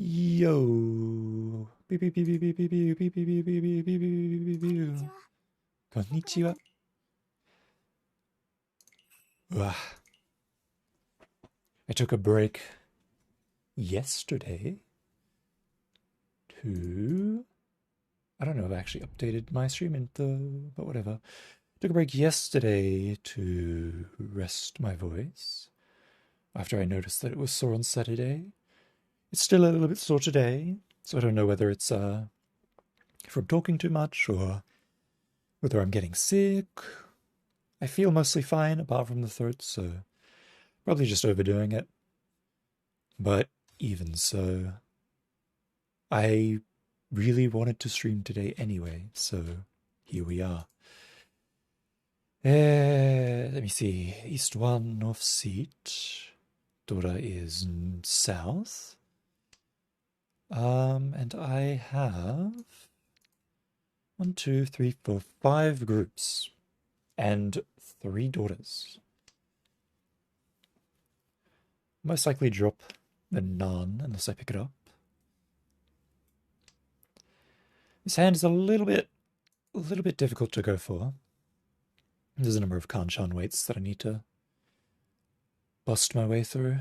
Yo. Beep, beep, beep, beep, beep, beep, beep, beep, beep, beep, beep, beep, beep, beep, beep, beep. Konnichiwa. Ugh. I took a break yesterday to... I don't know if I actually updated my stream info, but whatever. Took a break yesterday to rest my voice after I noticed that it was sore on Saturday. It's still a little bit sore today, so I don't know whether it's from talking too much or whether I'm getting sick. I feel mostly fine apart from the throat, so probably just overdoing it. But even so, I really wanted to stream today anyway, so here we are. Let me see. East 1, North Seat. Dora is south. And I have 1, 2, 3, 4, 5 groups and 3 daughters. Most likely drop the Nan unless I pick it up. This hand is a little bit difficult to go for. There's a number of Kanchan weights that I need to bust my way through.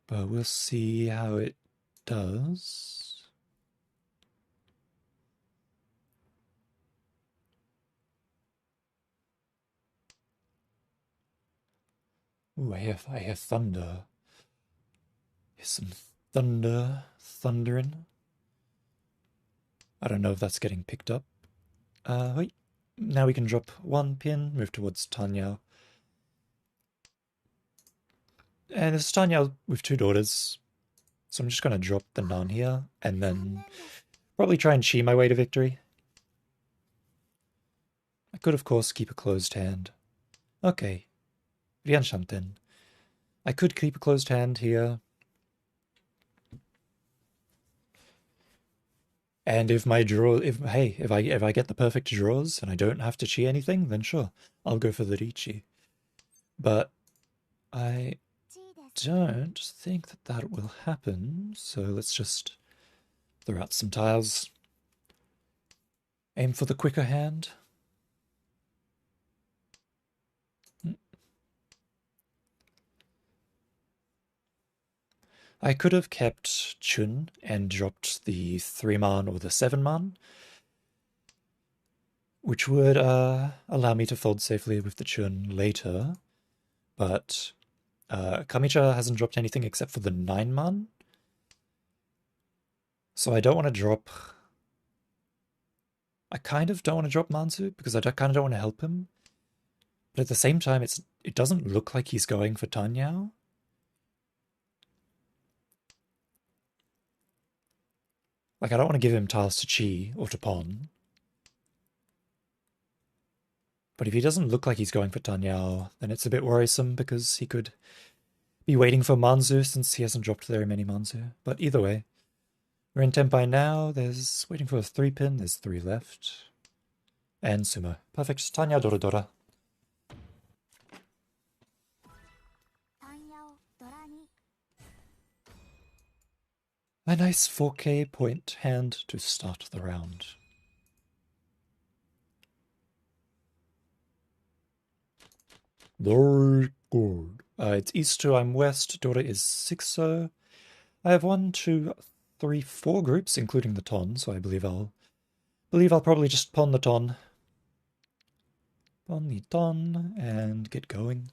But we'll see how it does. Ooh, I hear thunder. Here's some thundering. I don't know if that's getting picked up. Wait. Now we can drop 1 pin, move towards Tanyao. And this is Tanyao with 2 daughters. So I'm just going to drop the Nan here, and then probably try and chi my way to victory. I could, of course, keep a closed hand. Okay. Rianshanten. I could keep a closed hand here. And if my draw, if I get the perfect draws and I don't have to chi anything, then sure, I'll go for the Richi. But I don't think that will happen, so let's just throw out some tiles. Aim for the quicker hand. I could have kept Chun and dropped the 3-man or the 7-man, which would allow me to fold safely with the Chun later, but Kamicha hasn't dropped anything except for the 9-man, so I don't want to drop... I kind of don't want to drop Mansu, because I kind of don't want to help him, but at the same time, it doesn't look like he's going for Tanyao. Like, I don't want to give him tiles to chi or to pawn. But if he doesn't look like he's going for Tanyao, then it's a bit worrisome because he could be waiting for Manzu since he hasn't dropped very many Manzu. But either way, we're in tenpai now. There's waiting for a 3-pin. There's 3 left. And sumo. Perfect. Tanya Dora Dora. A nice 4K point hand to start the round. Very good. It's East 2, I'm West. Daughter is 6-0. I have 1, 2, 3, 4 groups, including the ton, so I believe I'll probably just pawn the ton. Pawn the ton and get going.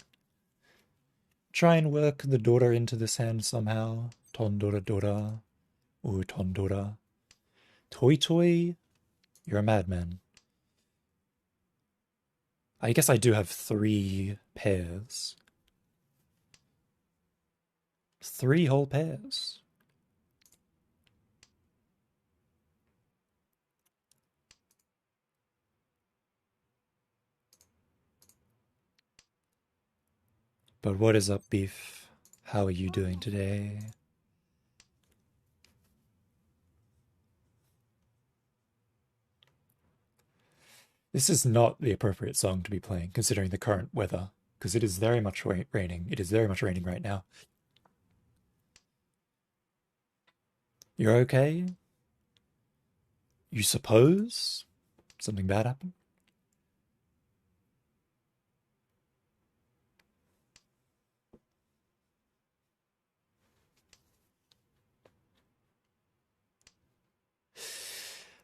Try and work the daughter into this hand somehow. Ton Dora Dora. Ooh, Ton Dora. Toy Toy? You're a madman. I guess I do have 3 pairs. 3 whole pairs. But what is up, Beef? How are you doing today? This is not the appropriate song to be playing, considering the current weather, because it is very much raining. It is very much raining right now. You're okay? You suppose? Something bad happened?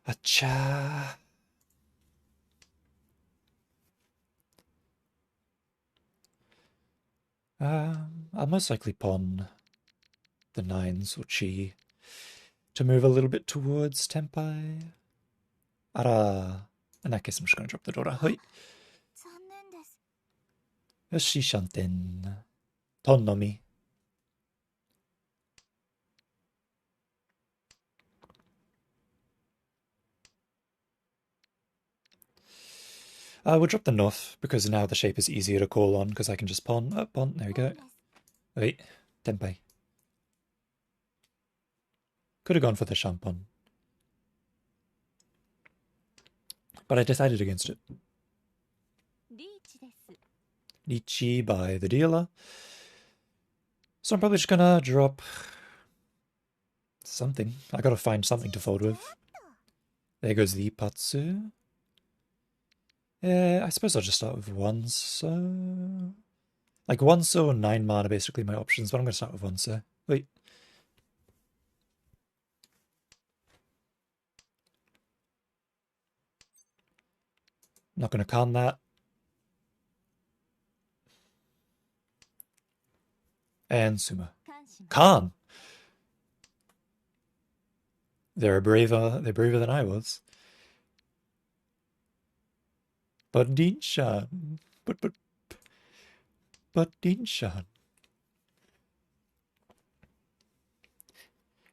Acha. I'll most likely pawn the 9s or chi to move a little bit towards tenpai. Ara. In that case, I'm just going to drop the daughter. Hoi. Yoshi shanten. Ton no mi. We'll drop the north, because now the shape is easier to call on, because I can just pawn. Oh, pawn. There we go. Wait. Tenpai. Could have gone for the shampon. But I decided against it. Lichi by the dealer. So I'm probably just gonna drop something. I gotta find something to fold with. There goes the Ipatsu. I suppose I'll just start with 1, so... Like 1 so and 9 mana are basically my options, but I'm gonna start with 1 so. Wait. Not gonna con that. And Suma. Khan! They're braver than I was. But Dinshan. But Dinshan.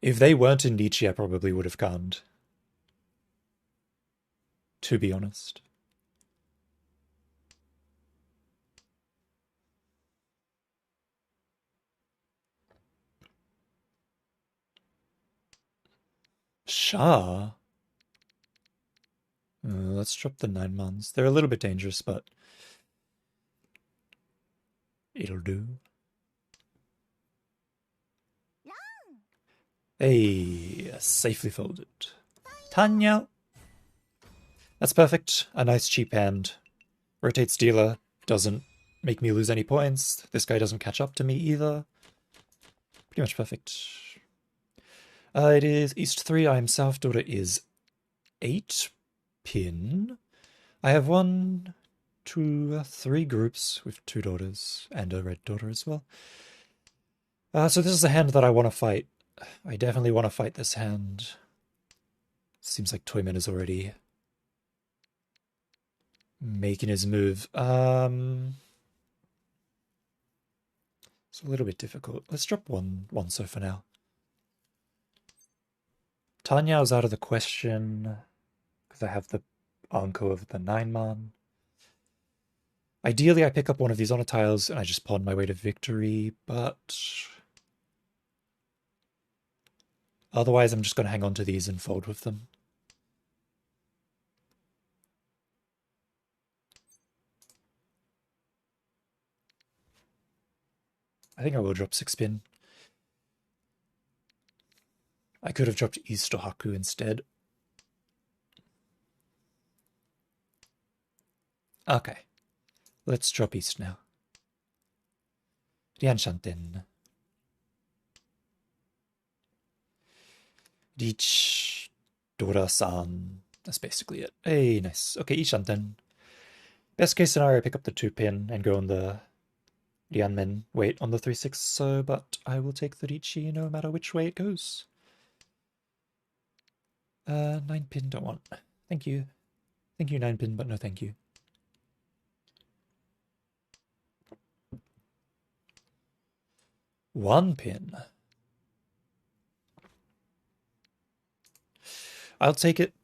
If they weren't in Nietzsche, I probably would have conned. To be honest. Shah? Let's drop the 9 mons. They're a little bit dangerous, but it'll do. Hey, safely folded. Tanya! That's perfect. A nice cheap hand. Rotates dealer. Doesn't make me lose any points. This guy doesn't catch up to me either. Pretty much perfect. It is East 3, I am South. Daughter is 8 pin. I have 1, 2, 3 groups with 2 daughters and a red daughter as well. So this is a hand that I want to fight. I definitely want to fight this hand. Seems like Toyman is already making his move. It's a little bit difficult. Let's drop one so for now. Tanya is out of the question because I have the Anko of the 9-man. Ideally, I pick up one of these honor tiles and I just pawn my way to victory, but otherwise I'm just going to hang on to these and fold with them. I think I will drop 6 pin. I could have dropped East or Haku instead. Okay. Let's drop East now. Rianshanten. Dich Dora-san. That's basically it. Hey, nice. Okay, Ishanten. Best case scenario, I pick up the 2 pin and go on the Rianmen. Wait on the 3-6, so, but I will take the Richi no matter which way it goes. 9 pin, don't want. Thank you. Thank you, 9 pin, but no thank you. One pin. I'll take it.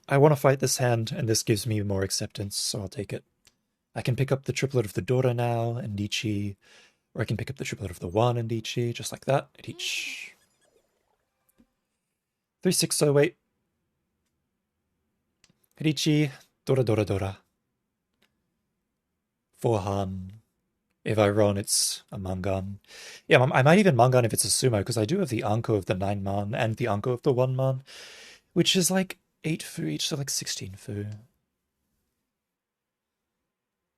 I want to fight this hand, and this gives me more acceptance, so I'll take it. I can pick up the triplet of the Dora now, and Ichi, or I can pick up the triplet of the 1 and Ichi, just like that, at each. 3-6, oh wait. Richi, Dora Dora Dora. 4 Han. If I run, it's a Mangan. Yeah, I might even Mangan if it's a sumo, because I do have the Anko of the 9 man and the Anko of the 1 man, which is like 8 fu each, so like 16 fu.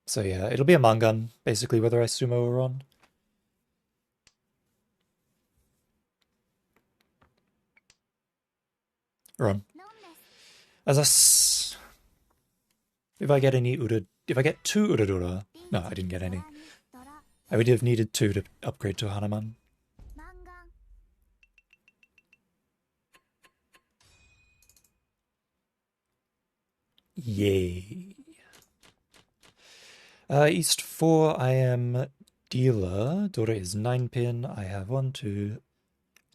So yeah, it'll be a Mangan, basically, whether I sumo or run. Run. As if I get any if I get 2 Uradura, no, I didn't get any. I would have needed 2 to upgrade to Hanuman. Yay. East 4, I am dealer. Dora is 9 pin. I have 1, 2,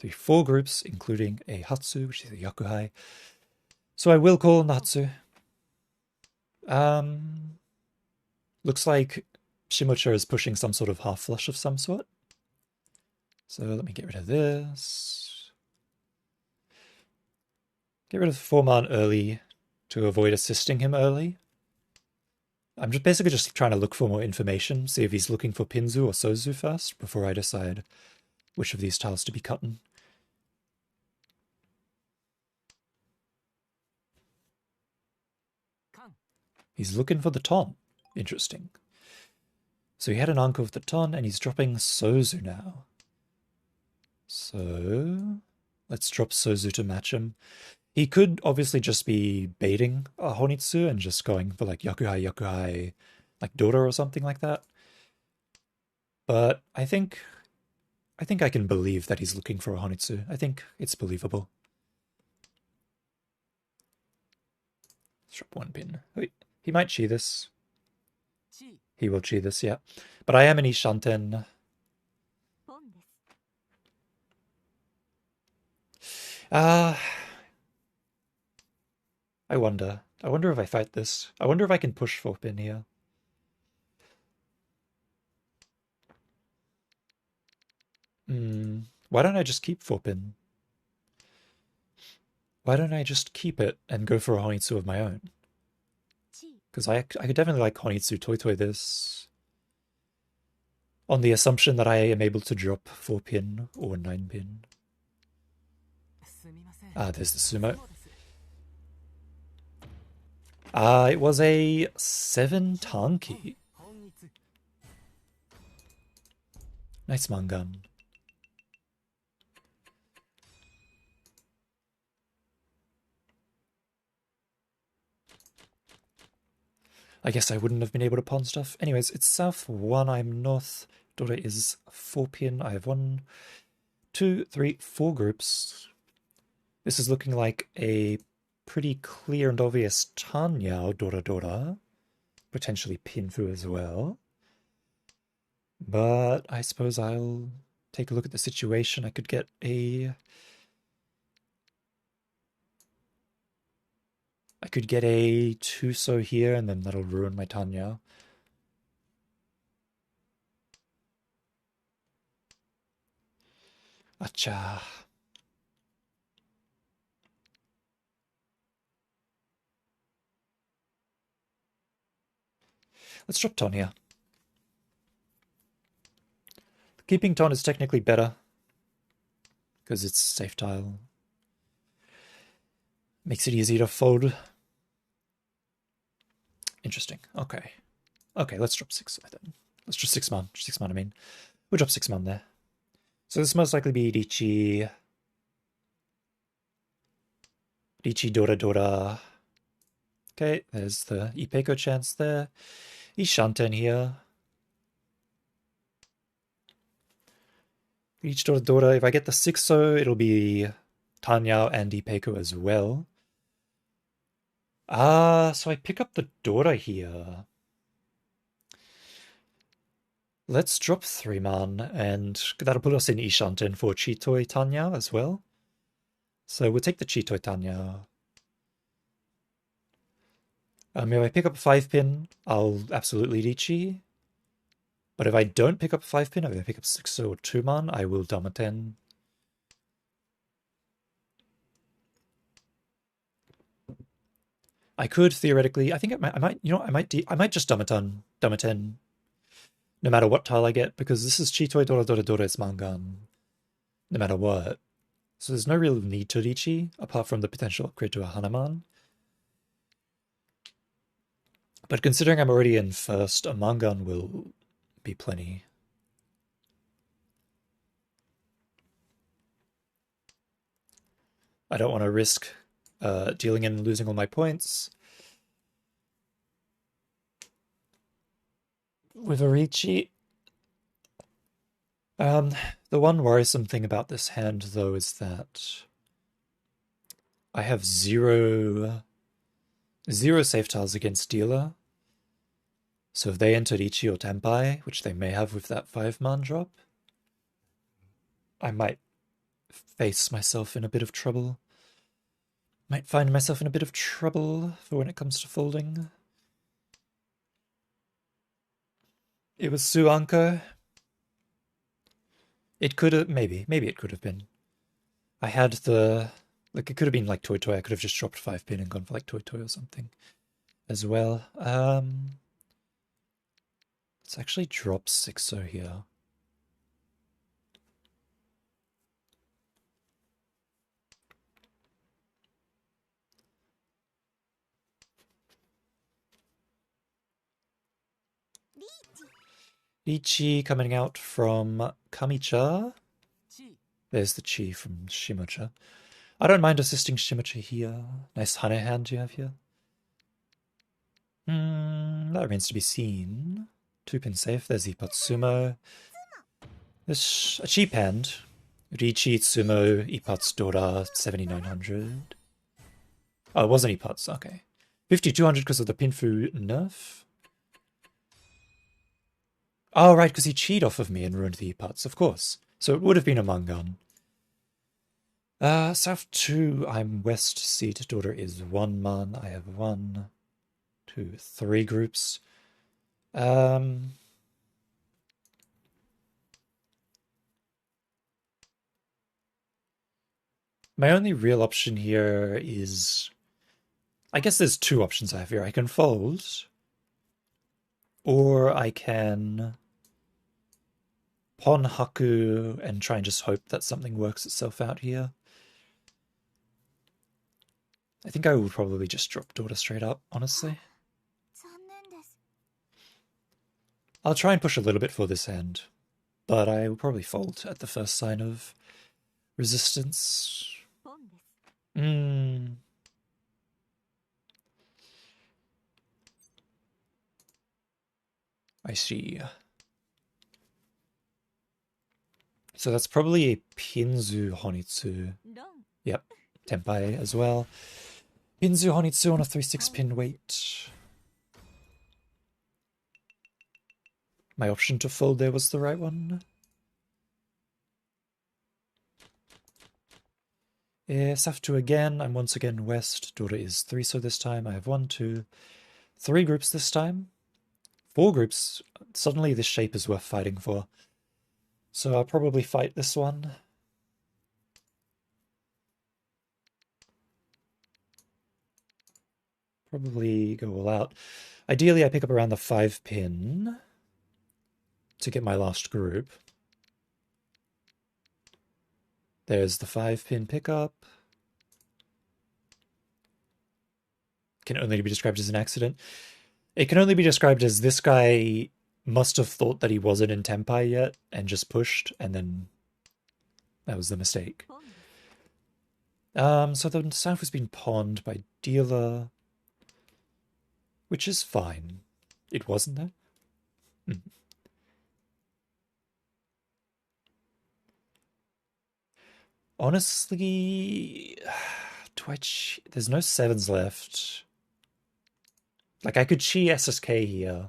3, 4 groups, including a Hatsu, which is a Yakuhai. So I will call Natsu. Looks like Shimocha is pushing some sort of half flush of some sort. So let me get rid of this. Get rid of 4-man early to avoid assisting him early. I'm just basically just trying to look for more information, see if he's looking for Pinzu or Sozu first, before I decide which of these tiles to be cutting. He's looking for the ton. Interesting. So he had an Anko of the ton, and he's dropping Sozu now. So let's drop Sozu to match him. He could obviously just be baiting a Honitsu and just going for like Yakuhai, like Dora or something like that. But I think I can believe that he's looking for a Honitsu. I think it's believable. Let's drop 1 pin. Wait, he might chi this. He will chi this, yeah. But I am an Ishanten. I wonder. I wonder if I fight this. I wonder if I can push 4 pin here. Why don't I just keep 4 pin? Why don't I just keep it and go for a Honitsu of my own? Because I could definitely like Honitsu Toy this. On the assumption that I am able to drop 4 pin or 9 pin. Ah, there's the sumo. It was a 7 Tanki. Nice Mangan. I guess I wouldn't have been able to pawn stuff. Anyways, it's south 1, I'm north. Dora is 4 pin. I have 1, 2, 3, 4 groups. This is looking like a pretty clear and obvious Tanyao Dora. Potentially Pinfu as well. But I suppose I'll take a look at the situation. I could get a Tuso here, and then that'll ruin my Tanya. Acha. Let's drop Ton here. Keeping Ton is technically better, because it's safe tile. Makes it easy to fold. Interesting. Okay. Okay, let's drop 6 then. Let's drop 6 man. 6 man, I mean. We'll drop 6 man there. So this most likely be Richi Dora. Okay, there's the Ipeko chance there. Ishanten here. Richi Dora. If I get the 6-0, it'll be Tanyao and Ipeko as well. So I pick up the Dora here. Let's drop 3 man, and that'll put us in Ishanten for Chitoi Tanyao as well. So we'll take the Chitoi Tanyao. If I pick up a 5 pin, I'll absolutely Richi. But if I don't pick up a 5 pin, if I pick up 6 or 2 man, I will Damaten. I could theoretically, I think I might just Damaten no matter what tile I get, because this is Chitoi Dora Dora Dora is Mangan, no matter what. So there's no real need to Richi, apart from the potential upgrade to a Hanuman. But considering I'm already in first, a Mangan will be plenty. I don't want to risk dealing in and losing all my points. With a Richi. The one worrisome thing about this hand, though, is that I have zero safe tiles against dealer. So if they entered Ichi or Tenpai, which they may have with that 5-man drop, I might face myself in a bit of trouble. Might find myself in a bit of trouble for when it comes to folding. It was Suanko. It could have, maybe it could have been. I had the, like, it could have been like Toy Toy. I could have just dropped 5-pin and gone for like Toy Toy or something as well. Let's actually drop 6-0 here. Ichi coming out from Kamicha. There's the Chi from Shimocha. I don't mind assisting Shimocha here. Nice Hane hand you have here. That remains to be seen. 2-pin safe. There's Ipatsumo. This a cheap hand. Richi, Tsumo, Ipats, Dora, 7900. Oh, it wasn't Ipats. Okay. 5200 because of the Pinfu nerf. Oh, right, because he cheated off of me and ruined the Ipats, of course. So it would have been a Mangan. South 2, I'm West seat. Daughter is 1 man. I have 1, 2, 3 groups. My only real option here is... I guess there's 2 options I have here. I can fold, or I can pawn Haku and try and just hope that something works itself out here. I think I would probably just drop Daughter straight up, honestly. I'll try and push a little bit for this hand, but I will probably fold at the first sign of resistance. I see. So that's probably a Pinzu Honitsu. Yep, Tenpai as well. Pinzu Honitsu on a 3-6 pin weight. My option to fold there was the right one. Saftu again. I'm once again West. Daughter is 3, so this time I have 1, 2, 3 groups this time. 4 groups. Suddenly this shape is worth fighting for. So I'll probably fight this one. Probably go all out. Ideally I pick up around the 5-pin to get my last group. There's the 5-pin pickup. Can only be described as an accident. It can only be described as this guy must have thought that he wasn't in Tenpai yet and just pushed, and then that was the mistake. So the South has been pawned by dealer, which is fine. It wasn't though. Honestly, there's no 7s left. Like, I could chi SSK here.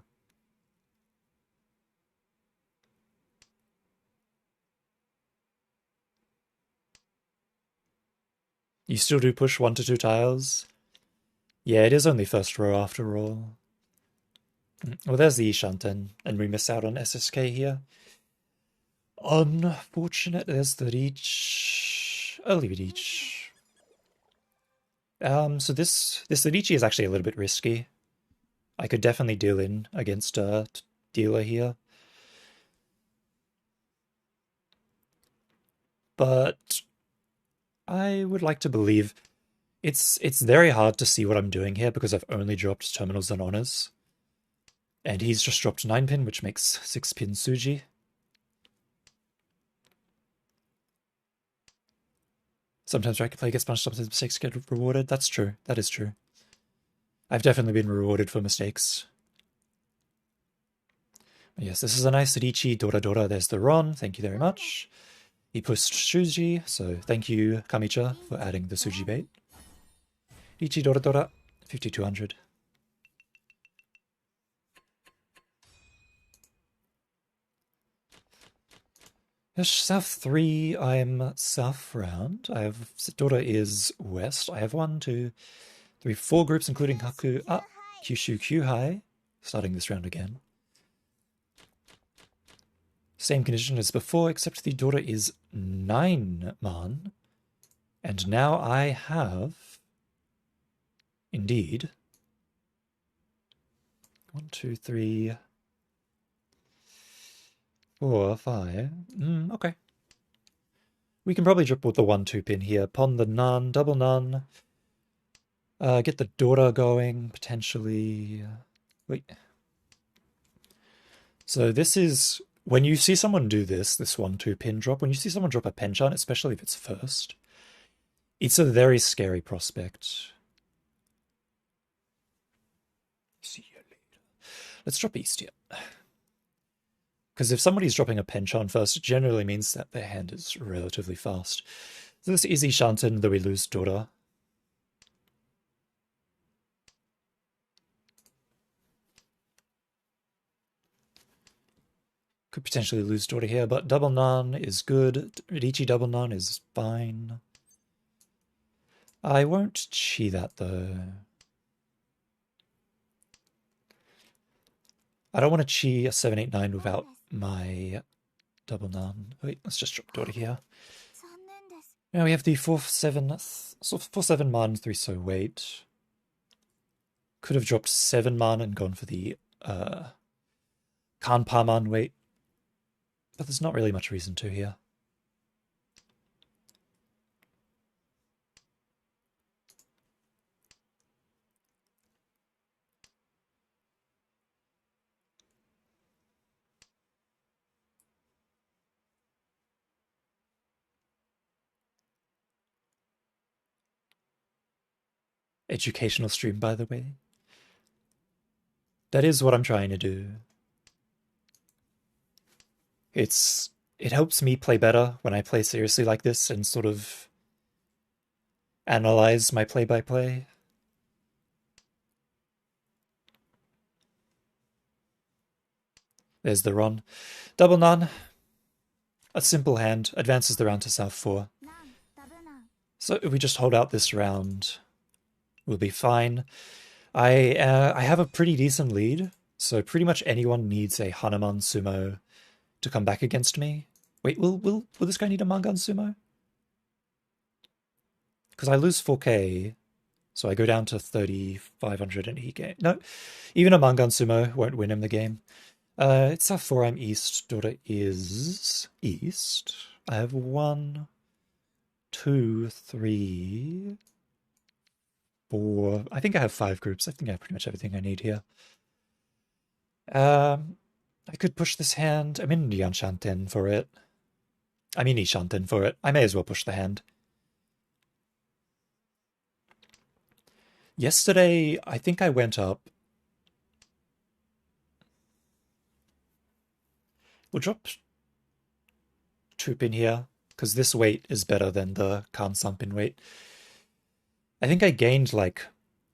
You still do push 1 to 2 tiles? Yeah, it is only first row after all. Well, there's the Ishanten, and we miss out on SSK here. Unfortunate. There's the reach. I'll leave it each. So this Lichi is actually a little bit risky. I could definitely deal in against a dealer here. but I would like to believe it's very hard to see what I'm doing here because I've only dropped terminals and honors. And he's just dropped 9 pin, which makes 6 pin Suji. Sometimes right play gets punished, sometimes mistakes get rewarded. That's true. That is true. I've definitely been rewarded for mistakes. Yes, this is a nice Richi Dora Dora. There's the Ron. Thank you very much. He pushed Suji, so thank you, Kamicha, for adding the Suji bait. Richi Dora Dora, 5200. Yes, South 3, I'm south round. I have Dora is west. I have 1, 2, 3, 4 groups, including Haku. Kyushu Kyuhai, starting this round again. Same condition as before, except the Dora is 9 man. And now I have, indeed, 1, 2, 3, 4, 5. Okay. We can probably drip with the 1-2 pin here. Pon the nun, double nun. Get the Dora going, potentially. Wait. So this is, when you see someone do this 1-2 pin drop, when you see someone drop a penchan, especially if it's first, it's a very scary prospect. See you later. Let's drop east here. Because if somebody's dropping a penchan first, it generally means that their hand is relatively fast. So this is Ishanten, though we lose Dora. Could potentially lose Dora here, but double nan is good. Richi double nan is fine. I won't chi that though. I don't want to chi a 7-8-9 without my double nan. Wait, let's just drop Dora here. Now we have the 4-7 man 3 so wait. Could have dropped 7 man and gone for the Kanpa man wait. But there's not really much reason to here. Educational stream, by the way. That is what I'm trying to do. It helps me play better when I play seriously like this and sort of analyze my play-by-play. There's the Ron. Double Nun. A simple hand. Advances the round to South 4. So if we just hold out this round, we'll be fine. I have a pretty decent lead, so pretty much anyone needs a Hanuman sumo to come back against me. Wait, will this guy need a Mangan sumo? Because I lose 4k, so I go down to 3,500 and he gains. No, even a Mangan sumo won't win him the game. It's South 4, I'm east. Dora is east. I have 1, 2, 3, 4. I think I have 5 groups. I think I have pretty much everything I need here. I could push this hand. I'm in Yanshanten for it. I'm in Ishanten for it. I may as well push the hand. Yesterday, I think I went up. We'll drop 2 pin here, because this weight is better than the Kansan pin weight. I think I gained like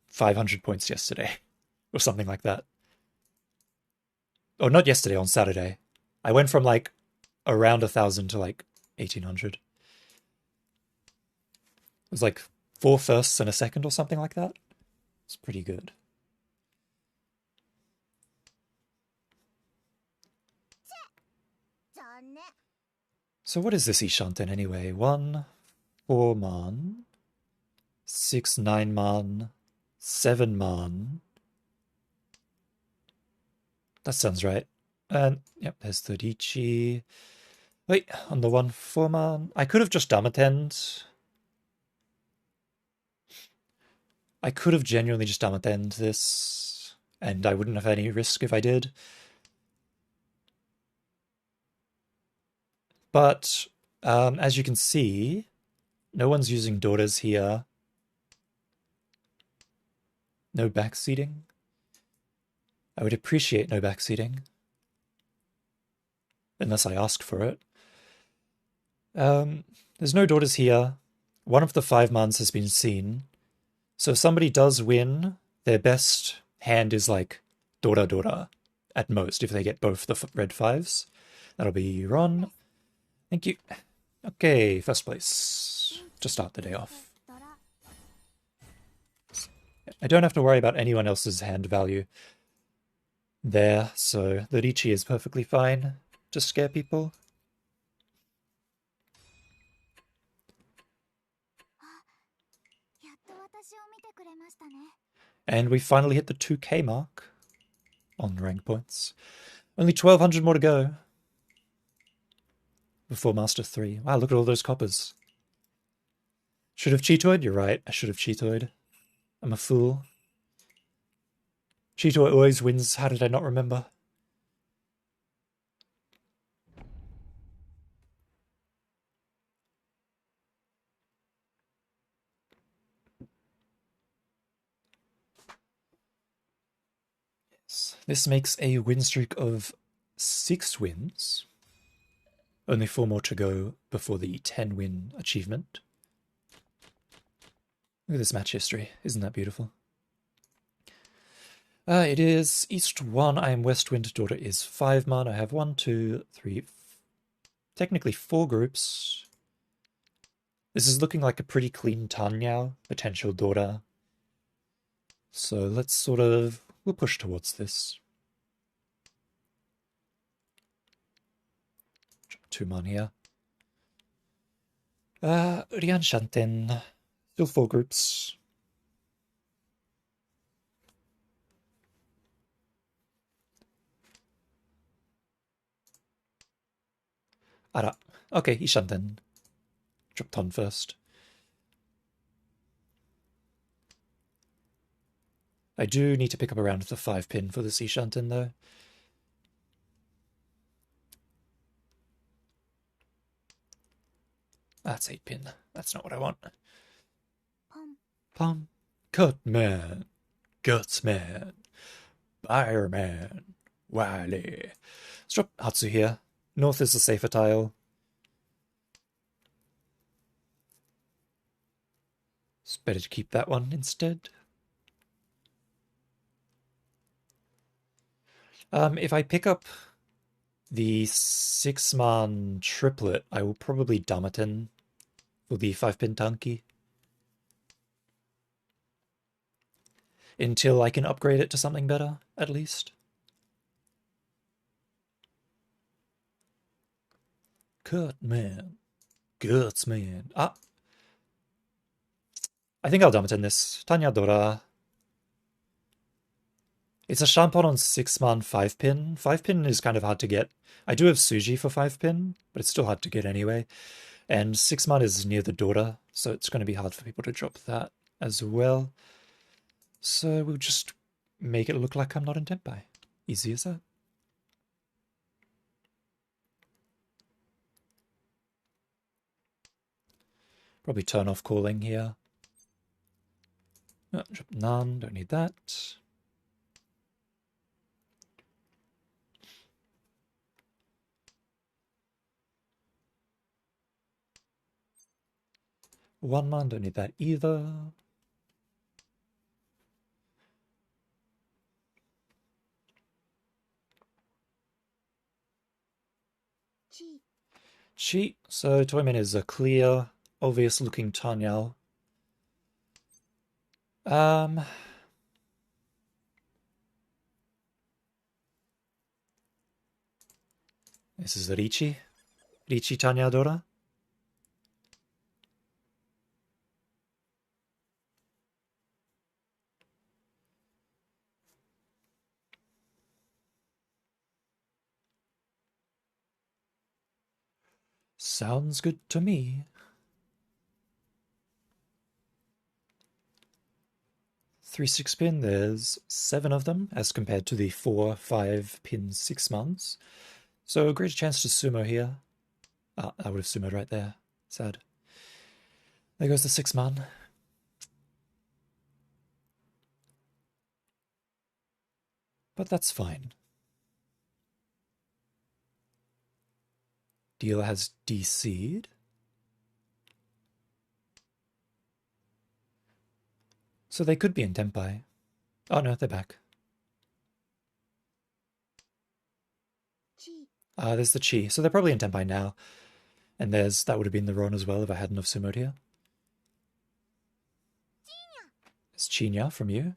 500 points yesterday, or something like that. Oh, not yesterday, on Saturday. I went from like around 1,000 to like 1,800. It was like 4 firsts and a second or something like that. It's pretty good. So what is this Ishanten anyway? 1, 4 man, 6, 9 man, 7 man. That sounds right. And yep, there's the Richi. Wait, on the 1-4 I could have just Damaten'd. I could have genuinely just Damaten'd this, and I wouldn't have any risk if I did. But, as you can see, no one's using daughters here. No backseating. I would appreciate no backseating. Unless I ask for it. There's no daughters here. One of the 5 mans has been seen. So if somebody does win, their best hand is like Dora Dora at most, if they get both the red 5s. That'll be Ron. Thank you. Okay, first place. To start the day off. I don't have to worry about anyone else's hand value there, so the Riichi is perfectly fine to scare people. And we finally hit the 2k mark on rank points. Only 1200 more to go before Master 3. Wow, look at all those coppers. Should have cheatoed? You're right, I should have cheatoed. I'm a fool. Cheato always wins. How did I not remember? Yes. This makes a win streak of 6 wins. Only 4 more to go before the 10-win achievement. Look at this match history. Isn't that beautiful? It is East 1. I am West Wind. Daughter is 5 man. I have 1, 2, 3, technically 4 groups. This is looking like a pretty clean Tanyao, potential daughter. So let's sort of... we'll push towards this. 2 man here. Rian Shanten. Still 4 groups. Ara. Okay, Ishanten. Drop Ton first. I do need to pick up around the 5 pin for this Ishanten though. That's 8 pin. That's not what I want. Pom. Cutman. Gutsman. Fireman. Wily. Let's drop Hatsu here. North is the safer tile. It's better to keep that one instead. If I pick up the 6-man triplet, I will probably Damaten for the 5-pin Tanki. Until I can upgrade it to something better, at least. Cutman. Gutsman. Ah. I think I'll Damaten this. Tanya Dora. It's a Shampon on 6-man 5-pin. 5-pin is kind of hard to get. I do have Suji for 5-pin, but it's still hard to get anyway. And 6-man is near the Dora, so it's going to be hard for people to drop that as well. So we'll just make it look like I'm not in tenpai. Easy as that. Probably turn off calling here. Oh, drop none, don't need that. One man, don't need that either. Chi. So Toyman is a clear, obvious looking Tanyao. This is Riichi. Riichi Tanyao Dora. Sounds good to me. 3/6 pin, there's 7 of them, as compared to the 4, 5 pin 6 mons. So a great chance to sumo here. Ah, I would have sumoed right there. Sad. There goes the 6 man. But that's fine. Dealer has DC'd. So they could be in tenpai. Oh no, they're back. There's the chi. So they're probably in tenpai now. And that would have been the Ron as well if I hadn't have sumoed here. It's Chinya from you.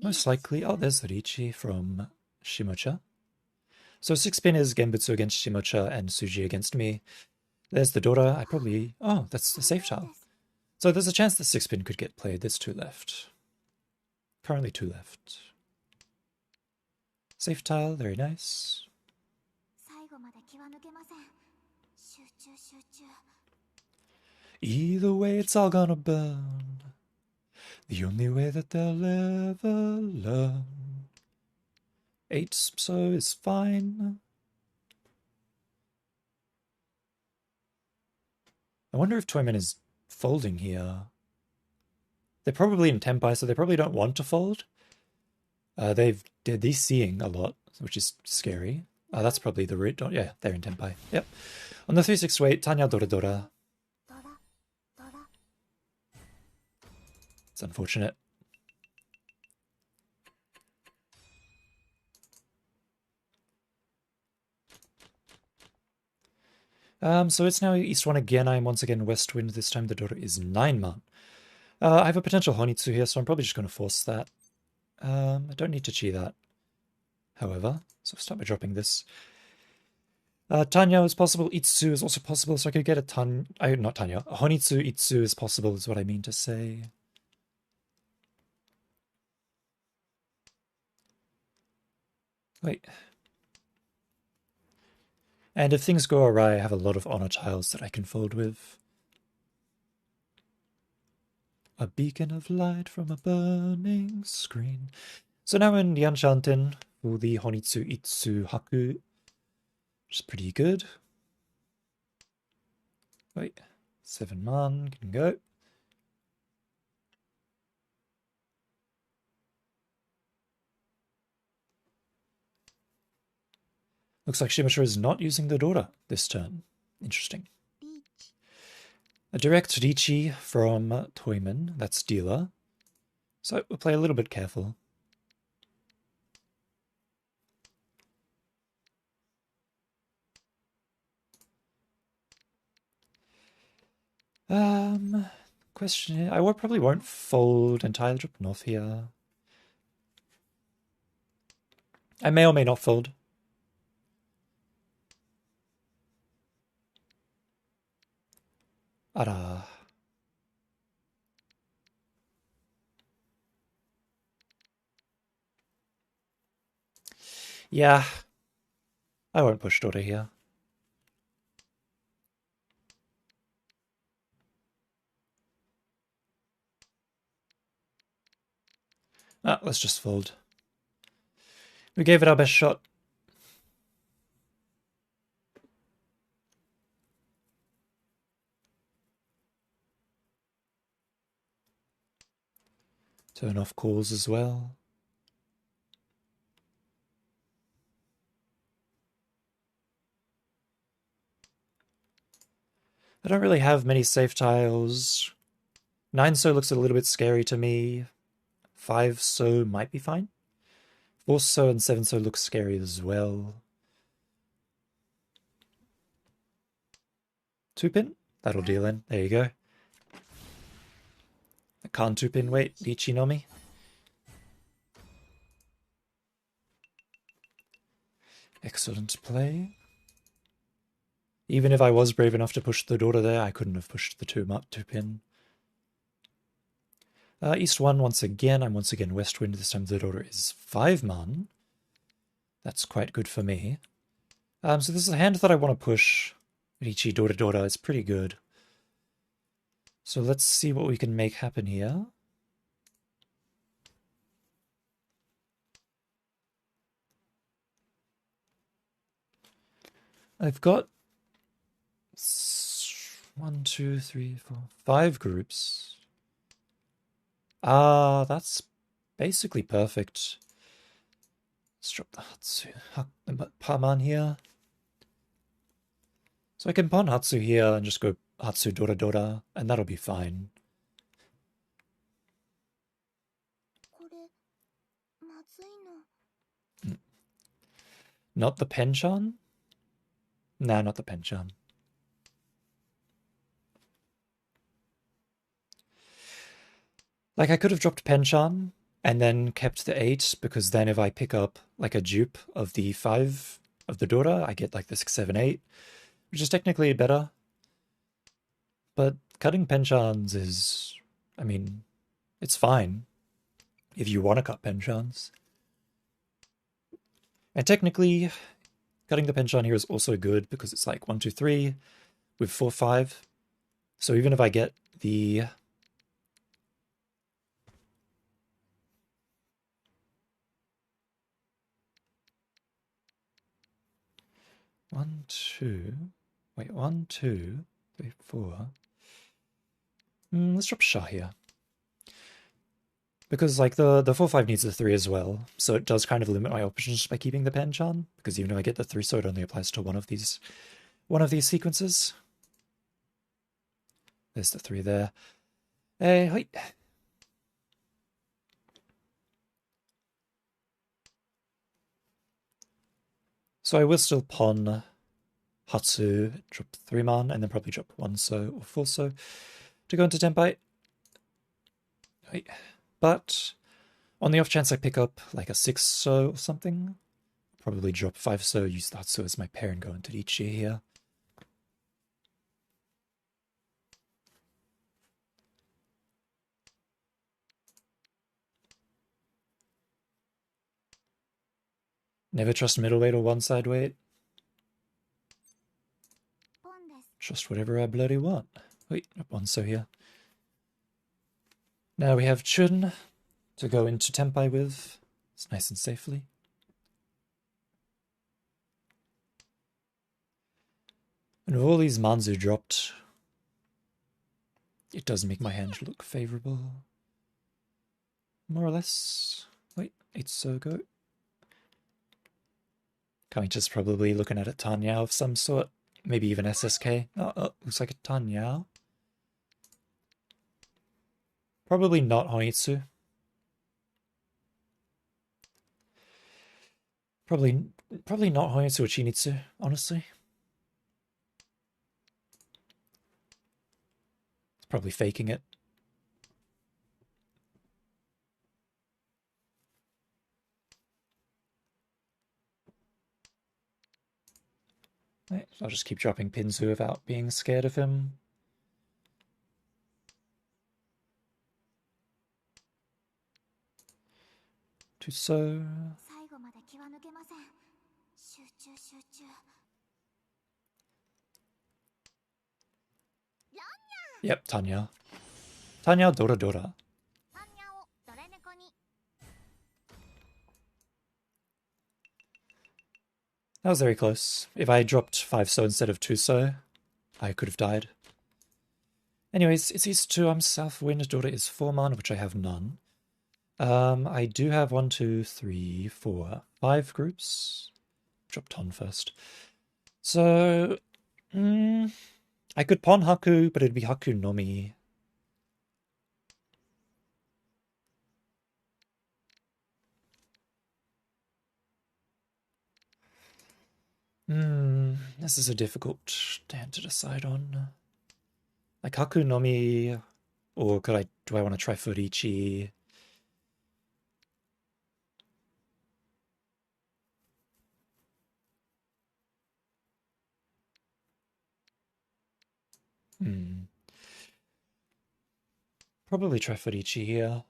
Most likely, oh, there's the Richi from Shimocha. So 6 pin is Genbutsu against Shimocha and Suji against me. There's the Dora. I probably... Oh, that's the safe tile. So there's a chance the 6 pin could get played. There's 2 left. Currently 2 left. Safe tile, very nice. Either way, it's all gonna burn. The only way that they'll ever learn. 8 so is fine. I wonder if Toyman is folding here. They're probably in tenpai, so they probably don't want to fold. They're DCing a lot, which is scary. That's probably the root. Yeah, they're in tenpai. Yep. On the 3/6 weight, Tanya Dora Dora. It's unfortunate. So it's now East 1 again. I am once again West Wind. This time the Dora is 9 man. I have a potential Honitsu here, so I'm probably just going to force that. I don't need to chi that, however, so I'll start by dropping this. Tanya is possible, Itsu is also possible, so I could get a not Tanya, a Honitsu Itsu is possible is what I mean to say. Wait. And if things go awry, I have a lot of honor tiles that I can fold with. A beacon of light from a burning screen. So now in Yanshanten for the Honitsu Itsu Haku, which is pretty good. Wait, 7 man can go. Looks like Shimoshiro is not using the Dora this turn. Interesting. A direct Richi from Toyman, that's dealer. So we'll play a little bit careful. Question here. I probably won't fold entirely drop north here. I may or may not fold. Ara. Yeah. I won't push Dora here. Let's just fold. We gave it our best shot. Turn off calls as well. I don't really have many safe tiles. 9 so looks a little bit scary to me. 5 so might be fine. 4 so and 7 so looks scary as well. 2 pin? That'll deal in. There you go. I can't 2 pin. Wait, Ichi no mi? Excellent play. Even if I was brave enough to push the Dora there, I couldn't have pushed the 2 pin. East 1 once again. I'm once again West Wind. This time the daughter is 5 mon. That's quite good for me. So this is a hand that I want to push. Richi Dora Dora is pretty good. So let's see what we can make happen here. I've got 1, 2, 3, 4, 5 groups. That's basically perfect. Let's drop the Hatsu Paman here. So I can pawn Hatsu here and just go Hatsu Dora Dora, and that'll be fine. Not the Penchan? Nah, not the Penchan. Like, I could have dropped Penchan and then kept the 8, because then if I pick up, like, a dupe of the 5 of the Dora, I get, like, the 6, 7, 8, which is technically better. But cutting Penchans is, I mean, it's fine if you want to cut Penchans. And technically, cutting the Penchan here is also good because it's like 1, 2, 3 with 4, 5. So even if I get the 1, 2, wait, 1, 2, 3, 4. Let's drop Shah here. Because like the 4, 5 needs the 3 as well, so it does kind of limit my options by keeping the Penchan, because even if I get the 3, so it only applies to one of these sequences. There's the 3 there. Hey, hi. So I will still pawn Hatsu, drop 3 man, and then probably drop 1 so or 4 so to go into tenpai. But on the off chance I pick up like a 6 so or something, probably drop 5 so, use Hatsu as my pair and go into Ichi here. Never trust middleweight or one side weight. Trust whatever I bloody want. Wait, one so here. Now we have Chun to go into tenpai with. It's nice and safely. And with all these Manzu dropped, it does make my hand look favorable. More or less. Wait, 8 so go. Kamicha's probably looking at a Tanyao of some sort. Maybe even SSK. Oh, looks like a Tanyao. Probably not Honitsu. Probably not Honitsu or Chinitsu, honestly. It's probably faking it. Right, so I'll just keep dropping Pinzu without being scared of him. Two so. Yep, Tanya. Tanya Dora Dora. That was very close. If I dropped 5 so instead of 2 so, I could have died. Anyways, it's East 2, I'm South Wind, Daughter is 4 man, which I have none. I do have 1, 2, 3, 4, 5 groups. Drop Ton first. So, I could pawn Haku, but it'd be Haku Nomi. This is a difficult stand to decide on. Like Haku Nomi, or do I want to try Furichi? Probably try Fodici here.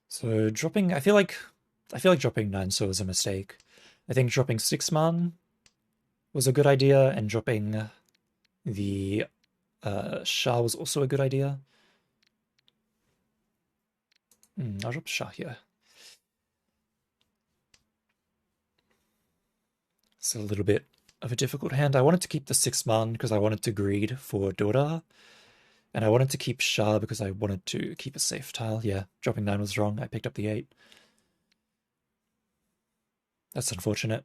So dropping, I feel like dropping 9 so was a mistake. I think dropping 6 man was a good idea, and dropping the Shah was also a good idea. I'll drop Shah here. It's a little bit of a difficult hand. I wanted to keep the 6 man because I wanted to greed for Dora, and I wanted to keep Shah because I wanted to keep a safe tile. Yeah, dropping 9 was wrong. I picked up the 8. That's unfortunate.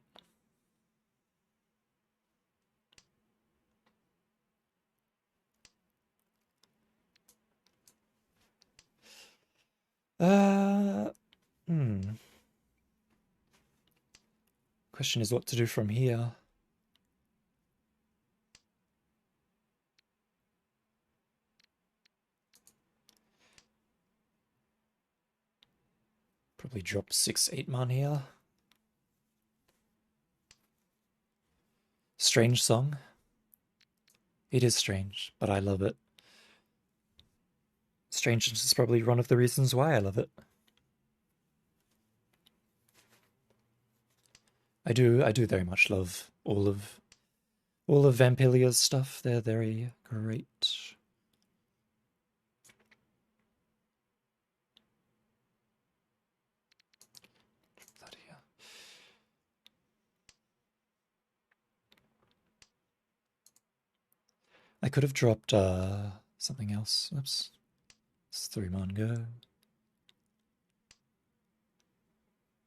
Uh, Question is what to do from here. Probably drop 6, 8 man here. Strange song. It is strange, but I love it. Strangeness is probably one of the reasons why I love it. I do very much love all of Vampilia's stuff. They're very great. That here. I could have dropped something else. Oops. It's 3 man go.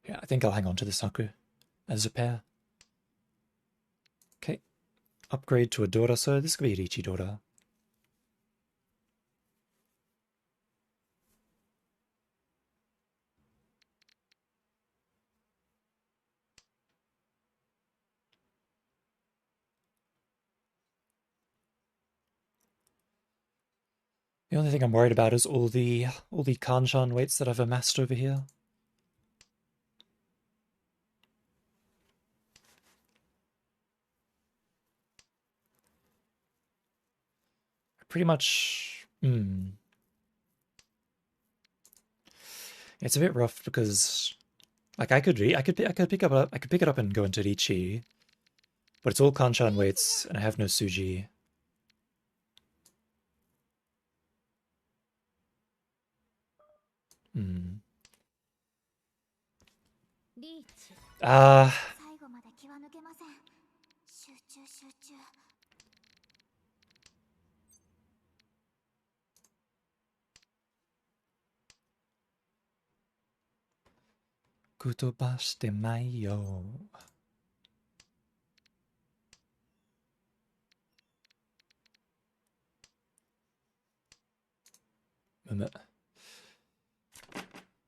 Yeah, I think I'll hang on to this Haku as a pair. Okay. Upgrade to a Dora, so this could be a Riichi Dora. The only thing I'm worried about is all the Kanshan weights that I've amassed over here. Pretty much. It's a bit rough because, like, I could pick it up and go into Riichi, but it's all Kanshan weights, and I have no Suji. Kutobashite mai yo.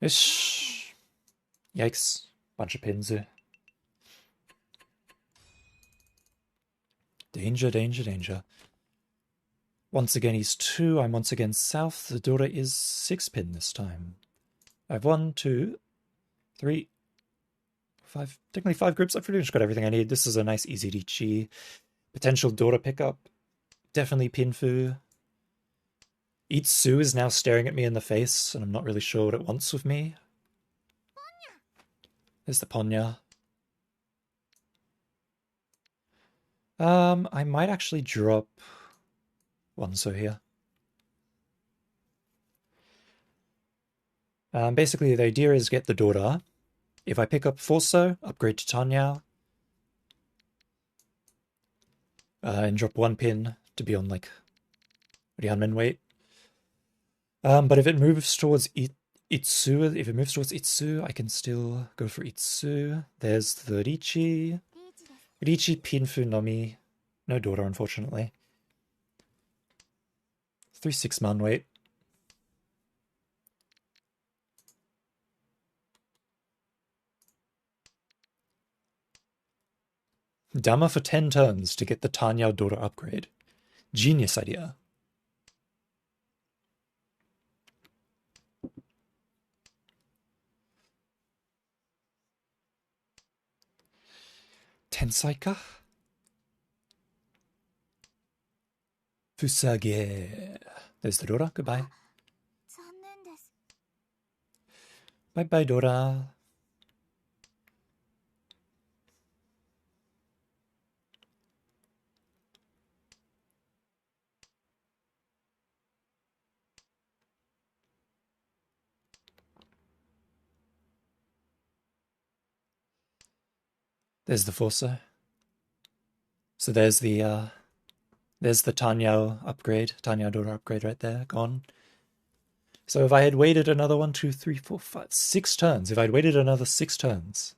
Ish. Yikes. Bunch of pins. Danger, danger, danger. Once again, he's 2. I'm once again south. The Dora is 6 pin this time. I have 1, 2, 3, 5. Technically 5 groups. I've pretty much got everything I need. This is a nice easy Riichi. Potential Dora pickup. Definitely Pinfu. Itsu is now staring at me in the face, and I'm not really sure what it wants with me. There's the Ponya. I might actually drop 1 so here. Basically, the idea is get the Dora. If I pick up 4 so, upgrade to Tanya. And drop 1 pin to be on, like, Rihanmen weight. But if it moves towards Itsu, I can still go for Itsu. There's the Riichi. Riichi Pinfu Nomi. No Dora, unfortunately. 3/6 man weight. Dama for 10 turns to get the Tanya Dora upgrade. Genius idea. Tensai ka? Fusage. There's the Dora. Goodbye. Bye-bye, Dora. There's the Forza. So there's the Tanya upgrade, Tanya Dora upgrade right there, gone. So if I had waited another 1, 2, 3, 4, 5, 6 turns, if I'd waited another 6 turns,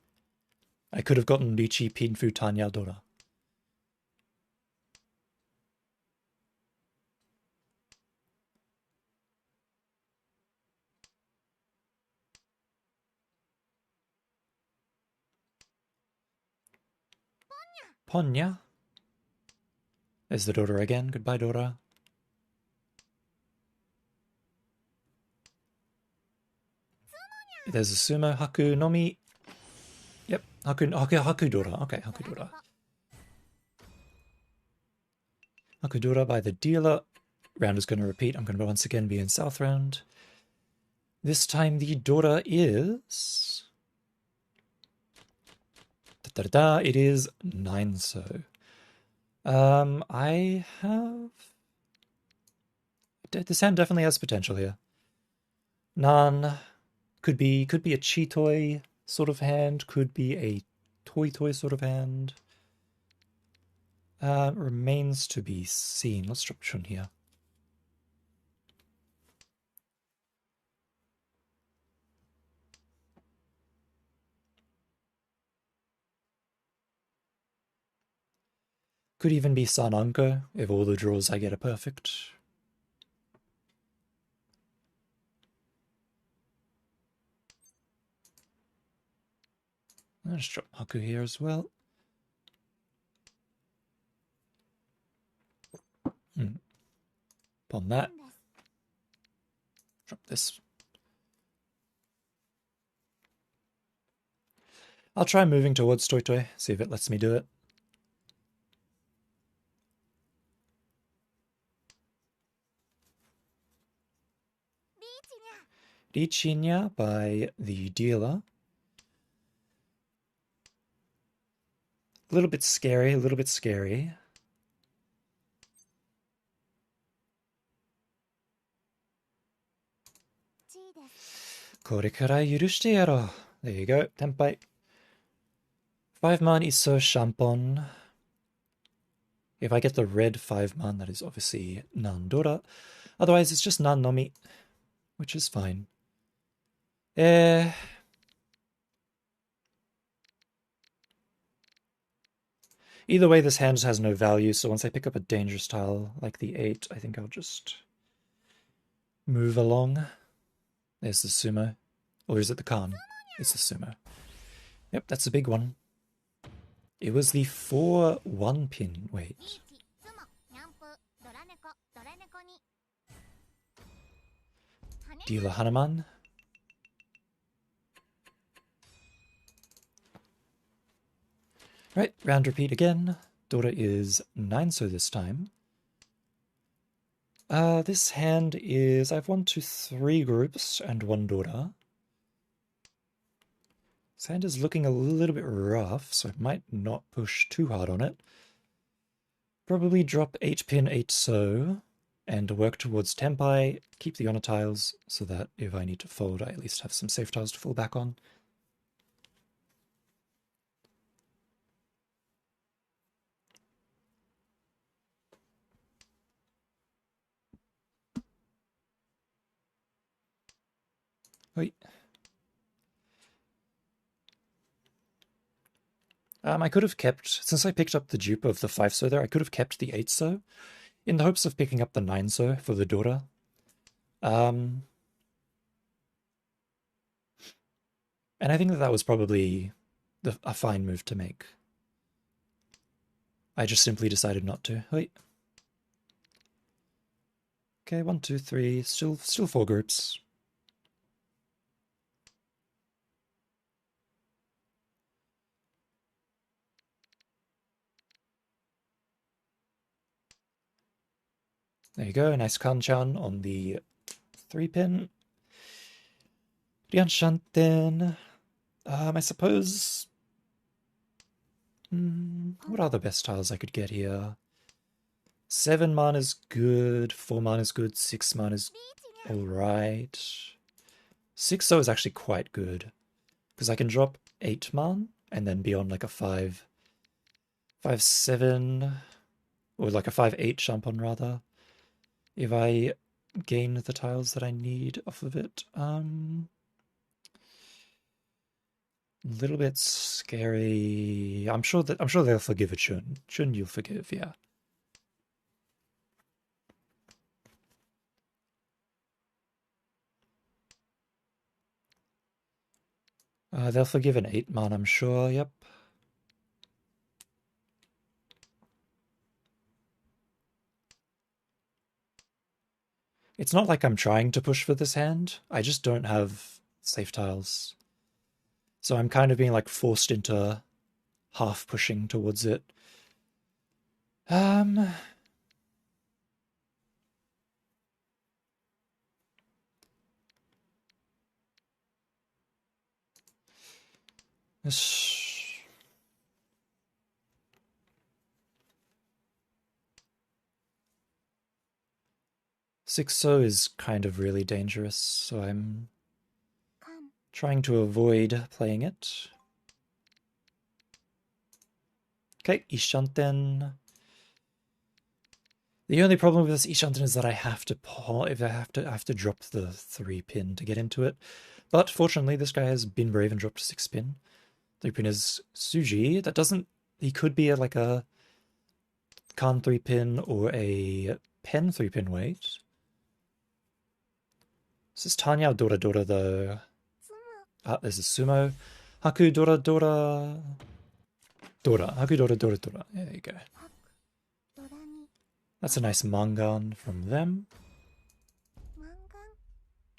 I could have gotten Lichi Pinfu Tanya Dora. Ponya. There's the Dora again. Goodbye, Dora. There's a Sumo Haku Nomi. Yep, Haku Dora. Okay, Haku Dora. Haku Dora by the dealer. Round is going to repeat. I'm going to once again be in South Round. This time the Dora is... It is 9 so. I have... This hand definitely has potential here. Nan could be a Chitoi sort of hand, could be a Toy sort of hand. Remains to be seen. Let's drop Chun here. Could even be Sananko if all the draws I get are perfect. Let's drop Haku here as well. Upon that, drop this. I'll try moving towards Toy, see if it lets me do it. Richinya by the dealer. A little bit scary, a little bit scary. Korekarai yurushite yaro. There you go, tenpai. 5-man Iso Shampon. If I get the red 5-man, that is obviously Nan Dora. Otherwise, it's just Nan Nomi, which is fine. Either way, this hand has no value, so once I pick up a dangerous tile like the 8, I think I'll just move along. There's the Sumo. Or is it the Khan? It's the Sumo. Yep, that's a big one. It was the 4-1 pin. Wait. Dealer Hanuman. Right, round repeat again. Dora is 9 so this time. This hand is... I have 1, 2, 3 groups and 1 Dora. This hand is looking a little bit rough, so I might not push too hard on it. Probably drop 8 pin 8 so, and work towards tenpai, keep the honor tiles, so that if I need to fold, I at least have some safe tiles to fall back on. Wait. I could have kept, since I picked up the dupe of the 5 so there, I could have kept the 8 so, in the hopes of picking up the 9 so for the Dora. And I think that was probably a fine move to make. I just simply decided not to. Wait. Okay, 1, 2, 3, still 4 groups. There you go, nice kanchan on the 3-pin. Ryanshanten. I suppose... what are the best tiles I could get here? 7 mana is good, 4 mana is good, 6 mana is alright. 6-0 is actually quite good, because I can drop 8 mana and then be on like a 5-7, or like a 5-8 Champon rather, if I gain the tiles that I need off of it. A little bit scary. I'm sure they'll forgive a Chun. Chun you'll forgive, yeah. They'll forgive an 8 mana, I'm sure, yep. It's not like I'm trying to push for this hand, I just don't have safe tiles. So I'm kind of being like forced into half pushing towards it. This 6-0 is kind of really dangerous, so I'm trying to avoid playing it. Okay, Ishanten. The only problem with this Ishanten is that I have to I have to drop the 3-pin to get into it. But fortunately, this guy has been brave and dropped 6-pin. 3-pin is Suji. That doesn't... He could be like a Khan 3-pin or a Pen 3-pin weight. This is Tanya Dora Dora though. Ah, this is Sumo. Haku Dora Dora. Dora. Haku Dora Dora Dora. Yeah, there you go. That's a nice mangan from them.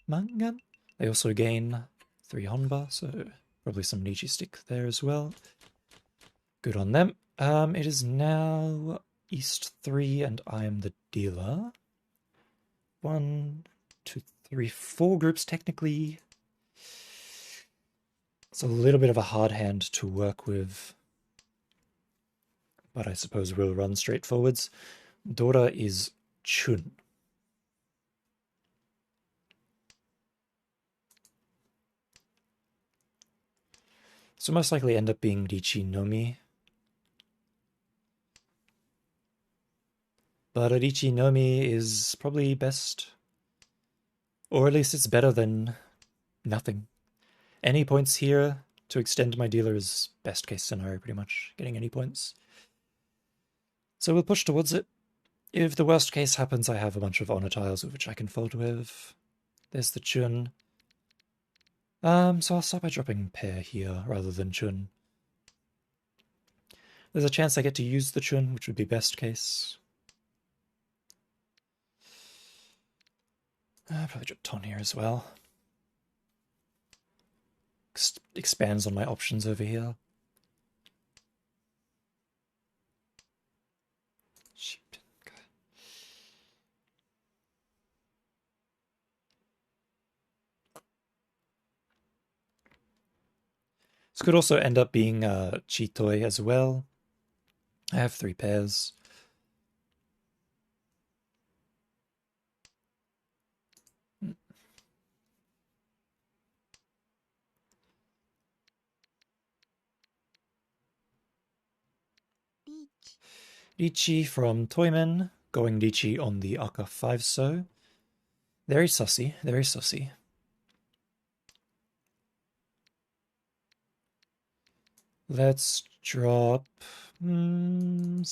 Mangan. They also gain 3 Honba, so probably some Nichi stick there as well. Good on them. It is now East 3 and I am the dealer. 1, 2, 3, 4 groups technically. It's a little bit of a hard hand to work with, but I suppose we'll run straight forwards. Dora is Chun. So most likely end up being Richi Nomi. But a Richi Nomi is probably best. Or at least it's better than nothing. Any points here to extend my dealer is best case scenario pretty much, getting any points. So we'll push towards it. If the worst case happens, I have a bunch of honor tiles which I can fold with. There's the Chun. So I'll start by dropping Pair here rather than Chun. There's a chance I get to use the Chun, which would be best case. Probably drop Ton here as well. Expands on my options over here. Shit. Okay. This could also end up being Chitoi as well. I have 3 pairs. Richi from Toyman, going Richi on the Aka 5 so. Very sussy, very sussy. Let's drop 7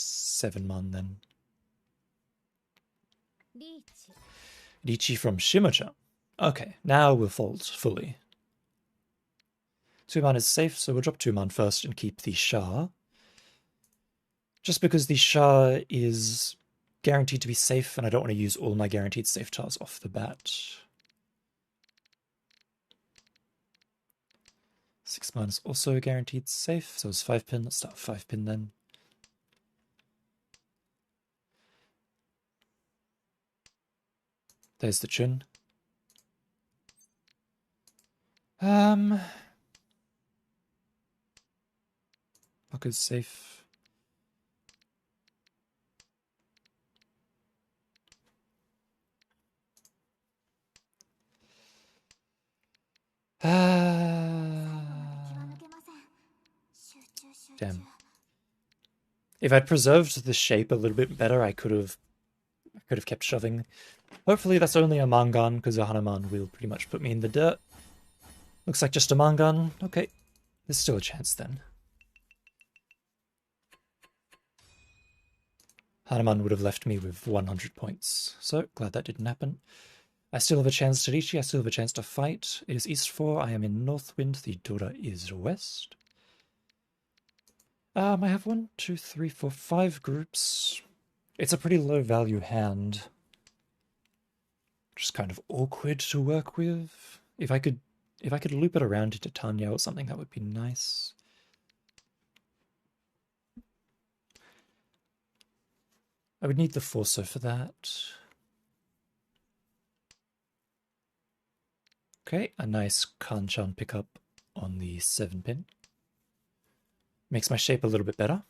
mon then. Richi from Shimocha. Okay, now we'll fold fully. 2 mon is safe, so we'll drop 2 mon first and keep the Shah. Just because the Shah is guaranteed to be safe, and I don't want to use all my guaranteed safe tiles off the bat. 6 mana is also guaranteed safe, so it's 5-pin. Let's start 5-pin then. There's the Chun. Pucker's safe. Damn. If I'd preserved the shape a little bit better, I could have kept shoving. Hopefully that's only a Mangan, because a Hanuman will pretty much put me in the dirt. Looks like just a Mangan. Okay, there's still a chance then. Hanuman would have left me with 100 points, so glad that didn't happen. I still have a chance to reach. I still have a chance to fight. It is East 4, I am in North Wind, the daughter is West. I have 1, 2, 3, 4, 5 groups. It's a pretty low value hand. Just kind of awkward to work with. If I could loop it around into Tanya or something, that would be nice. I would need the Forso for that. Okay, a nice Kanchan pickup on the 7-pin. Makes my shape a little bit better.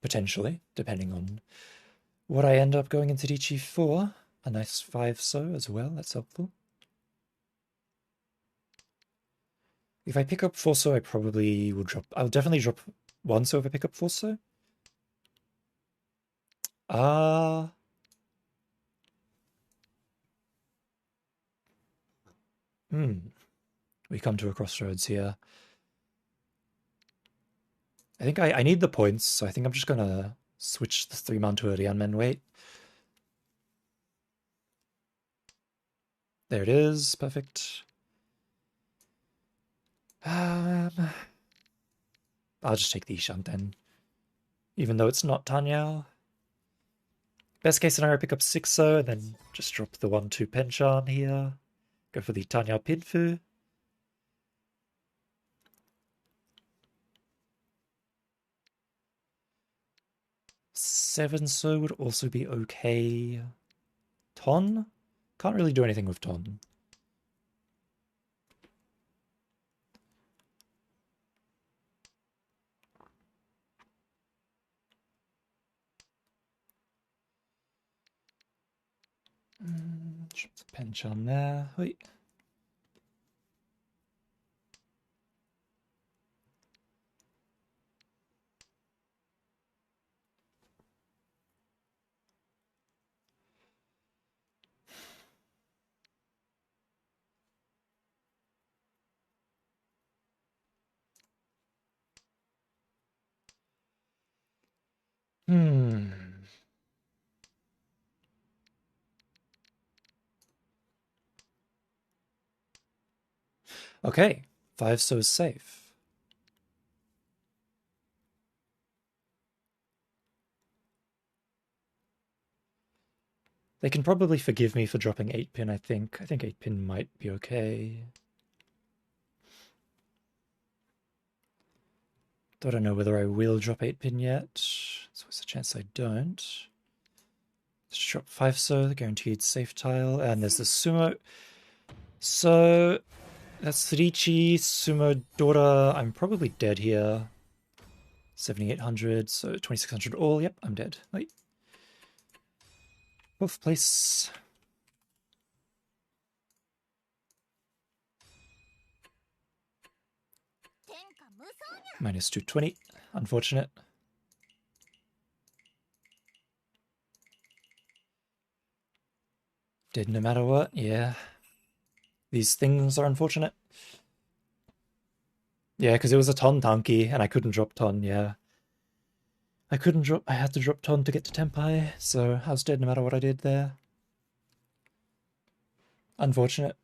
Potentially, depending on what I end up going into Dichi for. A nice 5-so as well, that's helpful. If I pick up 4-so, I probably will drop... I'll definitely drop 1-so if I pick up 4-so. We come to a crossroads here. I think I need the points, so I think I'm just gonna switch the 3-man to a Rianmen wait. There it is, perfect. I'll just take the Ishant then, even though it's not Tanyao. Best case scenario, pick up 6-so, and then just drop the 1-2 Penchan here. Go for the Tanyao Pinfu. Seven-so would also be okay. Ton? Can't really do anything with Ton. Drop the Penchan there. Wait. Okay, 5-so safe. They can probably forgive me for dropping 8-pin, I think. I think 8-pin might be okay. Don't know whether I will drop 8-pin yet. There's always a chance I don't. Let's drop 5-so, the guaranteed safe tile, and there's the Sumo. So that's Richi, Sumo, daughter. I'm probably dead here. 7,800, so 2,600 all. Yep, I'm dead. Wait. 12th place. Minus 220. Unfortunate. Dead no matter what, yeah. These things are unfortunate. Yeah, because it was a Ton Tanki, and I couldn't drop Ton, yeah. I had to drop Ton to get to Tenpai, so I was dead no matter what I did there. Unfortunate.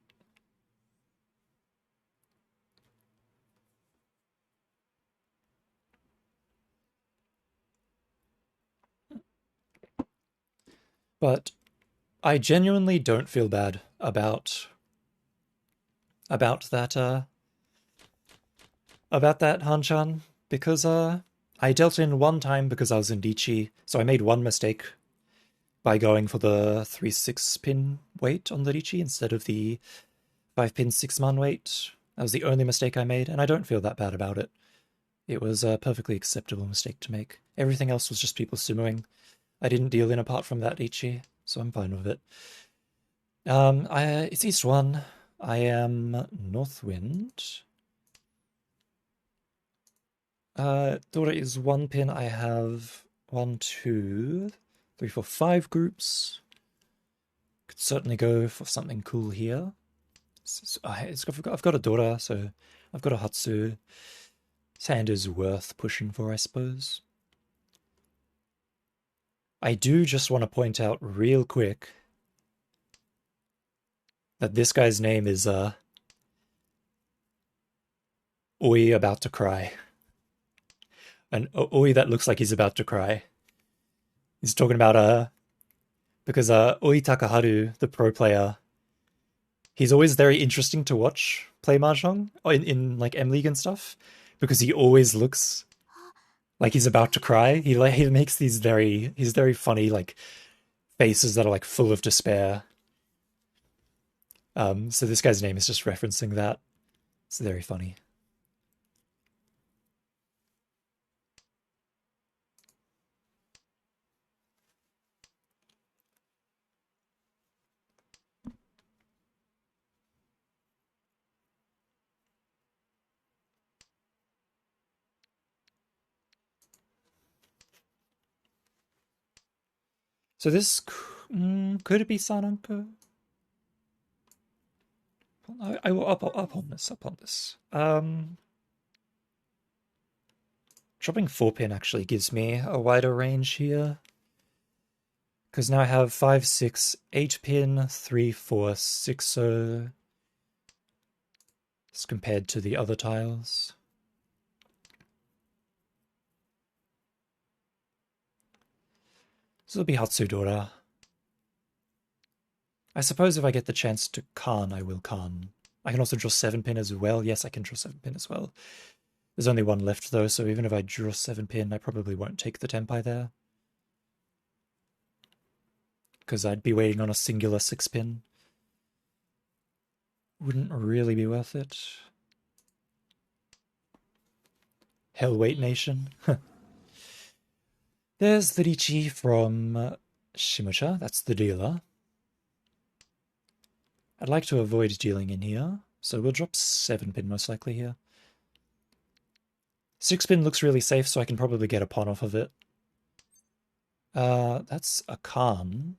But I genuinely don't feel bad about that Hanchan, because I dealt in one time because I was in Dichi, so I made one mistake by going for the 3-6 pin weight on the Richi instead of the 5-pin 6-man weight. That was the only mistake I made, and I don't feel that bad about it. It was a perfectly acceptable mistake to make. Everything else was just people sumoing. I didn't deal in apart from that Richi, so I'm fine with it. It's East 1. I am Northwind. Dora is 1 pin. I have 1, 2, 3, 4, 5 groups. Could certainly go for something cool here. I've got a Dora, so I've got a Hatsu. This hand is worth pushing for, I suppose. I do just want to point out real quick that this guy's name is Oi about to cry. An Oi that looks like he's about to cry. He's talking about because Oi Takaharu, the pro player, he's always very interesting to watch play Mahjong in like M League and stuff, because he always looks like he's about to cry. He makes these very funny like faces that are like full of despair. So this guy's name is just referencing that. It's very funny. So this could it be Sananko? I will up on this. Dropping 4-pin actually gives me a wider range here, because now I have 5, 6, 8-pin, 3, 4, 6, 0 as compared to the other tiles. So it'll be Hatsudora. I suppose if I get the chance to Khan, I will Khan. I can also draw 7-pin as well. Yes, I can draw 7-pin as well. There's only one left though, so even if I draw 7-pin, I probably won't take the tenpai there, because I'd be waiting on a singular 6-pin. Wouldn't really be worth it. Hellweight Nation. There's the Richi from Shimucha. That's the dealer. I'd like to avoid dealing in here, so we'll drop 7-pin most likely here. 6-pin looks really safe, so I can probably get a pawn off of it. That's a Khan.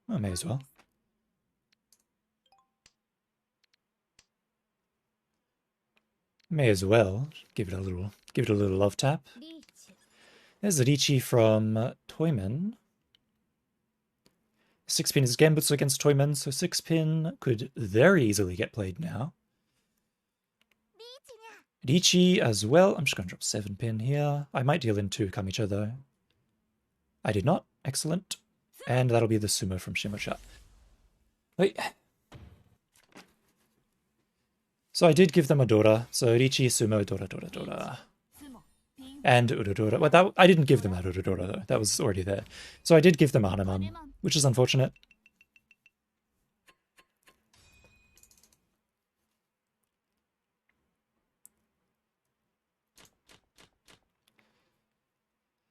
I may as well. May as well give it a little love tap. There's a Richi from Toyman. 6-pin is Gambutsu against Toyman, so 6-pin could very easily get played now. Richi as well. I'm just going to drop 7-pin here. I might deal in 2 Kamicha though. I did not. Excellent. And that'll be the sumo from Shimucha. Wait. So I did give them a Dora. So Richi, sumo, Dora. And Urudora. Well, I didn't give them that Urudora though. That was already there. So I did give them a Hanuman, which is unfortunate.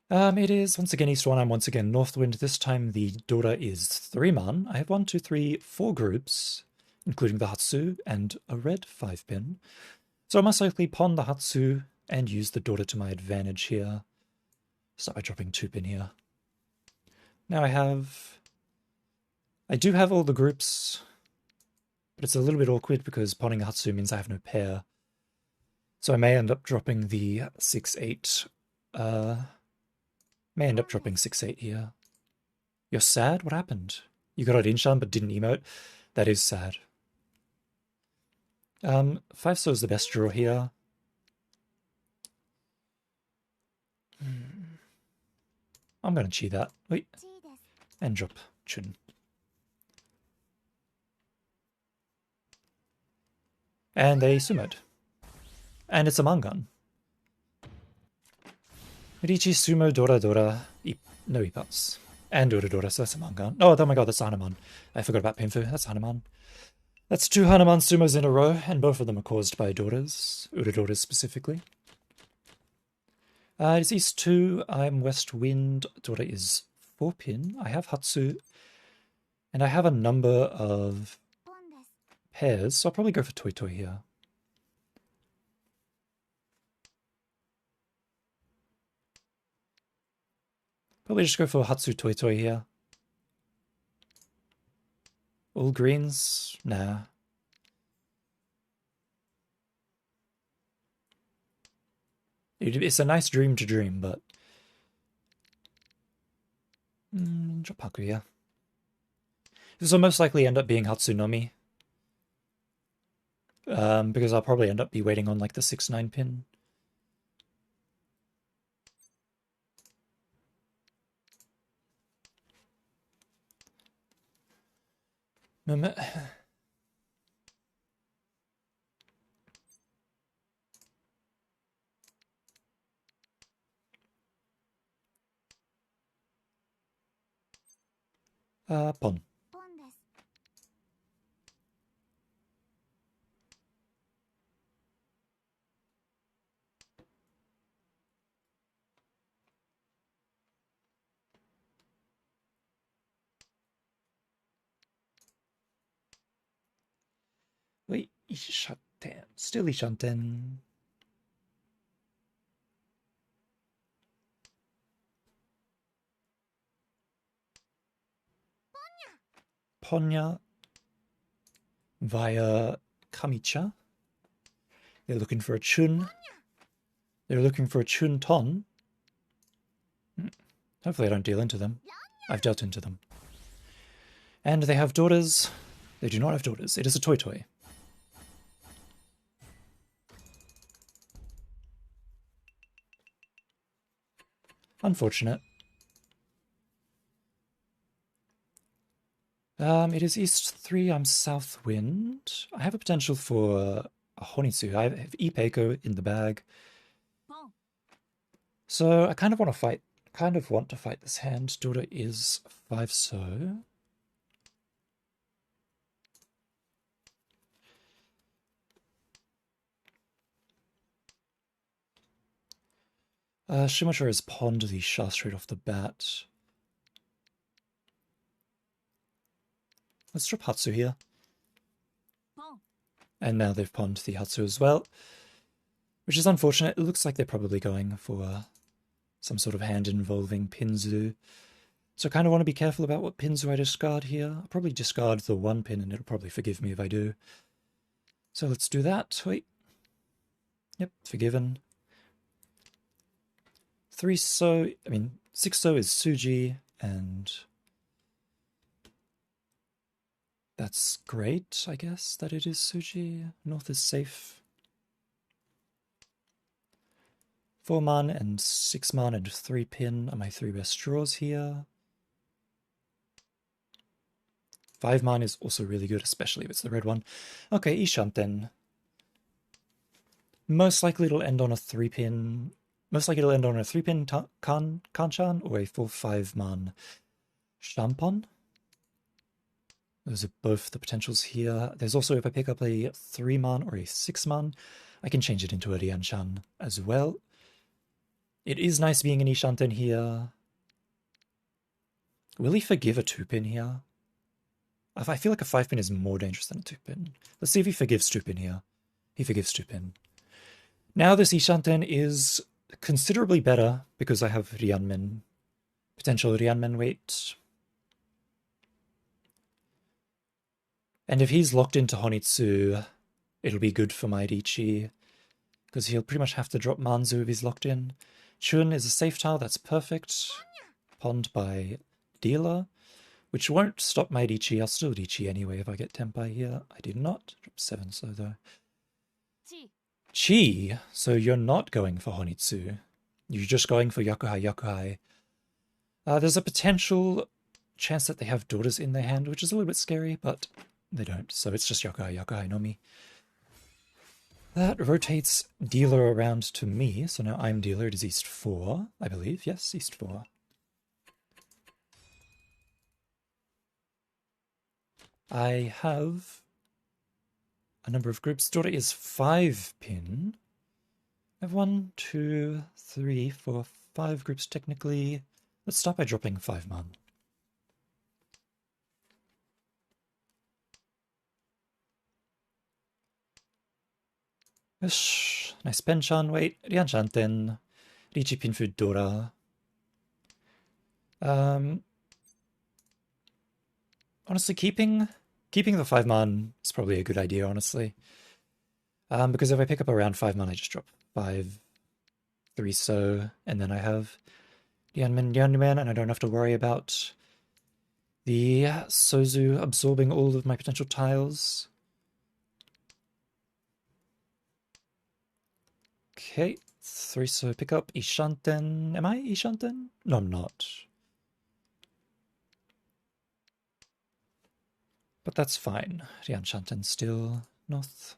It is once again East 1. I'm once again Northwind. This time the Dora is 3-man. I have 1, 2, 3, 4 groups, including the Hatsu and a red 5-pin. So I must likely pawn the Hatsu and use the Dora to my advantage here. Start by dropping 2-pin here. Now I do have all the groups, but it's a little bit awkward because pawning Hatsu means I have no pair. So I may end up dropping the 6-8. May end up dropping 6-8 here. You're sad? What happened? You got it Inshan but didn't emote? That is sad. 5-so is the best draw here. I'm going to chi that. Wait. And drop Chun. And they sumoed. And it's a Mangan. Richi, sumo, Dora. No Ipats. And Uradora, so that's a manga. Oh my god, that's Hanuman. I forgot about Pinfu. That's Hanuman. That's 2 Hanuman sumos in a row, and both of them are caused by daughters. Uradoras specifically. It's East 2, I'm West Wind. Daughter is 4 pin. I have Hatsu. And I have a number of pairs, so I'll probably go for Toy Toy here. Probably just go for Hatsu Toy Toy here. All greens? Nah. It's a nice dream to dream, but... drop Haku here. This will most likely end up being Hatsunomi. Because I'll probably end up be waiting on like the 6-9 pin. Pon. Wait, Ishanten. Still Ishanten. Ponya via Kamicha. They're looking for a Chun. They're looking for a Chun Ton. Hopefully I don't deal into them. I've dealt into them. And they have daughters. They do not have daughters. It is a Toy Toy. Unfortunate. It is East 3, I'm South Wind. I have a potential for a Honitsu. I have Ipeiko in the bag. So I kind of want to fight this hand. Daughter is 5 so. Shimashura has pawned the Shah straight off the bat. Let's drop Hatsu here. And now they've pawned the Hatsu as well, which is unfortunate. It looks like they're probably going for some sort of hand involving Pinzu. So I kind of want to be careful about what Pinzu I discard here. I'll probably discard the 1 pin and it'll probably forgive me if I do. So let's do that. Wait. Yep, forgiven. 6 so is Suji, and that's great, I guess, that it is Suji. North is safe. 4 man and 6 man and 3 pin are my 3 best draws here. 5 man is also really good, especially if it's the red one. Okay, Ishanten. Most likely it'll end on a 3 pin. Most likely it'll end on a 3 pin Kanchan or a 4-5 man Shampon. Those are both the potentials here. There's also, if I pick up a 3 man or a 6 man, I can change it into a Rianchan as well. It is nice being an Ishanten here. Will he forgive a 2 pin here? I feel like a 5 pin is more dangerous than a 2 pin. Let's see if he forgives 2 pin here. He forgives 2 pin. Now this Ishanten is considerably better because I have Rianmen, potential Rianmen weight. And if he's locked into Honitsu, it'll be good for my Riichi, because he'll pretty much have to drop Manzu if he's locked in. Chun is a safe tile, that's perfect. Pond by Dealer, which won't stop my Riichi. I'll still Riichi anyway if I get Tenpai here. I did not. Drop 7 so though. Chi, so you're not going for Honitsu. You're just going for Yakuhai. There's a potential chance that they have daughters in their hand, which is a little bit scary, but they don't. So it's just Yakuhai no Mi. That rotates Dealer around to me. So now I'm Dealer. It is East 4, I believe. Yes, East 4. I have a number of groups. Daughter is 5 pin. I have 1, 2, 3, 4, 5 groups technically. Let's start by dropping 5 man. Yosh, nice Penchan. Wait, Rianchanten. Richi Pinfu Dora. Honestly, keeping the 5 man is probably a good idea, honestly. Because if I pick up around 5 man, I just drop 5, 3 so, and then I have Yanman, and I don't have to worry about the Sozu absorbing all of my potential tiles. Okay, 3 so pick up Ishanten. Am I Ishanten? No, I'm not. But that's fine. Rianchanten still north.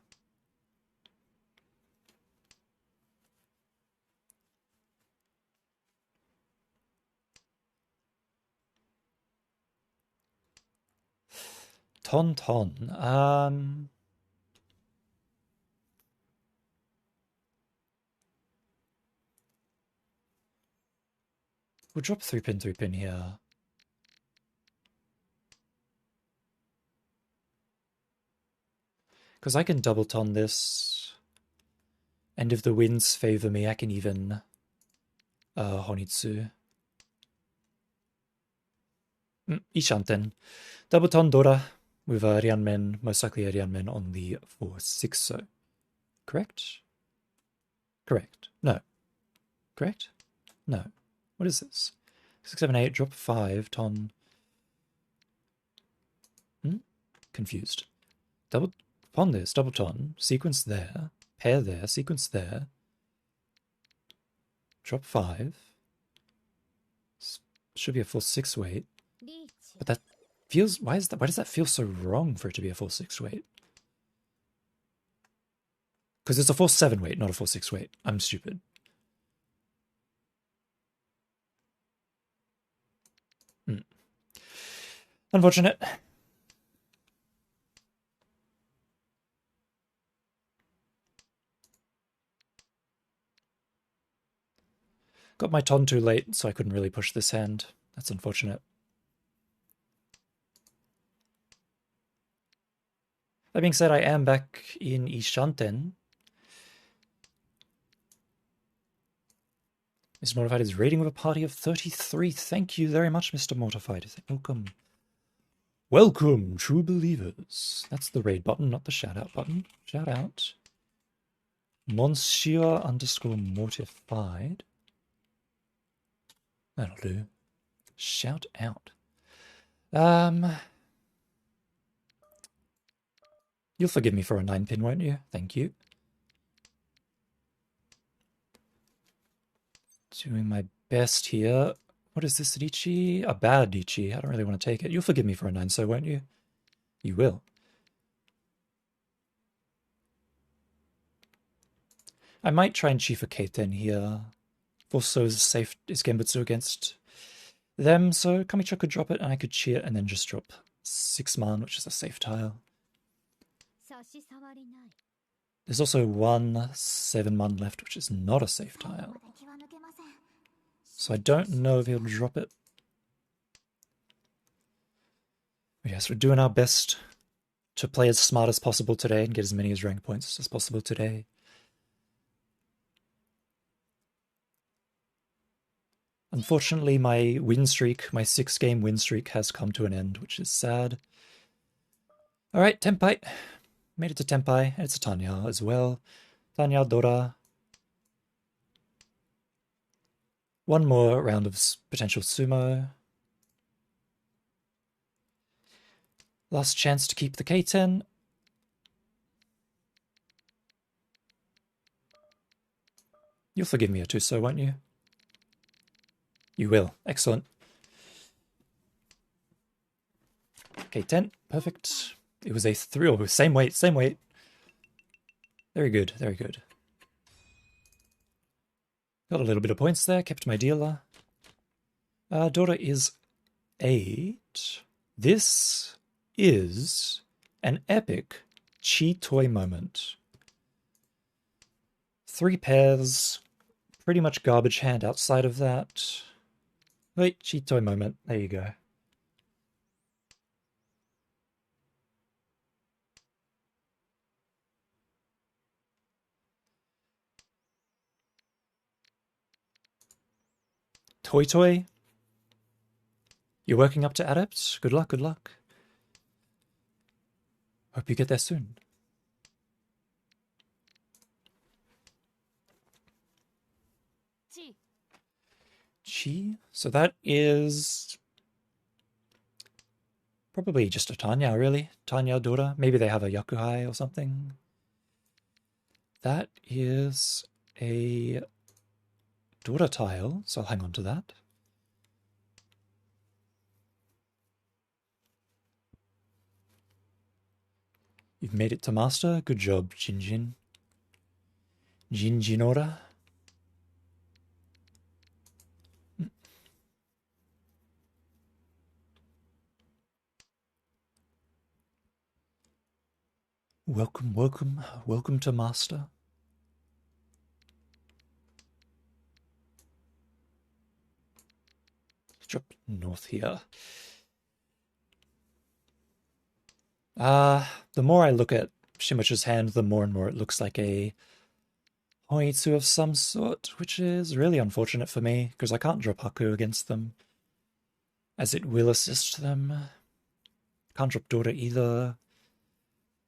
Ton. We'll drop 3 pin here. Because I can double ton this. And if the winds favor me, I can even Honitsu. Ishanten. Double ton Dora with a Rianmen, most likely a Rianmen on the 4-6 so. Correct? Correct. No. Correct? No. What is this? 6, 7, 8, drop 5, ton. Confused. Double upon this, double ton, sequence there, pair there, sequence there. Drop 5. Should be a full 6 weight. But that feels, why does that feel so wrong for it to be a full 6 weight? Because it's a full 7 weight, not a full 6 weight. I'm stupid. Unfortunate. Got my ton too late, so I couldn't really push this hand. That's unfortunate. That being said, I am back in Ishanten. Mr. Mortified is raiding with a party of 33. Thank you very much, Mr. Mortified. Welcome. Welcome, true believers. That's the raid button, not the shout out button. Shout out. Monsieur _ mortified. That'll do. Shout out. You'll forgive me for a 9 pin, won't you? Thank you. Doing my best here. What is this, Richi? A bad Richi. I don't really want to take it. You'll forgive me for a 9 so, won't you? You will. I might try and Chief a Keiten here. Also is safe is Genbutsu against them, so Kamicha could drop it and I could cheer and then just drop 6 man, which is a safe tile. There's also 1 7 man left, which is not a safe tile. So I don't know if he'll drop it. But yes, we're doing our best to play as smart as possible today and get as many as rank points as possible today. Unfortunately, my win streak, my 6-game win streak has come to an end, which is sad. Alright, tenpai. Made it to tenpai, and it's a Tanya as well. Tanya, Dora. 1 more round of potential sumo. Last chance to keep the K10. You'll forgive me a 2 so, won't you? You will. Excellent. K10. Perfect. It was a 3. Oh, same weight, same weight. Very good, very good. Got a little bit of points there, kept my dealer. Daughter is 8. This is an epic chi toy moment. 3 pairs, pretty much garbage hand outside of that. Wait, chi toy moment, there you go. Toy toy? You're working up to Adept? Good luck, good luck. Hope you get there soon. Chi? So that is probably just a Tanya, really. Tanya Dora. Maybe they have a Yakuhai or something. That is a Dora tile, so I'll hang on to that. You've made it to master. Good job, Jinjin. Jinjinora. Welcome, welcome, welcome to master. Drop north here. The more I look at Shimocha's hand, the more and more it looks like a Hoitsu of some sort, which is really unfortunate for me, because I can't drop Haku against them, as it will assist them. Can't drop Dora either.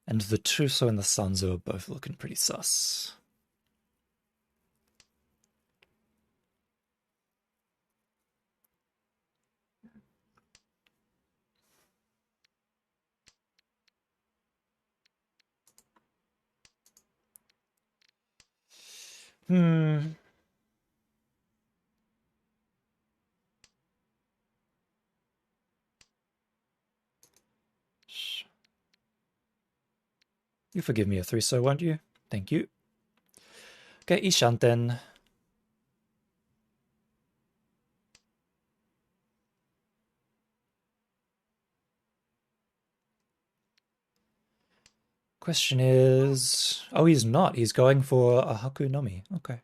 And the Tuso and the Sanzo are both looking pretty sus. You forgive me a 3-so, won't you? Thank you. Okay, Ishanten. Question is... Oh, he's not. He's going for a Haku Nomi. Okay.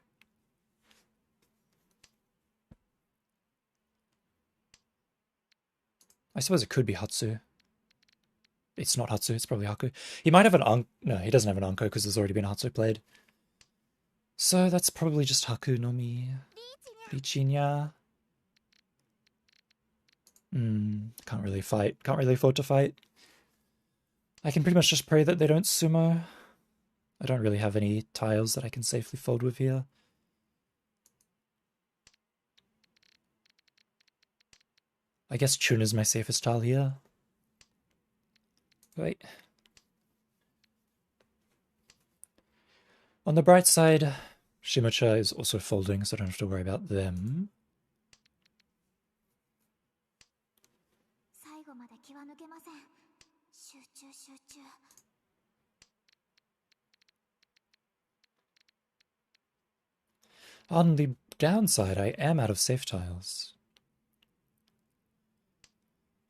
I suppose it could be Hatsu. It's not Hatsu, it's probably Haku. He might have an Anko. No, he doesn't have an Anko because there's already been Hatsu played. So that's probably just Haku Nomi. Richinya. Can't really fight. Can't really afford to fight. I can pretty much just pray that they don't sumo. I don't really have any tiles that I can safely fold with here. I guess Chun is my safest tile here. Wait. On the bright side, Shimocha is also folding, so I don't have to worry about them. On the downside, I am out of safe tiles.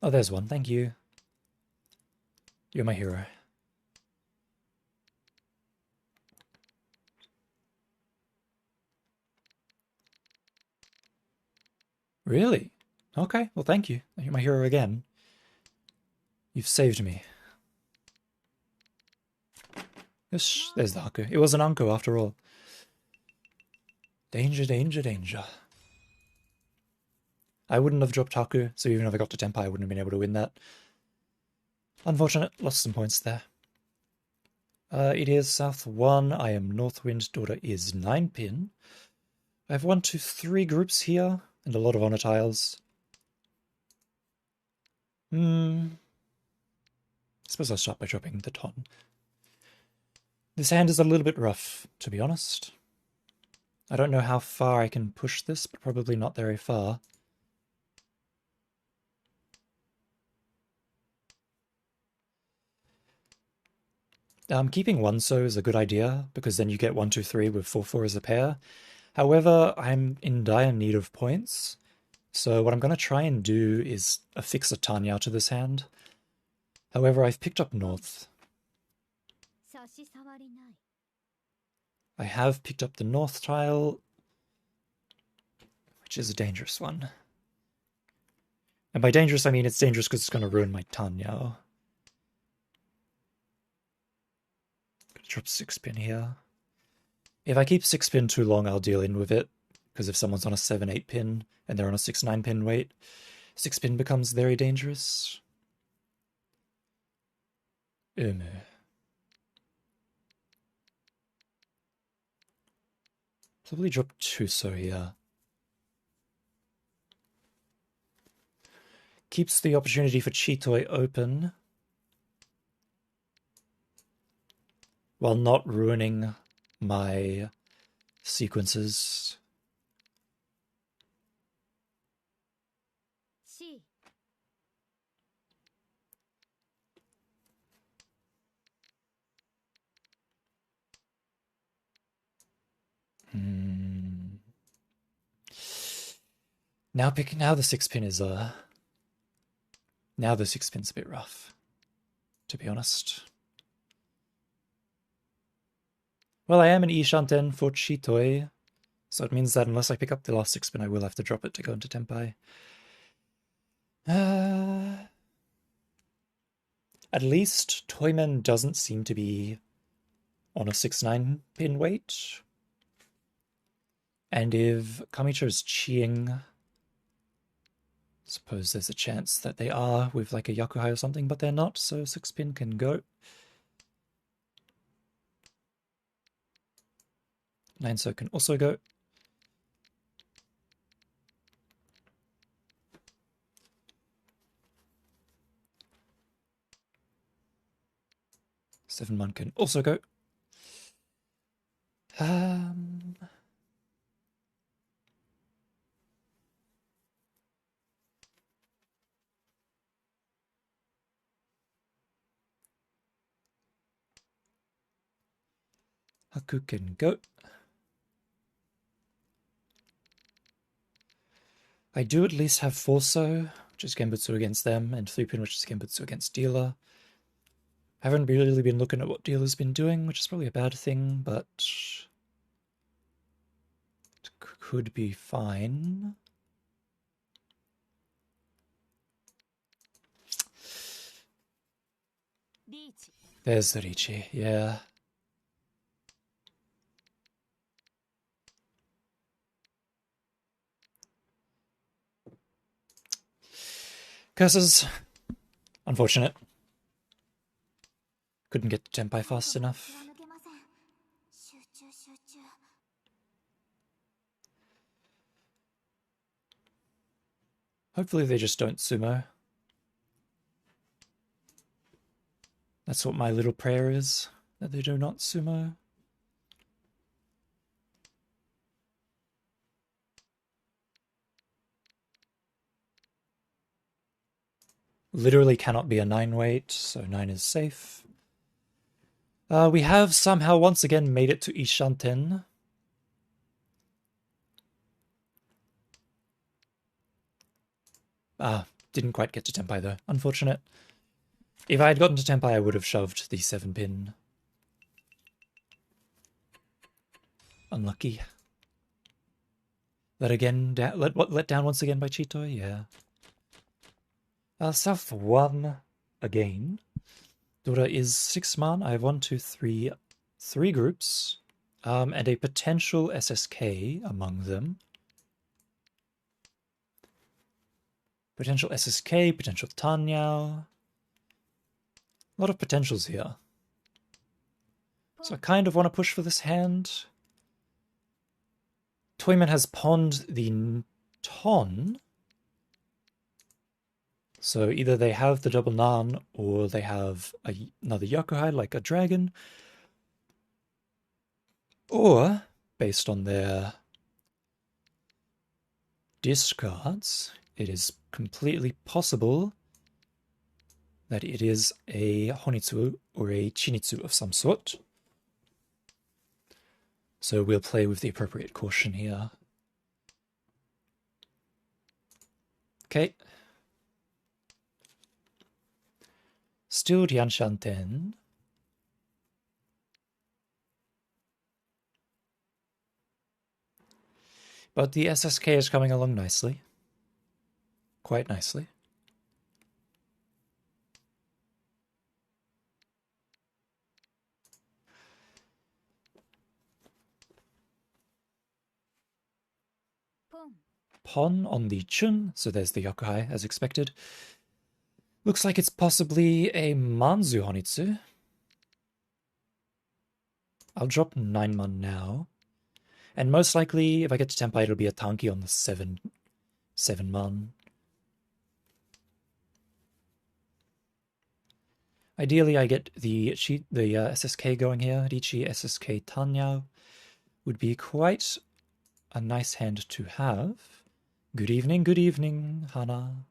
Oh, there's one. Thank you. You're my hero. Really? Okay, well thank you. You're my hero again. You've saved me. Yes, there's the Haku. It was an Anko after all. Danger, danger, danger. I wouldn't have dropped Haku, so even if I got to tenpai, I wouldn't have been able to win that. Unfortunate, lost some points there. It is South 1, I am Northwind, Dora is 9-pin. I have 1, 2, 3 groups here, and a lot of honor tiles. I suppose I'll start by dropping the Ton. This hand is a little bit rough, to be honest. I don't know how far I can push this, but probably not very far. Keeping 1-so is a good idea, because then you get 1, 2, 3 with 4, 4 as a pair. However, I'm in dire need of points, so what I'm going to try and do is affix a Tanya to this hand. However, I've picked up north. I have picked up the north tile, which is a dangerous one. And by dangerous, I mean it's dangerous because it's going to ruin my Tanyao. Gonna drop 6-pin here. If I keep 6-pin too long, I'll deal in with it. Because if someone's on a 7-8 pin and they're on a 6-9 pin weight, 6-pin becomes very dangerous. Probably drop Tuso here. Keeps the opportunity for Chitoi open while not ruining my sequences. Now the 6-pin is now the 6-pin's a bit rough, to be honest. Well, I am an Ishanten for Chitoi, so it means that unless I pick up the last 6-pin, I will have to drop it to go into tenpai. At least Toyman doesn't seem to be on a 6-9 pin weight. And if Kamicho is Chiing, suppose there's a chance that they are with like a Yakuhai or something, but they're not, so 6-pin can go. 9-so can also go. Seven-man can also go. Haku can go. I do at least have Forso, which is Genbutsu against them, and 3-pin, which is Genbutsu against Dealer. I haven't really been looking at what Dealer's been doing, which is probably a bad thing, but it could be fine. There's the Richi, yeah. Curses. Unfortunate. Couldn't get to tenpai fast enough. Hopefully they just don't sumo. That's what my little prayer is, that they do not sumo. Literally cannot be a 9 weight, so 9 is safe. We have somehow once again made it to Ishanten. Didn't quite get to tenpai though. Unfortunate. If I had gotten to tenpai, I would have shoved the 7-pin. Unlucky. Let down once again by Chitoi? Yeah. South 1 again. Dora is 6-man. I have 1, 2, 3, 3 groups. And a potential SSK among them. Potential SSK, potential Tanyao. A lot of potentials here. So I kind of want to push for this hand. Toyman has pawned the Ton. So either they have the double Nan or they have another Yakuhai like a dragon. Or, based on their discards, it is completely possible that it is a Honitsu or a Chinitsu of some sort. So we'll play with the appropriate caution here. Okay. Still Dianshanten. But the SSK is coming along nicely. Quite nicely. Pon on the Chun, so there's the Yokuhai as expected. Looks like it's possibly a Manzu Honitsu. I'll drop 9 mon now. And most likely, if I get to Tenpai, it'll be a Tanki on the 7 mon. Ideally, I get the SSK going here. Richi SSK Tanyao would be quite a nice hand to have. Good evening, Hana.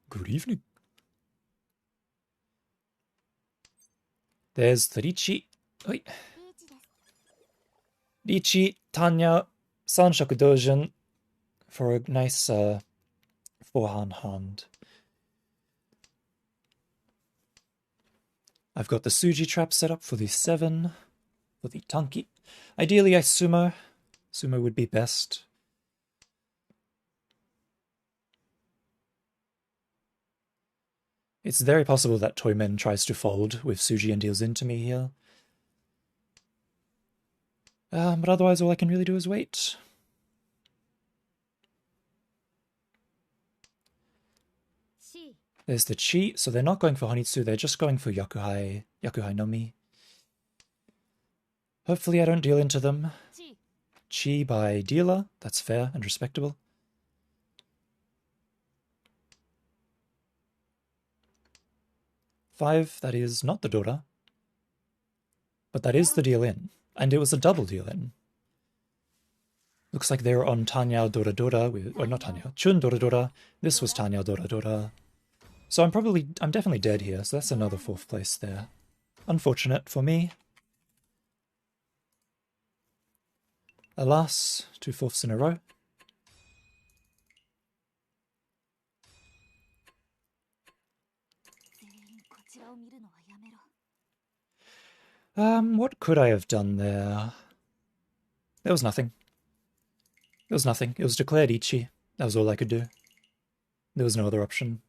Good evening. There's the Richi. Oi. Richi, Tanya, Sanshoku Dojin for a nice forehand hand. I've got the Suji trap set up for the 7, for the Tanki. Ideally, I sumo. Sumo would be best. It's very possible that Toymen tries to fold with Suji and deals into me here. But otherwise, all I can really do is wait. There's the Chi, so they're not going for Honitsu, they're just going for Yakuhai no Mi. Hopefully I don't deal into them. Chi by dealer, that's fair and respectable. Five, that is not the Dora. But that is the deal in. And it was a double deal in. Looks like they're on Tanyao Dora Dora, or not Tanyao, Chun Dora Dora. This was Tanyao Dora Dora. So I'm definitely dead here, so that's another 4th place there. Unfortunate for me. Alas, 2 4ths in a row. What could I have done there? There was nothing. There was nothing. It was declared Ichi. That was all I could do. There was no other option.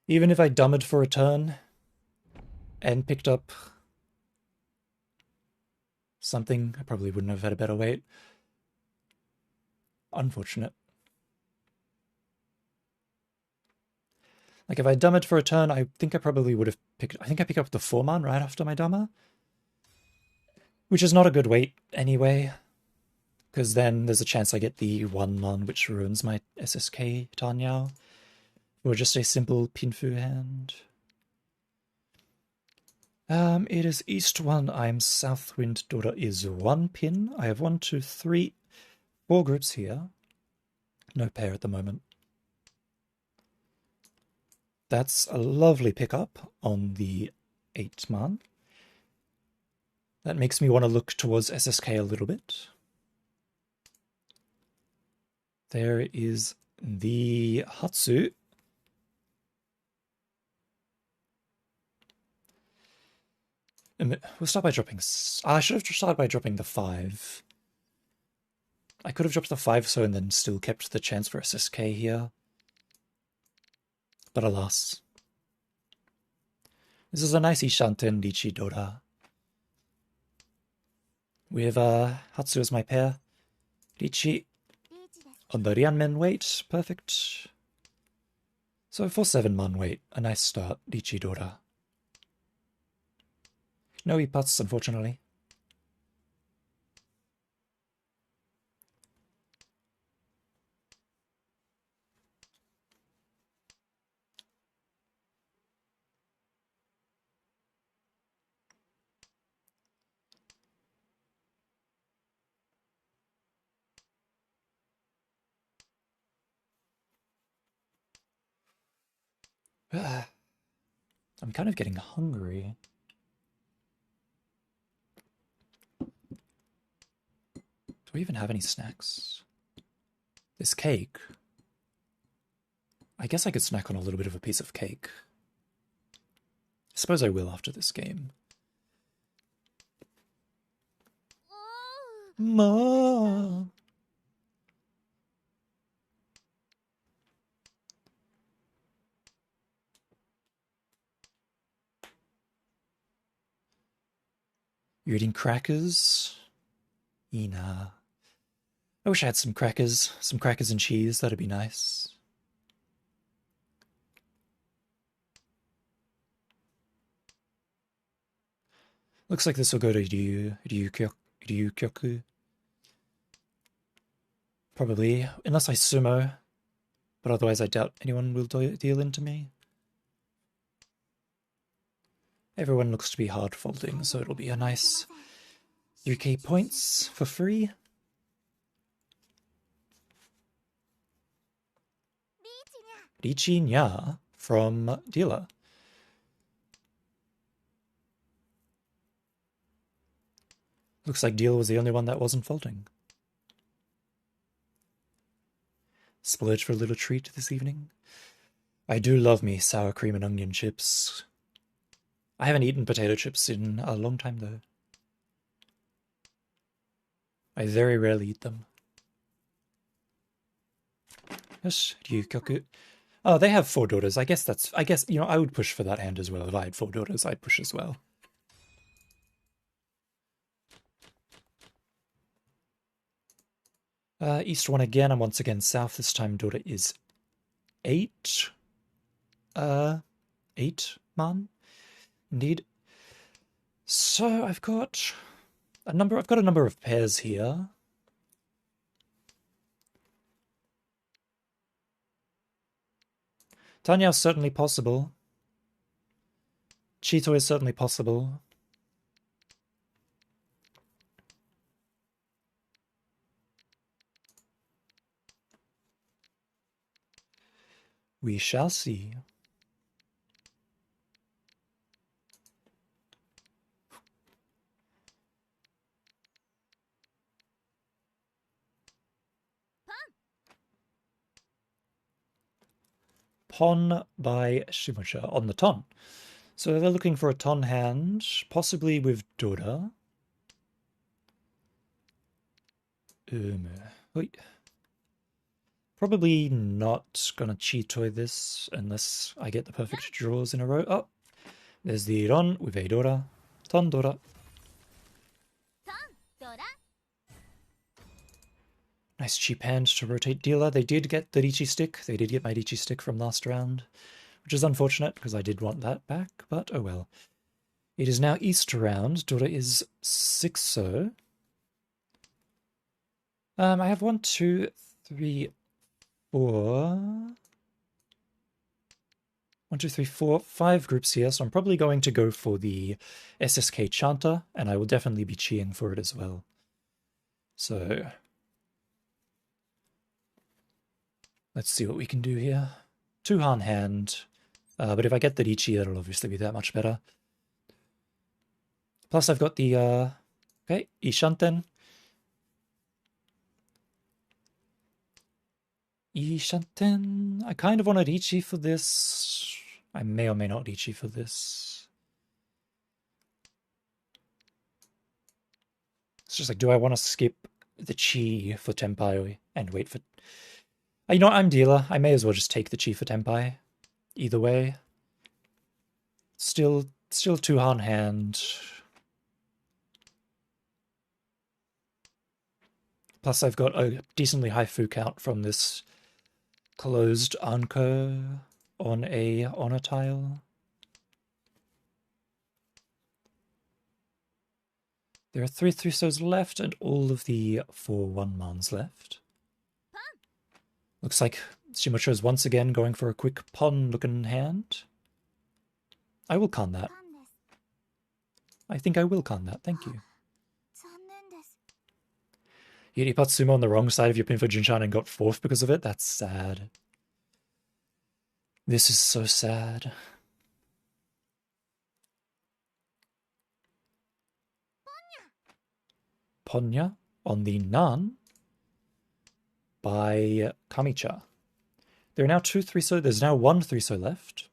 Even if I dummed for a turn and picked up something, I probably wouldn't have had a better weight. Unfortunate. Like if I dummed for a turn, I think I probably would have picked... I think I picked up the 4-man right after my dummer. Which is not a good weight anyway. Because then there's a chance I get the 1-man, which ruins my SSK Tanyao. Or just a simple Pinfu hand. It is East 1, I'm Southwind Dora is 1 pin. I have 1, 2, 3, 4 groups here. No pair at the moment. That's a lovely pickup on the 8-man. That makes me want to look towards SSK a little bit. There is the Hatsu. We'll start by dropping... I should have started by dropping the 5. I could have dropped the 5 so and then still kept the chance for SSK here. But alas. This is a nice Ishanten Richi Dora. We have Hatsu as my pair. Richi on the Rianmen weight. Perfect. So for 7-man weight, a nice start. Richi Dora. No E-putts, unfortunately. I'm kind of getting hungry. Do we even have any snacks? This cake. I guess I could snack on a little bit of a piece of cake. I suppose I will after this game. Ma. You're eating crackers? Ina. I wish I had some crackers and cheese, that'd be nice. Looks like this will go to Ryukyoku. Probably, unless I sumo. But otherwise I doubt anyone will deal into me. Everyone looks to be hard folding, so it'll be a nice 3k points for free. Richi Nya from dealer. Looks like dealer was the only one that wasn't folding. Splurge for a little treat this evening. I do love me sour cream and onion chips. I haven't eaten potato chips in a long time though. I very rarely eat them. Yes, Ryukyoku. Oh, they have 4 daughters. I guess, you know, I would push for that hand as well. If I had 4 daughters, I'd push as well. East 1 again, and once again south. This time daughter is 8. 8 man. Indeed. So I've got a number of pairs here. Tanya is certainly possible. Cheeto is certainly possible. We shall see. Pon by Shimucha on the ton. So they're looking for a ton hand, possibly with Dora. Wait. Probably not gonna cheatoy this unless I get the perfect draws in a row. Oh, there's the Ron with a Dora. Ton Dora. Nice cheap hand to rotate dealer. They did get the Richi stick. They did get my Richi stick from last round, which is unfortunate because I did want that back, but oh well. It is now East round. Dora is 6-0. I have 1, 2, 3, 4. 1, 2, 3, 4, 5 groups here, so I'm probably going to go for the SSK Chanter, and I will definitely be cheering for it as well. So let's see what we can do here. 2-han hand, but if I get the Richi, it'll obviously be that much better. Plus I've got the, okay, Ishanten. Ishanten. I kind of want a Richi for this. I may or may not Richi for this. It's just like, do I want to skip the Chi for Tenpai and wait for... You know what, I'm dealer. I may as well just take the Chi for Tenpai. Either way. Still 2-han hand. Plus I've got a decently high Fu count from this closed Anko on a tile. There are 3 Thusos left and all of the 4 1-mans left. Looks like Shimucha is once again going for a quick pon-looking hand. I will con that. I think I will con that, thank you. You hit Ipatsumo on the wrong side of your pin for Jinshan and got 4th because of it? That's sad. This is so sad. Ponya on the Nan. by Kamicha. There are now two 3-so. There's now one 3-so left.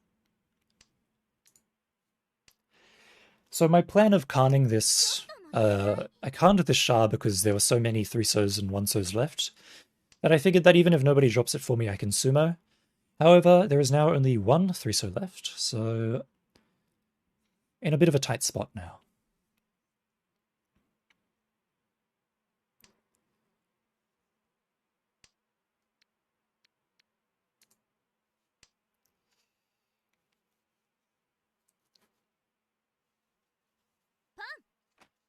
So my plan of canning this, I canned this Shah because there were so many 3-sos and 1-sos left that I figured that even if nobody drops it for me, I can sumo. However, there is now only one 3-so left, so in a bit of a tight spot now.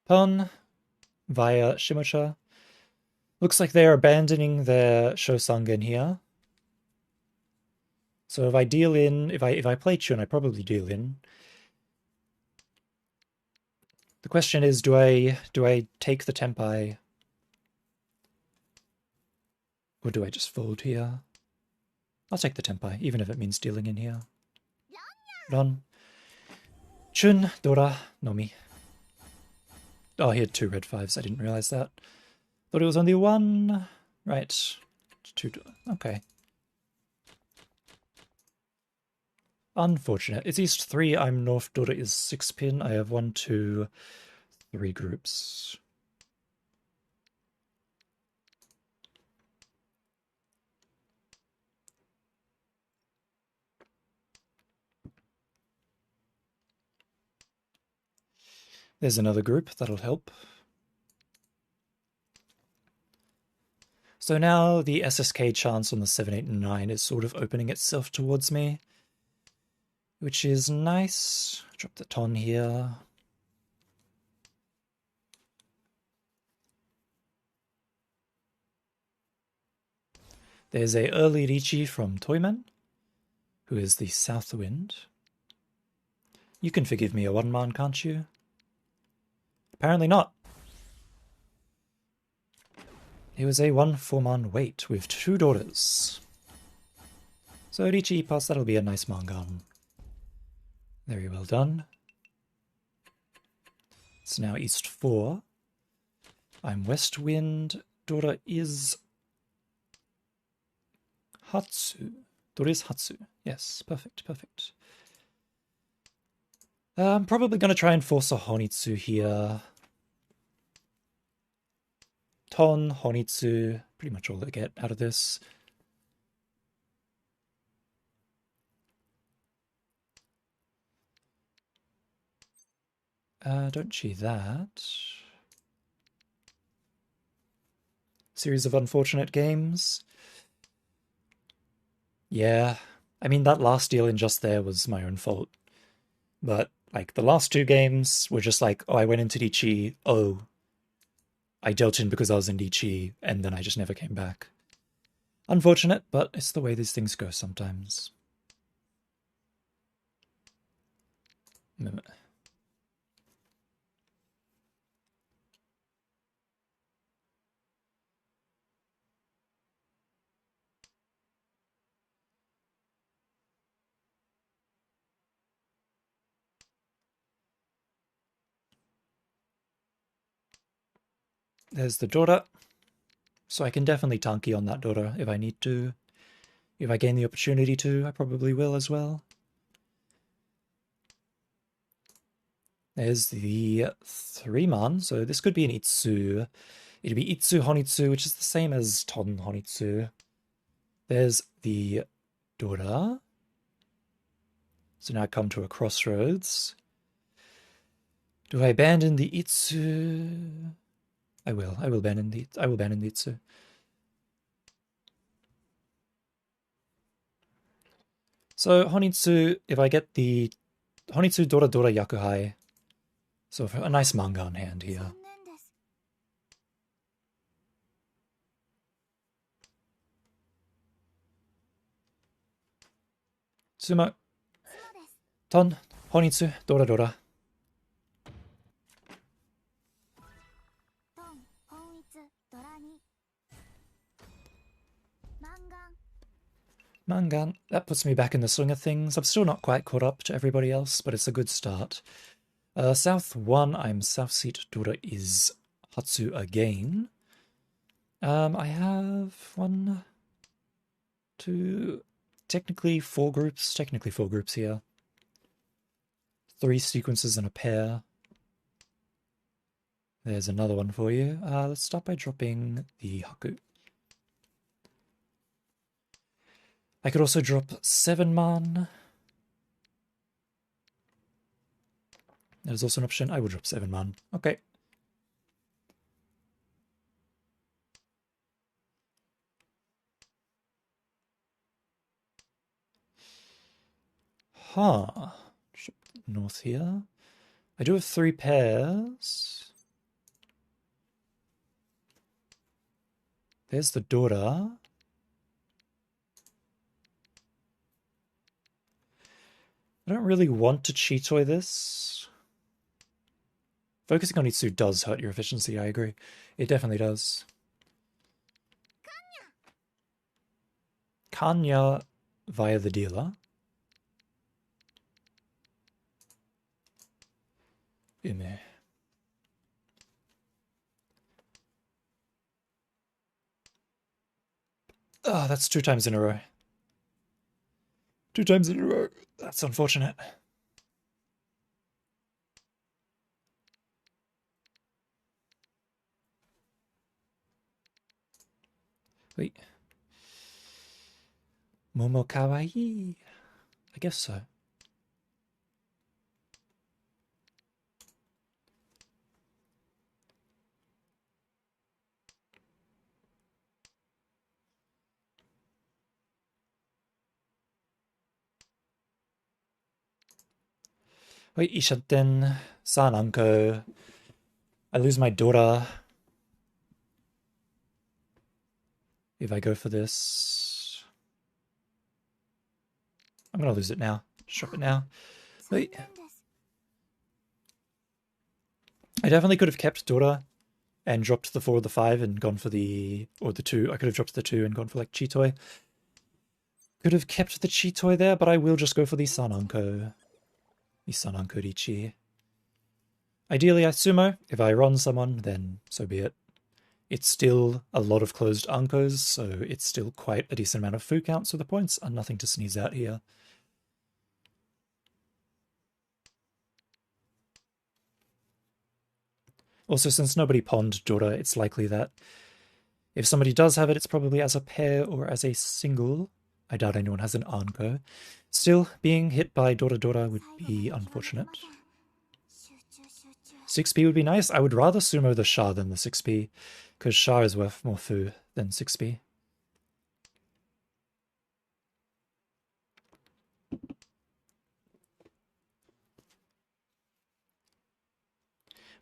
Pun via Shimocha. Looks like they're abandoning their Shosangen here. So if I deal in, if I play Chun, I probably deal in. The question is, do I take the tenpai, or do I just fold here? I'll take the tenpai, even if it means dealing in here. Ron. Chun, Dora, Nomi. Oh, he had two red 5s. I didn't realize that. Thought it was only one. Right. Two. Okay. Unfortunate. It's East 3. I'm North. Dora is 6 pin. I have 1, 2, 3 groups. There's another group that'll help. So now the SSK chance on the 7, 8, and 9 is sort of opening itself towards me, which is nice. Drop the ton here. There's a early Richi from Toyman, who is the South Wind. You can forgive me a 1-man, can't you? Apparently not. It was a 1-4-man wait with 2 daughters. So Richi pass, that'll be a nice mangan. Very well done. It's now East 4. I'm West Wind. Daughter is Hatsu. Daughter is Hatsu. Yes, perfect, perfect. I'm probably going to try and force a Honitsu here. Ton, Honitsu, pretty much all I get out of this. Don't chi that. Series of unfortunate games. Yeah, I mean, that last deal in just there was my own fault. But, like, the last 2 games were just like, oh, I went into Dichi, oh, I dealt in because I was in Dichi, and then I just never came back. Unfortunate, but it's the way these things go sometimes. There's the Dora. So I can definitely tanki on that Dora if I need to. If I gain the opportunity to, I probably will as well. There's the 3-man, so this could be an Itsu. It'd be Itsu Honitsu, which is the same as Ton Honitsu. There's the Dora. So now I come to a crossroads. Do I abandon the Itsu? I will abandon the Itsu. So Honitsu, if I get the Honitsu Dora Dora Yakuhai, so a nice manga on hand here. Sumo. Ton, Honitsu, Dora Dora. Mangan. That puts me back in the swing of things. I'm still not quite caught up to everybody else, but it's a good start. South 1, I'm South Seat. Dora is Hatsu again. I have one, two, technically four groups here. 3 sequences in a pair. There's another one for you. Let's start by dropping the Haku. I could also drop 7 man. That is also an option. I will drop 7 man. Okay. Huh. North here. I do have 3 pairs. There's the Dora. I don't really want to Chitoi this. Focusing on Itsu does hurt your efficiency, I agree. It definitely does. Kanya via the dealer. Ime. Oh, that's 2 times in a row. 2 times in a row. That's unfortunate. Wait. Momo kawaii. I guess so. Wait, Ishaten, San Anko. I lose my Dora. If I go for this. I'm gonna lose it now. Drop it now. Wait. I definitely could have kept Dora and dropped the 4 or the 5 and gone for the... or the 2. I could have dropped the 2 and gone for like Chitoi. Could have kept the Chitoi there, but I will just go for the Sananko. The Sananko Richi. Ideally I sumo. If I run someone, then so be it. It's still a lot of closed Ankos, so it's still quite a decent amount of fu count, so the points are nothing to sneeze at here. Also, since nobody pawned Dora, it's likely that if somebody does have it, it's probably as a pair or as a single. I doubt anyone has an Anko. Still, being hit by Dora Dora would be unfortunate. 6p would be nice. I would rather sumo the Shah than the 6p, because Shah is worth more fu than 6p.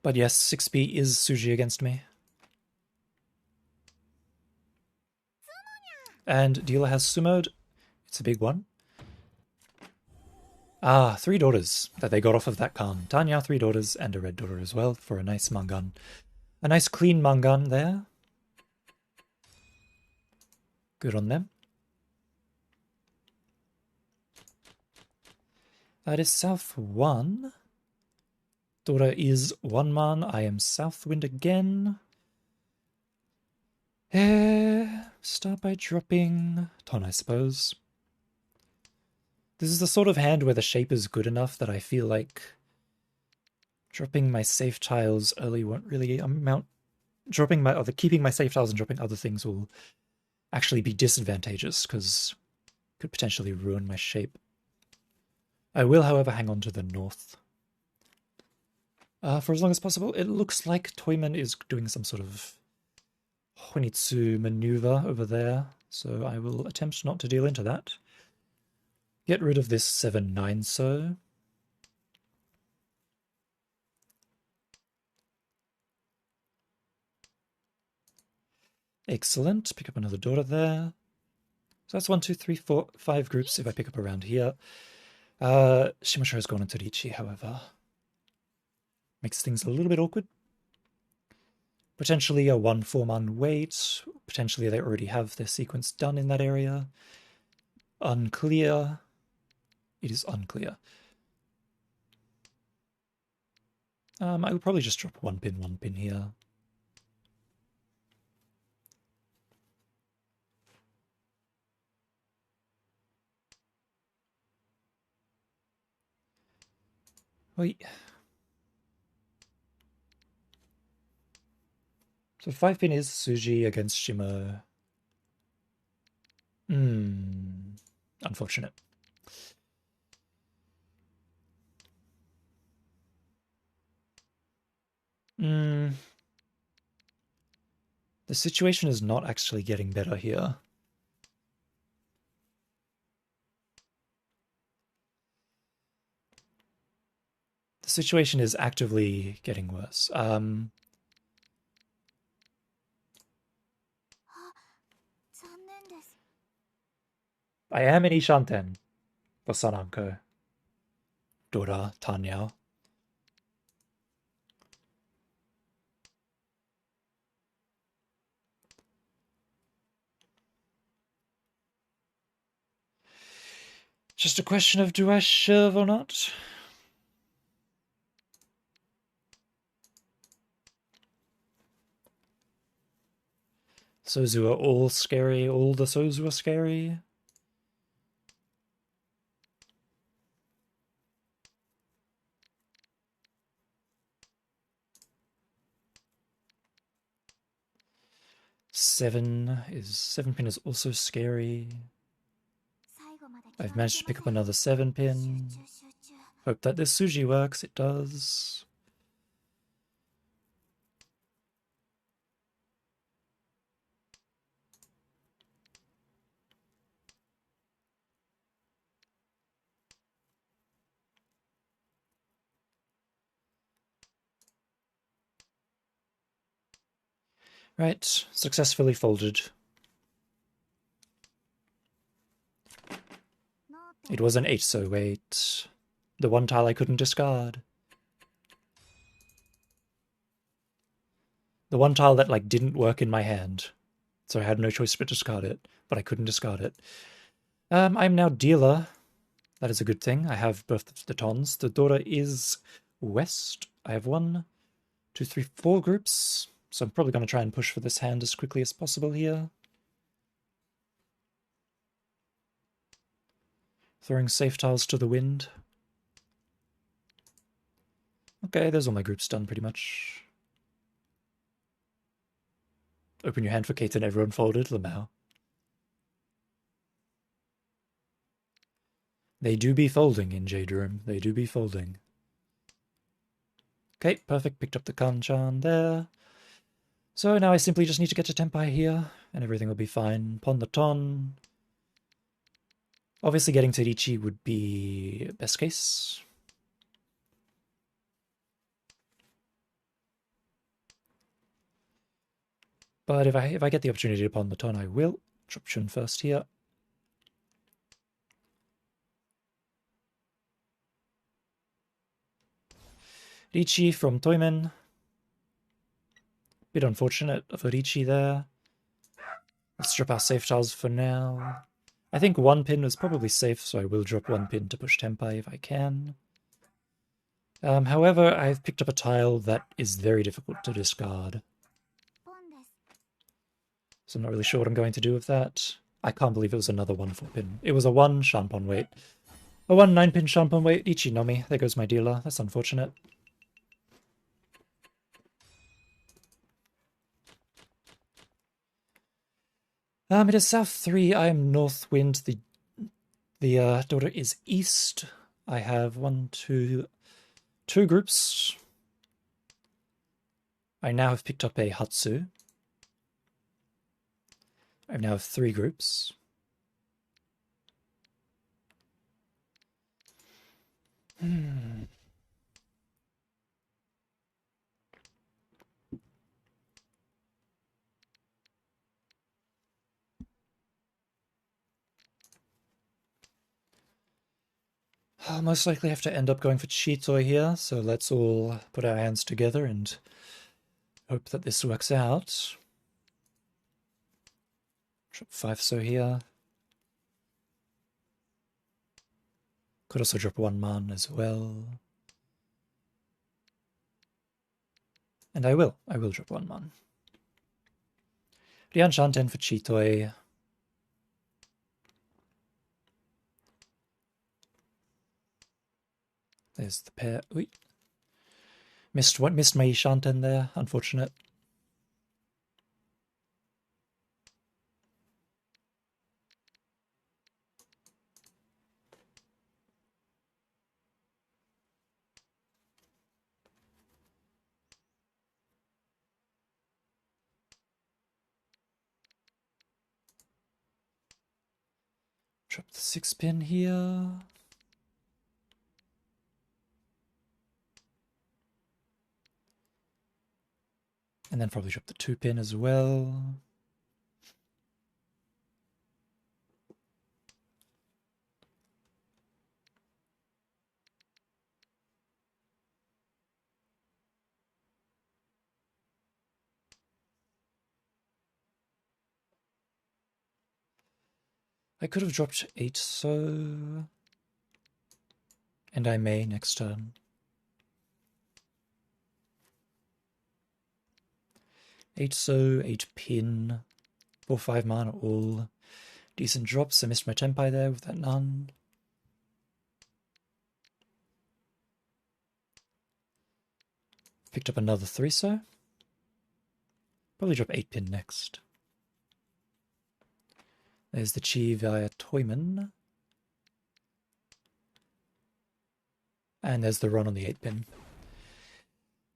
But yes, 6p is Suji against me. And dealer has sumoed. It's a big one. Ah, 3 daughters that they got off of that Khan. Tanya, 3 daughters, and a red daughter as well for a nice mangan. A nice clean mangan there. Good on them. That is south 1. Dora is 1 man. I am southwind again. Start by dropping Ton, I suppose. This is the sort of hand where the shape is good enough that I feel like dropping my safe tiles early won't really amount. Keeping my safe tiles and dropping other things will actually be disadvantageous because it could potentially ruin my shape. I will, however, hang on to the north. For as long as possible. It looks like Toyman is doing some sort of Honitsu maneuver over there, so I will attempt not to deal into that. Get rid of this 7-9 so. Excellent. Pick up another daughter there. So that's 1, 2, 3, 4, 5 groups if I pick up around here. Shimashiro has gone into Richi, however. Makes things a little bit awkward. Potentially a 1-4-man wait. Potentially they already have their sequence done in that area. Unclear. It is unclear. I would probably just drop 1 pin here. Oi. So 5-pin is Suji against Shimo. Unfortunate. The situation is not actually getting better here. The situation is actively getting worse. I am in Ishanten for Sanamko. Dora Tanyao. Just a question of do I shove or not? Sozu are all scary. All the Sozu are scary. Seven pin is also scary. I've managed to pick up another 7-pin. Hope that this Suji works. It does. Right, successfully folded. It was an 8, so wait. The one tile I couldn't discard. The one tile that, like, didn't work in my hand. So I had no choice but to discard it, but I couldn't discard it. I'm now dealer. That is a good thing. I have both the tons. The daughter is west. I have 1, 2, 3, 4 groups. So I'm probably going to try and push for this hand as quickly as possible here. Throwing safe tiles to the wind. Okay, there's all my groups done pretty much. Open your hand for Kate and everyone folded, Lamau. They do be folding in Jade Room. They do be folding. Okay, perfect. Picked up the Kanchan there. So now I simply just need to get to tenpai here, and everything will be fine. Pon the ton. Obviously getting to Richi would be best case. But if I get the opportunity to pon the ton, I will. Drop Shun first here. Richi from Toymen. Bit unfortunate for Richi there. Let's drop our safe tiles for now. I think 1 pin was probably safe, so I will drop 1 pin to push tenpai if I can. However, I've picked up a tile that is very difficult to discard. So I'm not really sure what I'm going to do with that. I can't believe it was another 1 4-pin. It was a 1 Shanpon weight. A 1 9-pin Shanpon weight. Ichi Nomi. There goes my dealer. That's unfortunate. It is South 3. I am North Wind. The daughter is East. I have 2 groups. I now have picked up a Hatsu. I now have 3 groups. I'll most likely have to end up going for Chitoi here, so let's all put our hands together and hope that this works out. Drop 5 so here. Could also drop 1 man as well. And I will drop 1 man. Rian Shanten for Chitoi. There's the pair. Oy. Missed my Shanten there, unfortunate. Drop the 6-pin here. And then probably drop the 2-pin as well. I could have dropped 8 so, and I may next turn. 8 so, 8 pin, 4/5 mana, all decent drops. I missed my tenpai there with that none. Picked up another 3 so. Probably drop 8 pin next. There's the Chi via Toyman. And there's the run on the 8-pin.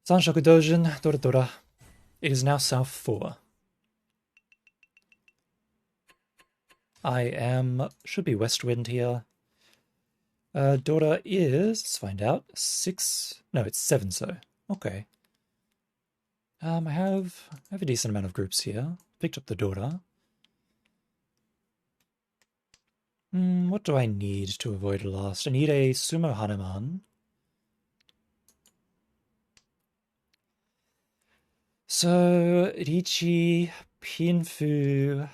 Sanshoku Dojin, Dora Dora. It is now South 4. Should be West Wind here. Dora is, let's find out, 6, no, it's 7 so. Okay. I have a decent amount of groups here. Picked up the Dora. What do I need to avoid last? I need a Sumo Hanuman. So, Richi, Pinfu,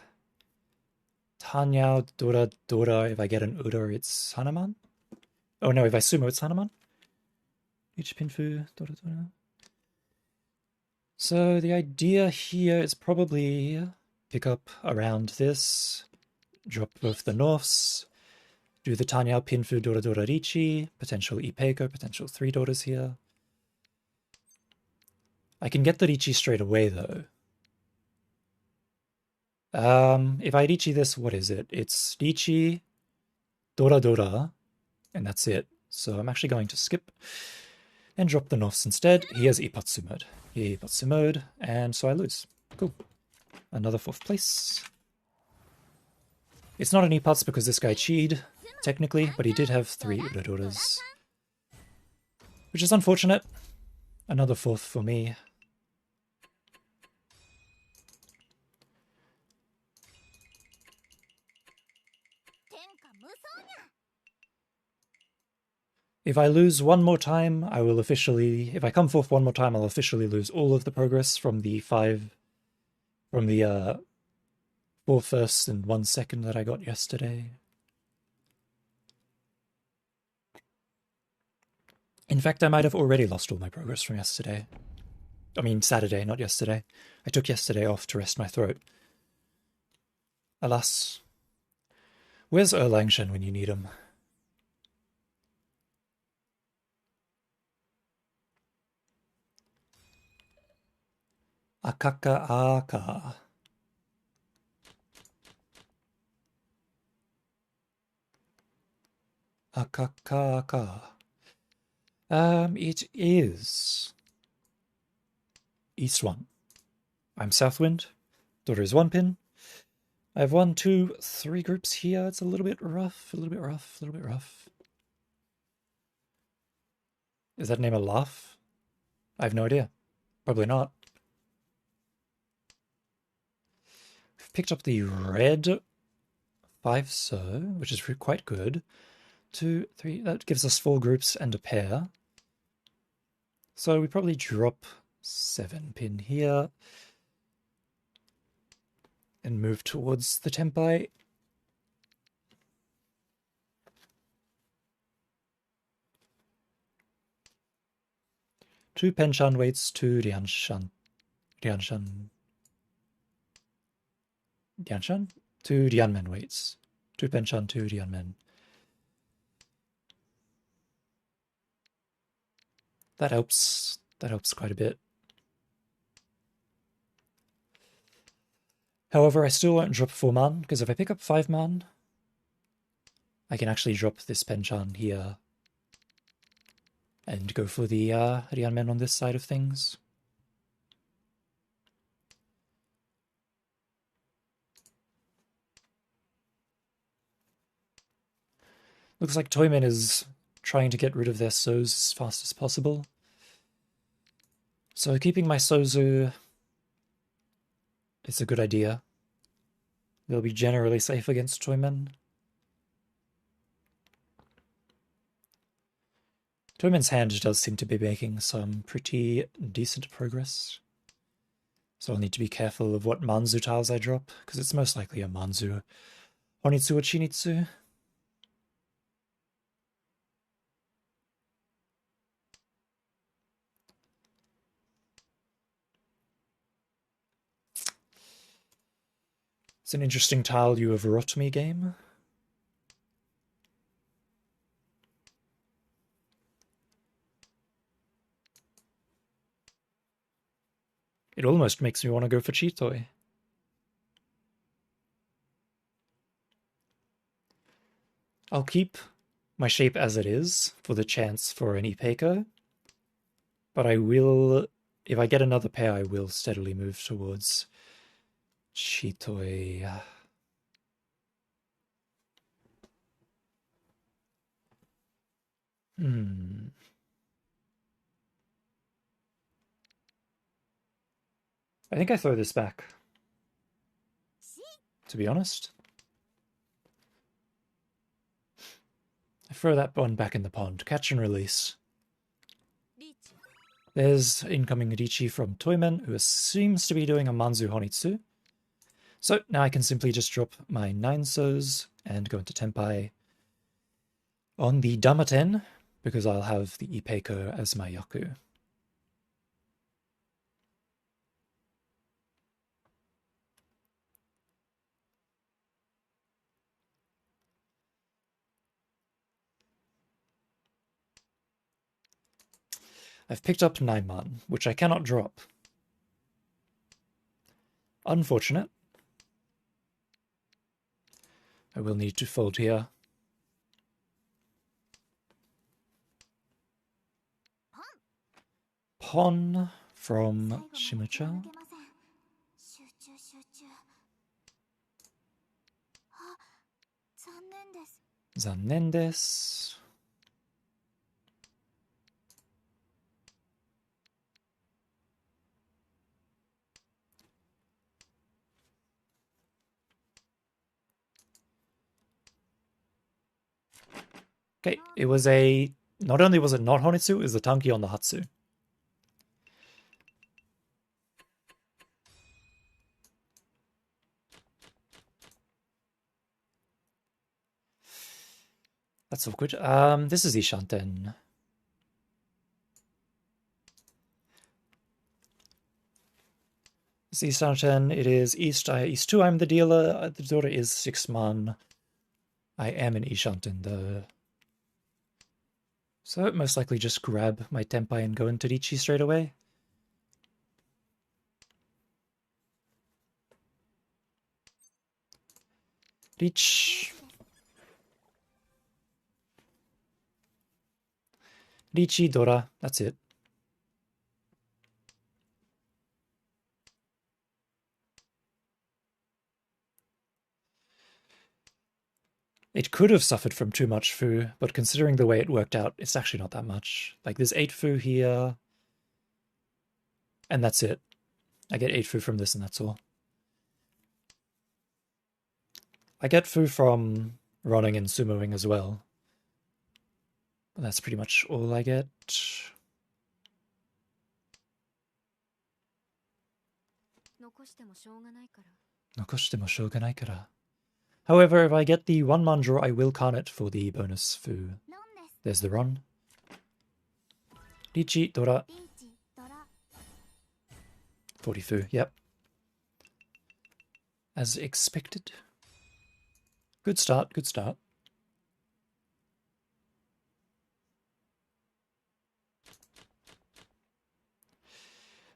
Tanyao, Dora, Dora. If I get an Udo, it's Hanuman. Oh no, if I Sumo, it's Hanuman. Richi, Pinfu, Dora, Dora. So, the idea here is probably pick up around this. Drop both the Norths, do the Tanyao, Pinfu, Dora Dora Richi, potential Ipeko, potential 3 daughters here. I can get the Richi straight away though. If I Richi this, what is it? It's Richi, Dora Dora, and that's it. So I'm actually going to skip and drop the Norths instead. He has Ipatsu mode. Ipatsu mode, and so I lose. Cool. Another 4th place. It's not an Ipats because this guy cheated, technically, but he did have 3 Uradoras. Which is unfortunate. Another 4th for me. If I lose one more time, I will officially... If I come 4th one more time, I'll officially lose all of the progress from the 4 firsts and 1 second that I got yesterday. In fact, I might have already lost all my progress from yesterday. I mean, Saturday, not yesterday. I took yesterday off to rest my throat. Alas. Where's Erlangshen when you need him? Akaka Aka. Akakaka. It is East 1. I'm Southwind. Daughter is 1 pin. I have 1, 2, 3 groups here. It's a little bit rough, a little bit rough, a little bit rough. Is that name a laugh? I have no idea. Probably not. We've picked up the red 5 so, which is quite good. 2, 3, that gives us 4 groups and a pair. So we probably drop 7 pin here and move towards the tenpai. Two Penshan weights, 2 Dianshan. 2 Dianmen weights. 2 Penshan, 2 Dianmen. that helps. That helps quite a bit. However, I still won't drop 4 man, because if I pick up 5 man, I can actually drop this Penchan here and go for the Rianmen on this side of things. Looks like Toymen is trying to get rid of their Soz as fast as possible. So keeping my Sozu is a good idea. They'll be generally safe against Toymen. Toymen's hand does seem to be making some pretty decent progress. So I'll need to be careful of what Manzu tiles I drop, because it's most likely a Manzu, Honitsu or Chinitsu. It's an interesting tile you have wrought me game. It almost makes me want to go for Chitoi. I'll keep my shape as it is for the chance for an Ipeiko, but I will, if I get another pair, I will steadily move towards Chitoi. I think I throw this back, to be honest. I throw that one back in the pond. Catch and release. There's incoming Richi from Toymen, who seems to be doing a Manzu Honitsu. So now I can simply just drop my 9 So's and go into Tenpai on the Damaten, because I'll have the Ipeiko as my Yaku. I've picked up 9 man, which I cannot drop. Unfortunate. I will need to fold here. Pawn from Shimucha. Zannen desu. Okay, it was a... Not only was it not Honitsu, it was a Tanki on the Hatsu. That's awkward. This is Ishanten. This is Ishanten. It is East. East 2, I'm the dealer. The daughter is 6 man. I am in Ishanten, though. So most likely just grab my Tenpai and go into Richi straight away. Richi, Dora, that's it. It could have suffered from too much Fu, but considering the way it worked out, it's actually not that much. Like, there's 8 Fu here, and that's it. I get 8 Fu from this, and that's all. I get Fu from running and sumoing as well. But that's pretty much all I get. However, if I get the 1 man draw, I will can it for the bonus Fu. There's the run. Richi, Dora. 40 Fu, yep. As expected. Good start, good start.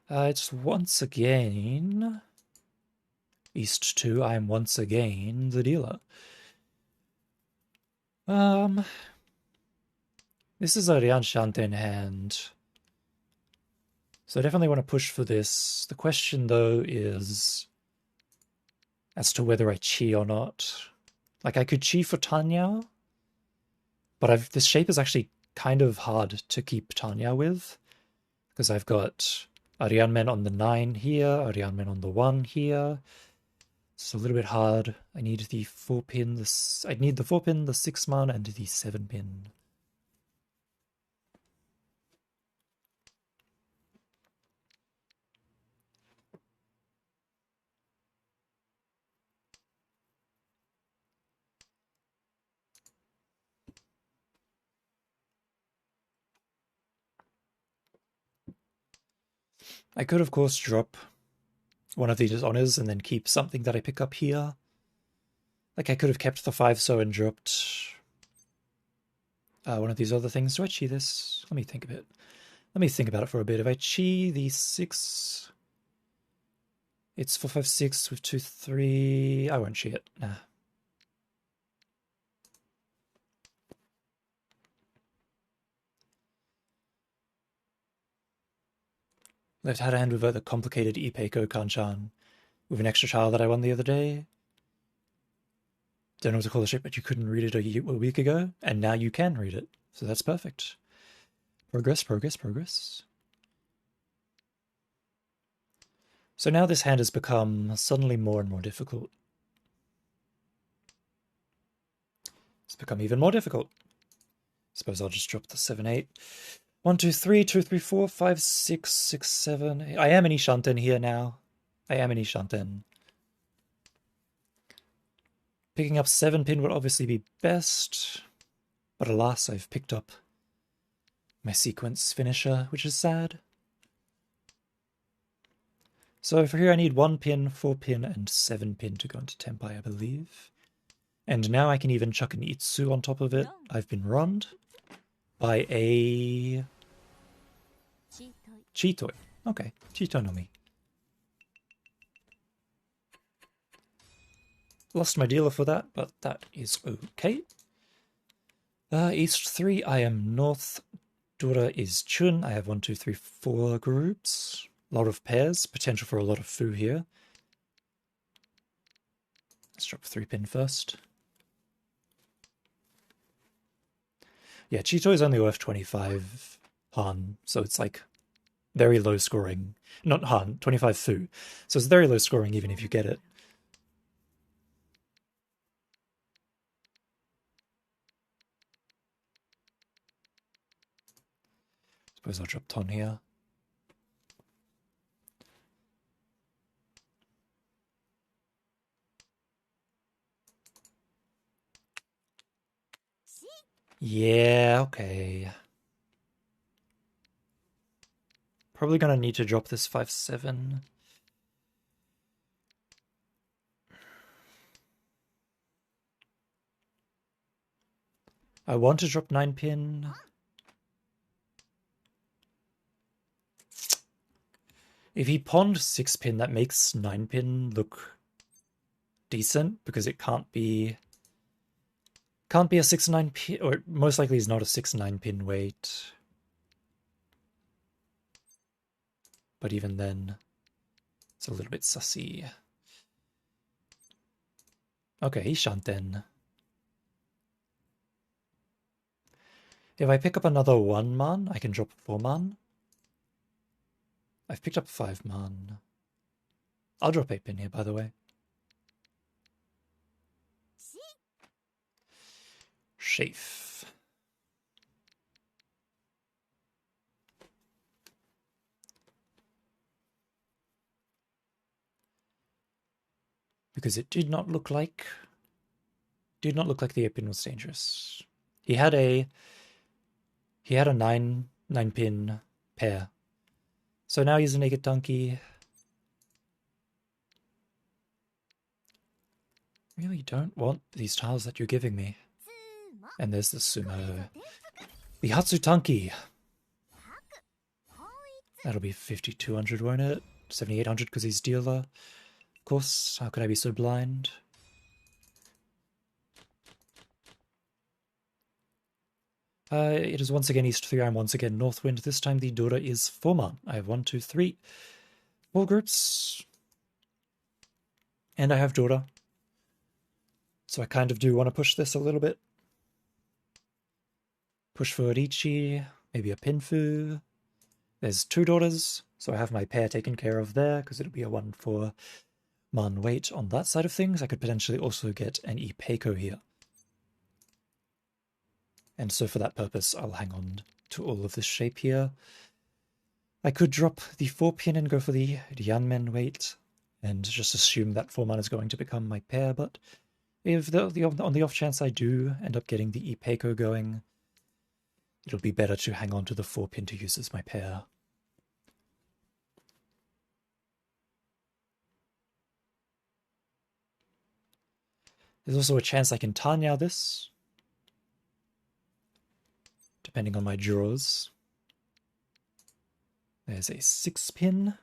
It's once again East 2. I am once again the dealer. This is a Rian Shanten hand. So I definitely want to push for this. The question, though, is as to whether I chi or not. Like, I could chi for Tanya, but this shape is actually kind of hard to keep Tanya with, because I've got Arian Men on the 9 here, Arian Men on the 1 here. It's a little bit hard. I need the 4 pin, I need the 4 pin, the 6 man, and the 7 pin. I could, of course, drop one of these honors and then keep something that I pick up here. Like, I could have kept the 5 so and dropped one of these other things. Do I chi this? Let me think a bit. Let me think about it for a bit. If I chi the 6, it's 4, 5, 6 with 2, 3. I won't chi it. Nah. Left hand with the complicated Ipeiko Kanchan with an extra tile that I won the other day. Don't know what to call the shape, but you couldn't read it a week ago, and now you can read it. So that's perfect. Progress, progress, progress. So now this hand has become suddenly more and more difficult. It's become even more difficult. Suppose I'll just drop the 7, 8. 1, 2, 3, 2, 3, 4, 5, 6, 6, 7. 8. I am an Ishanten here now. I am an Ishanten. Picking up 7 pin would obviously be best, but alas, I've picked up my sequence finisher, which is sad. So for here I need 1 pin, 4 pin, and 7 pin to go into tenpai, I believe. And now I can even chuck an Itsu on top of it. I've been runned by a Chitoi. Okay, Chitoi no Mi. Lost my dealer for that, but that is okay. East 3, I am North. Dora is Chun. I have 1, 2, 3, 4 groups. A lot of pairs. Potential for a lot of Fu here. Let's drop 3 pin first. Yeah, Chitoi is only worth 25 Han, so it's like very low scoring. Not Han, 25 Fu. So it's very low scoring even if you get it. Suppose I'll drop Ton here. Yeah, okay. Probably gonna need to drop this 5, 7. I want to drop 9 pin. If he pawned 6 pin, that makes 9 pin look decent, because it can't be a 6, 9 pin, or most likely is not a 6, 9 pin weight. But even then, it's a little bit sussy. Okay, Shanten. If I pick up another 1 man, I can drop 4 man. I've picked up 5 man. I'll drop 8 pin here, by the way. Chafe. Because it did not look like the 8 pin was dangerous. He had a 9 pin pair. So now he's a naked donkey. Really don't want these tiles that you're giving me. And there's the sumo. The Hatsutanki. That'll be 5,200, won't it? 7,800 because he's dealer. Of course, how could I be so blind? It is once again East 3, I'm once again Northwind. This time the Dora is 4 man. I have 1, 2, 3, 4 groups. And I have Dora. So I kind of do want to push this a little bit. Push for Richi, maybe a Pinfu. There's 2 Doras, so I have my pair taken care of there, because it'll be a 1-4 man weight on that side of things. I could potentially also get an Ipeiko here. And so for that purpose, I'll hang on to all of this shape here. I could drop the 4-pin and go for the Ryanmen weight, and just assume that 4 man is going to become my pair, but if on the off chance I do end up getting the Ipeiko going, it'll be better to hang on to the 4-pin to use as my pair. There's also a chance I can Tanya this, depending on my draws. There's a 6-pin.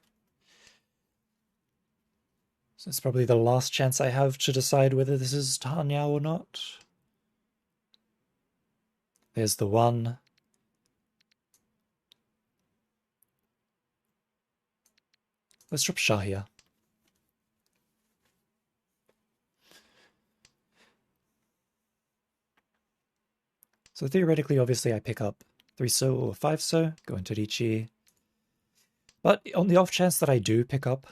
So it's probably the last chance I have to decide whether this is Tanya or not. There's the 1. Let's drop Shah here. So theoretically, obviously, I pick up 3-so or 5-so, go into Richi. But on the off chance that I do pick up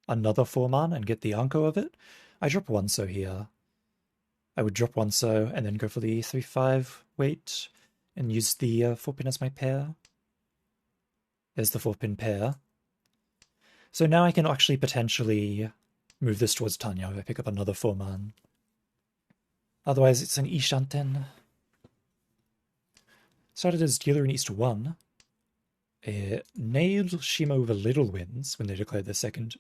another 4-man and get the Anko of it, I drop 1-so here. I would drop 1-so and then go for the 3-5 weight and use the 4-pin as my pair. There's the 4-pin pair. So now I can actually potentially move this towards Tanya if I pick up another 4-man. Otherwise, it's an Ishanten. Started as dealer in East 1. Nailed Shima over Little Wins when they declared their second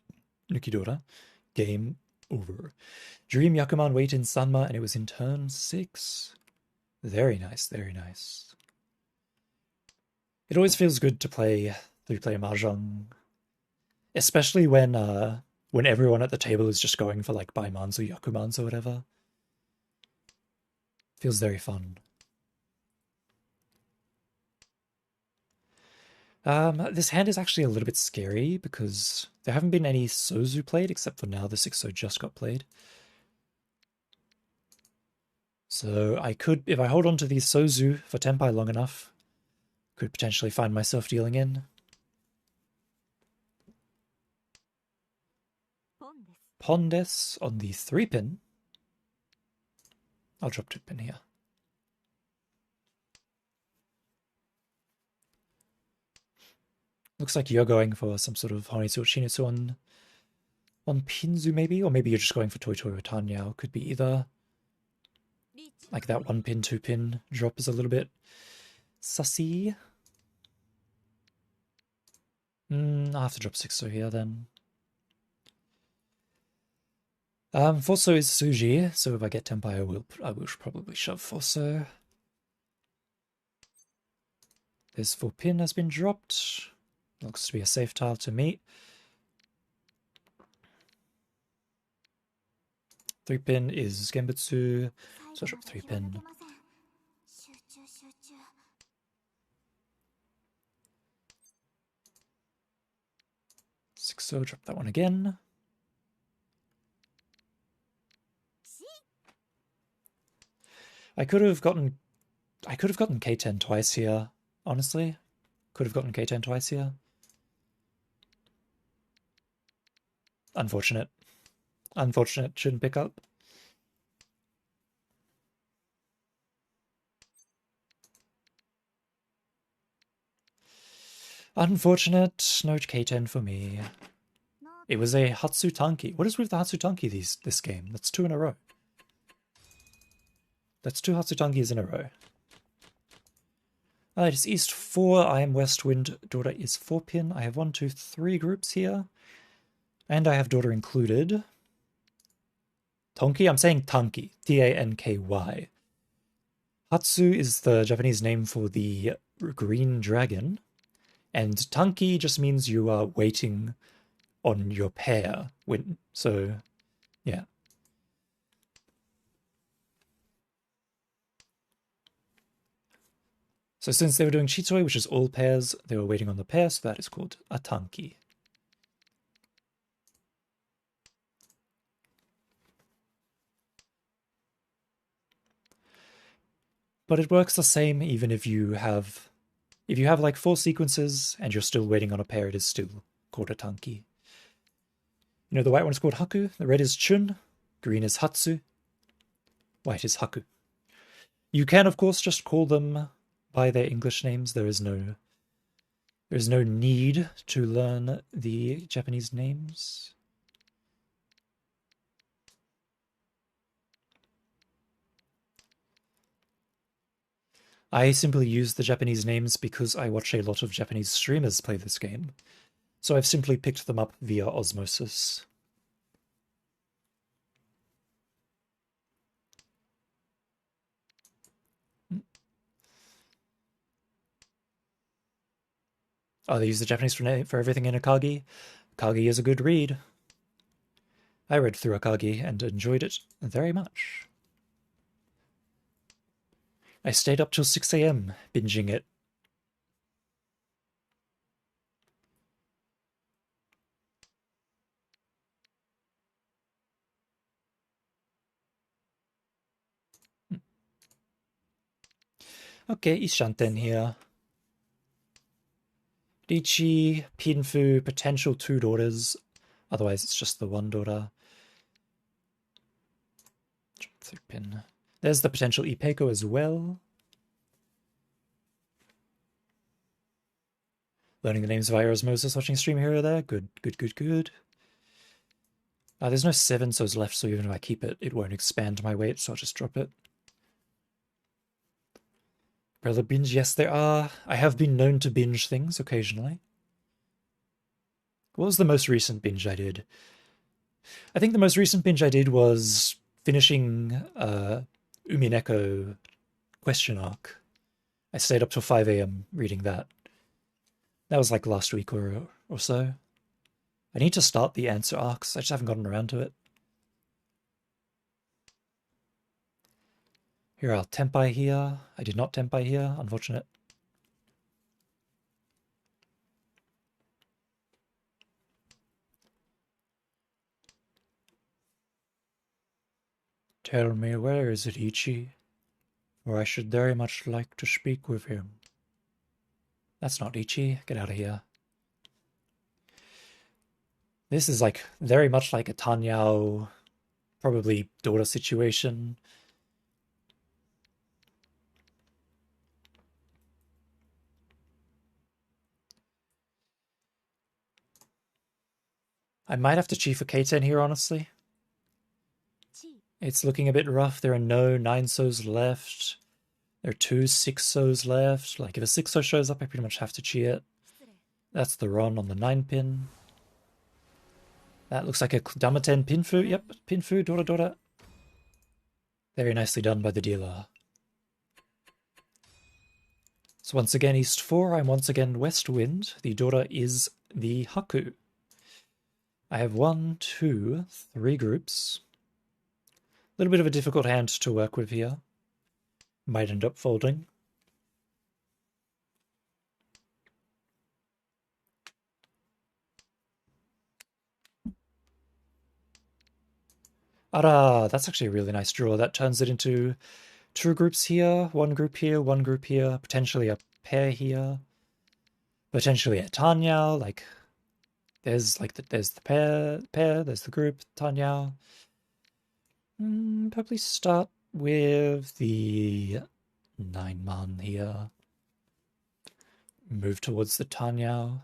Nukidora. Game over. Dream Yakuman wait in Sanma, and it was in turn 6. Very nice, very nice. It always feels good to play 3-player Mahjong, especially when everyone at the table is just going for like Baimans or Yakumans or whatever. Feels very fun. This hand is actually a little bit scary because there haven't been any Sozu played, except for now the 6-so just got played. So I could, if I hold on to these Sozu for tenpai long enough, could potentially find myself dealing in. Pondes on the 3-pin. I'll drop 2-pin here. Looks like you're going for some sort of Honitsu or Shinitsu on Pinzu maybe, or maybe you're just going for Toitoi or Tanyao. Could be either. Like that 1-pin, 2-pin drop is a little bit sussy. I'll have to drop 6-so here then. 4-so is Suji, so if I get tenpai I will probably shove 4-so. This 4-pin has been dropped. Looks to be a safe tile to me. 3-pin is Genbutsu, so I'll drop 3-pin. 6-so, drop that one again. I could have gotten K10 twice here, honestly. Could have gotten K10 twice here. Unfortunate. Unfortunate, shouldn't pick up. Unfortunate, no K10 for me. It was a Hatsutanki. What is with the Hatsutanki this game? That's 2 in a row. That's 2 Hatsutankis in a row. Alright, it's East 4, I am West Wind, Dora is 4-pin. I have 1, 2, 3 groups here. And I have Dora included. Tonki? I'm saying Tanki. T-A-N-K-Y. Hatsu is the Japanese name for the green dragon. And tanki just means you are waiting on your pair. So, yeah. So since they were doing chitoi, which is all pairs, they were waiting on the pair, so that is called a tanki. But it works the same even if you have like 4 sequences and you're still waiting on a pair, it is still called a tanki. You know, the white one is called haku, the red is chun, green is hatsu, white is haku. You can, of course, just call them by their English names. There is no need to learn the Japanese names. I simply use the Japanese names because I watch a lot of Japanese streamers play this game. So I've simply picked them up via osmosis. Oh, they use the Japanese for everything in Akagi. Akagi is a good read. I read through Akagi and enjoyed it very much. I stayed up till 6 a.m. binging it. Okay, Ishanten here. Richi, Pinfu, potential 2 daughters. Otherwise, it's just the 1 daughter. Third pin. There's the potential Ipeko as well. Learning the names via osmosis, watching stream here or there. Good, good, good, good. There's no 7 so's left, so even if I keep it, it won't expand my weight, so I'll just drop it. Brother binge, yes, there are. I have been known to binge things occasionally. What was the most recent binge I did? I think the most recent binge I did was finishing Umineko question arc. I stayed up till 5 a.m. reading that. That was like last week or so. I need to start the answer arcs. I just haven't gotten around to it. Here I'll tenpai here. I did not tenpai here. Unfortunate. Tell me, where is it, Ichi? For I should very much like to speak with him. That's not Ichi. Get out of here. This is like very much like a Tanyao, probably daughter situation. I might have to chief a Keiten here, honestly. It's looking a bit rough. There are no 9 so's left. There are 2 6 so's left. Like, if a 6 so shows up, I pretty much have to chi it. That's the Ron on the 9 pin. That looks like a Damaten Pinfu. Yep, Pinfu, daughter. Very nicely done by the dealer. So once again, East 4. I'm once again West Wind. The daughter is the Haku. I have 1, 2, 3 groups. A little bit of a difficult hand to work with here. Might end up folding. Ara, that's actually a really nice draw. That turns it into 2 groups here, 1 group here, 1 group here, potentially a pair here, potentially a Tanyao. Like, there's the pair, there's the group, Tanyao. Probably start with the 9-man here. Move towards the Tanyao.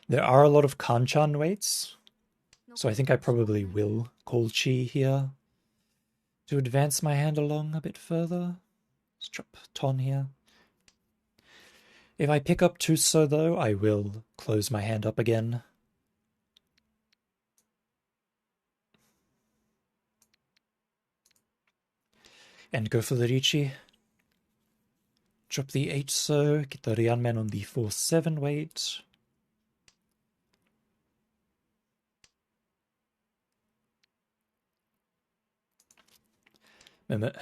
There are a lot of Kanchan weights, so I think I probably will call Chi here to advance my hand along a bit further. Let's drop Ton here. If I pick up Tuso, though, I will close my hand up again. And go for the Richi. Drop the 8 so, get the Ryanman on the 4-7 weight. Minute. A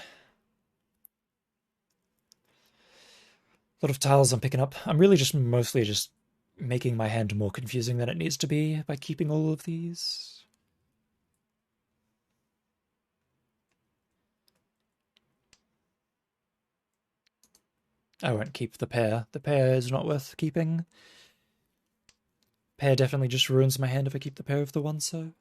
lot of tiles I'm picking up. I'm really just mostly just making my hand more confusing than it needs to be by keeping all of these. I won't keep the pair. The pair is not worth keeping. Pair definitely just ruins my hand if I keep the pair of the 1 so.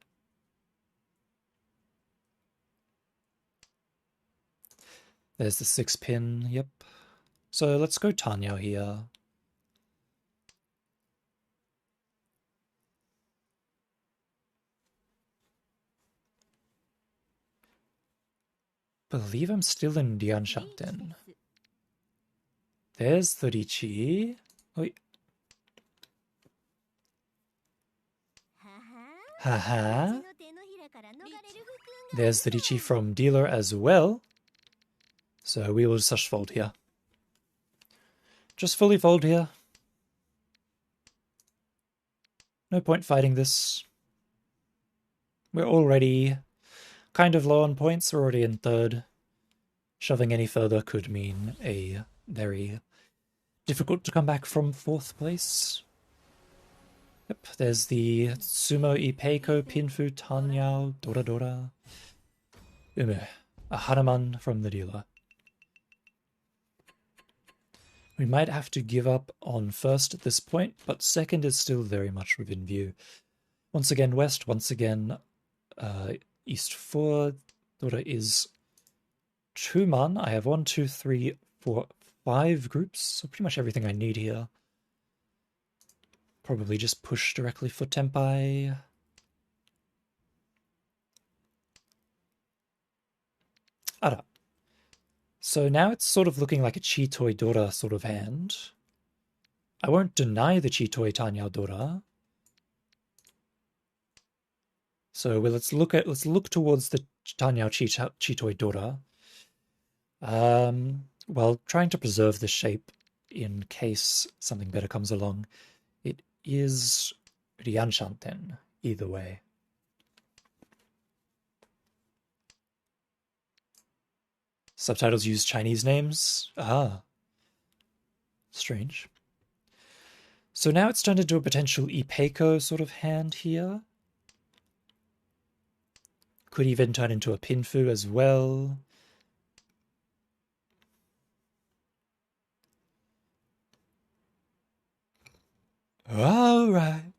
There's the 6 pin, yep. So let's go Tanya here. Believe I'm still in Dianshanten. There's the Richi. Oi. Haha. There's the Richi from dealer as well. So we will just fold here. Just fully fold here. No point fighting this. We're already kind of low on points. We're already in 3rd. Shoving any further could mean a very difficult to come back from 4th place. Yep, there's the Sumo Ipeiko Pinfu Tanyao Dora Dora. A Hanuman from the dealer. We might have to give up on 1st at this point, but 2nd is still very much within view. Once again west, once again east 4. Dora is 2 man. I have 1, 2, 3, 4, 5 groups, so pretty much everything I need here. Probably just push directly for tenpai. Ara. So now it's sort of looking like a Chitoi Dora sort of hand. I won't deny the Chitoi Tanya Dora. So let's look towards the Tanya Chitoi Dora. While trying to preserve the shape in case something better comes along. It is Ryanshanten, either way. Subtitles use Chinese names? Ah. Strange. So now it's turned into a potential Ipeiko sort of hand here. Could even turn into a Pinfu as well. All right.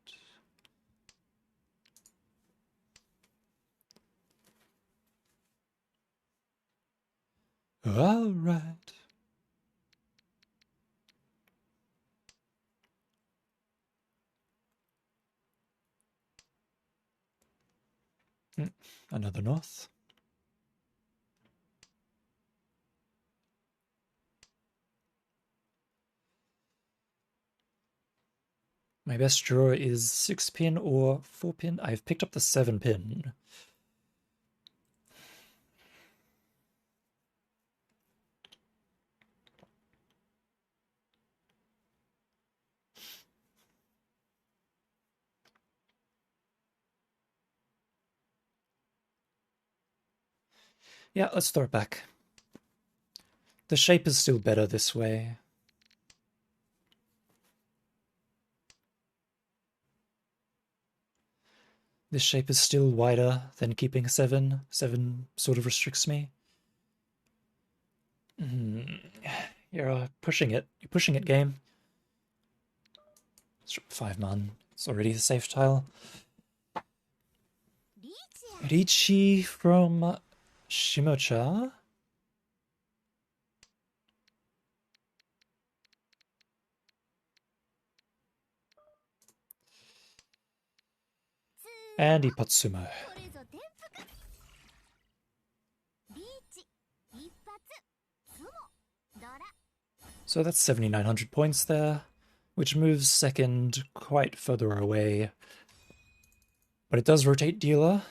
All right. Another north. My best draw is 6 pin or 4 pin. I've picked up the 7 pin. Yeah, let's throw it back. The shape is still better this way. This shape is still wider than keeping 7. 7 sort of restricts me. You're pushing it. You're pushing it, game. 5 man. It's already a safe tile. Richi from Shimocha. And Ipatsumo. So that's 7,900 points there, which moves 2nd quite further away. But it does rotate dealer.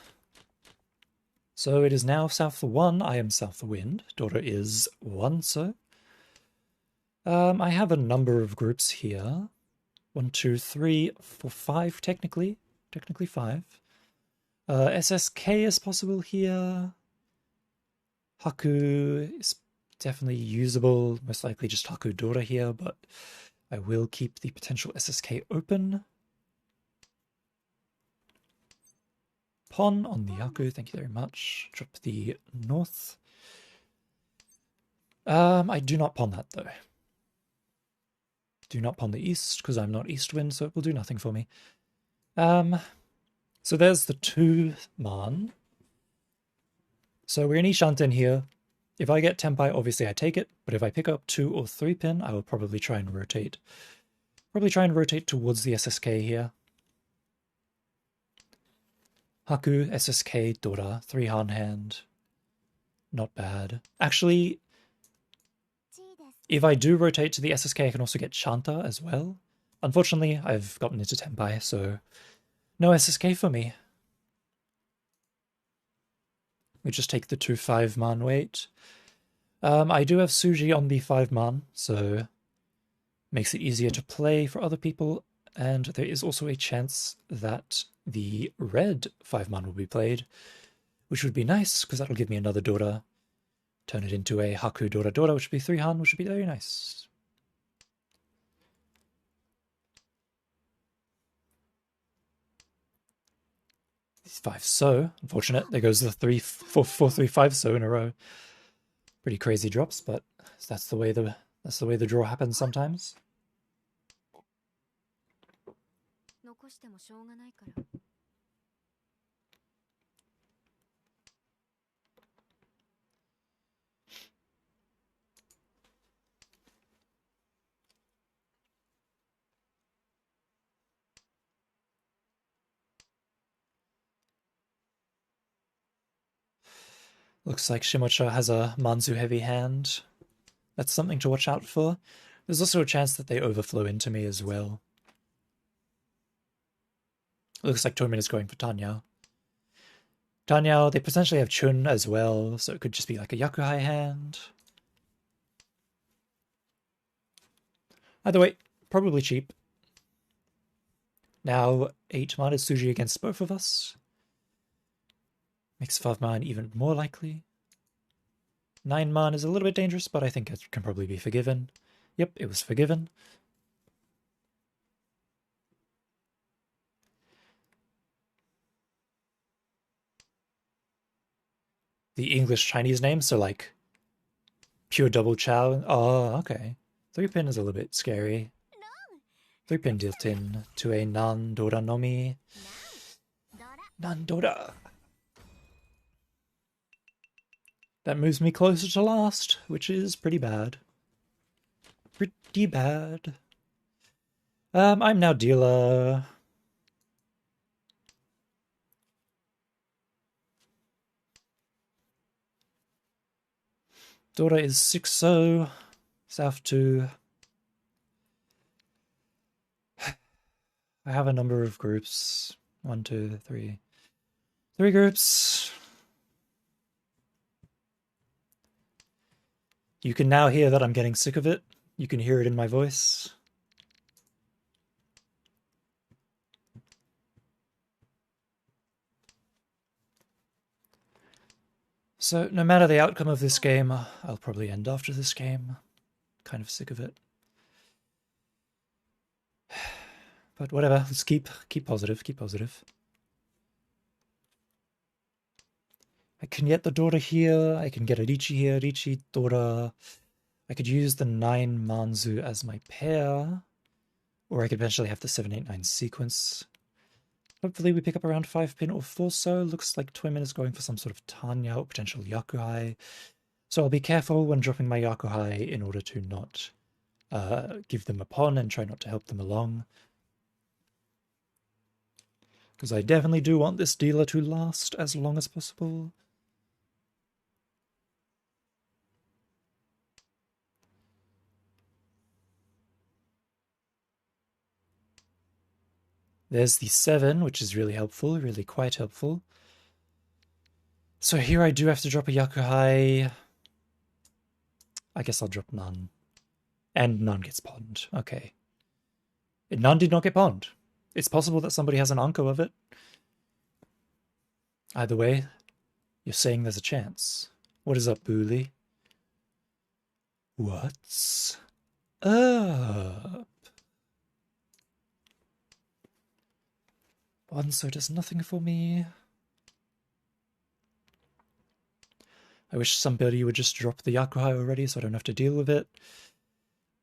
So it is now south the 1, I am south the wind. Dora is 1 so. I have a number of groups here. 1, 2, 3, 4, 5 technically. Technically 5. SSK is possible here. Haku is definitely usable. Most likely just Haku Dora here, but I will keep the potential SSK open. Pon on the Haku, thank you very much. Drop the north. I do not pawn that though. Do not pawn the east, because I'm not east wind, so it will do nothing for me. So there's the 2 man. So we're in Ishanten here. If I get tenpai, obviously I take it, but if I pick up 2 or 3 pin, I will probably try and rotate. Probably try and rotate towards the SSK here. Haku, SSK, Dora, 3 Han hand. Not bad. Actually, if I do rotate to the SSK, I can also get Chanta as well. Unfortunately, I've gotten into tenpai, so no SSK for me. We just take the 2 5-man weight. I do have Suji on the 5-man, so makes it easier to play for other people, and there is also a chance that the red 5-man will be played, which would be nice, because that'll give me another Dora. Turn it into a Haku Dora Dora, which would be 3 Han, which would be very nice. These 5 so, unfortunate. There goes the 3, 4, 4, 3, 5 so in a row. Pretty crazy drops, but that's the way the draw happens sometimes. Looks like Shimocha has a Manzu heavy hand. That's something to watch out for. There's also a chance that they overflow into me as well. Looks like Tomin is going for Tanyao. Tanyao, they potentially have Chun as well, so it could just be like a Yakuhai hand. Either way, probably cheap. Now 8-man is Suji against both of us. Makes 5-man even more likely. 9-man is a little bit dangerous, but I think it can probably be forgiven. Yep, it was forgiven. The English-Chinese name, so like pure double chow. Oh, okay. 3-pin is a little bit scary. 3-pin Diltin to a Nan-Dora Nomi. Nan-Dora. That moves me closer to last, which is pretty bad. Pretty bad. I'm now dealer. Dora is 6-0. South 2. I have a number of groups. 1, 2, 3. 3 groups. You can now hear that I'm getting sick of it. You can hear it in my voice. So no matter the outcome of this game, I'll probably end after this game. Kind of sick of it. But whatever, let's keep positive, keep positive. I can get the Dora here, I can get a Richi here, Richi, Dora. I could use the 9 Manzu as my pair, or I could eventually have the 7-8-9 sequence. Hopefully we pick up around 5-pin or 4-so. Looks like Toyman is going for some sort of Tanya or potential Yakuhai. So I'll be careful when dropping my Yakuhai in order to not give them a pawn and try not to help them along. Because I definitely do want this dealer to last as long as possible. There's the 7, which is really helpful, really quite helpful. So here I do have to drop a Yakuhai. I guess I'll drop none. And none gets pawned. Okay. None did not get pawned. It's possible that somebody has an Anko of it. Either way, you're saying there's a chance. What is up, Booley? What's up? Bonzo does nothing for me. I wish somebody would just drop the Yakuhai already so I don't have to deal with it.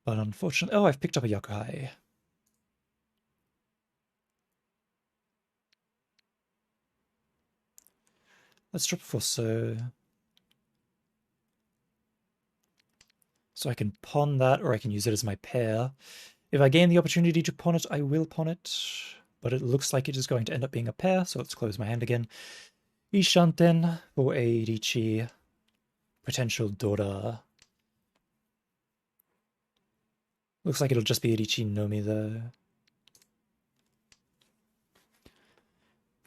But unfortunately... Oh, I've picked up a Yakuhai. Let's drop Fosso. So I can pawn that, or I can use it as my pair. If I gain the opportunity to pawn it, I will pawn it. But it looks like it is going to end up being a pair, so let's close my hand again. Ishanten for a Richi. Potential Dora. Looks like it'll just be Richi Nomi though.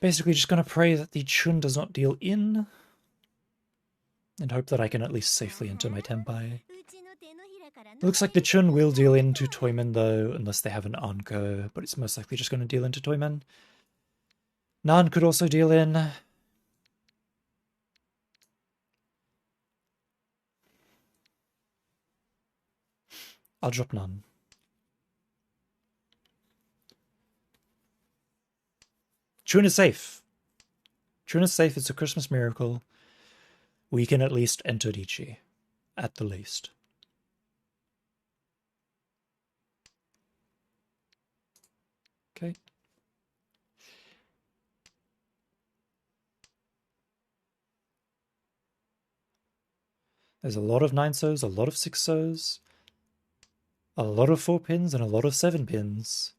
Basically just gonna pray that the Chun does not deal in. And hope that I can at least safely enter my tenpai. Looks like the Chun will deal into Toyman though, unless they have an Anko, but it's most likely just going to deal into Toyman. Nan could also deal in. I'll drop Nan. Chun is safe. Chun is safe, it's a Christmas miracle. We can at least enter Ichi. At the least. Okay. There's a lot of 9-sos, a lot of 6-sos, a lot of 4 pins, and a lot of 7 pins.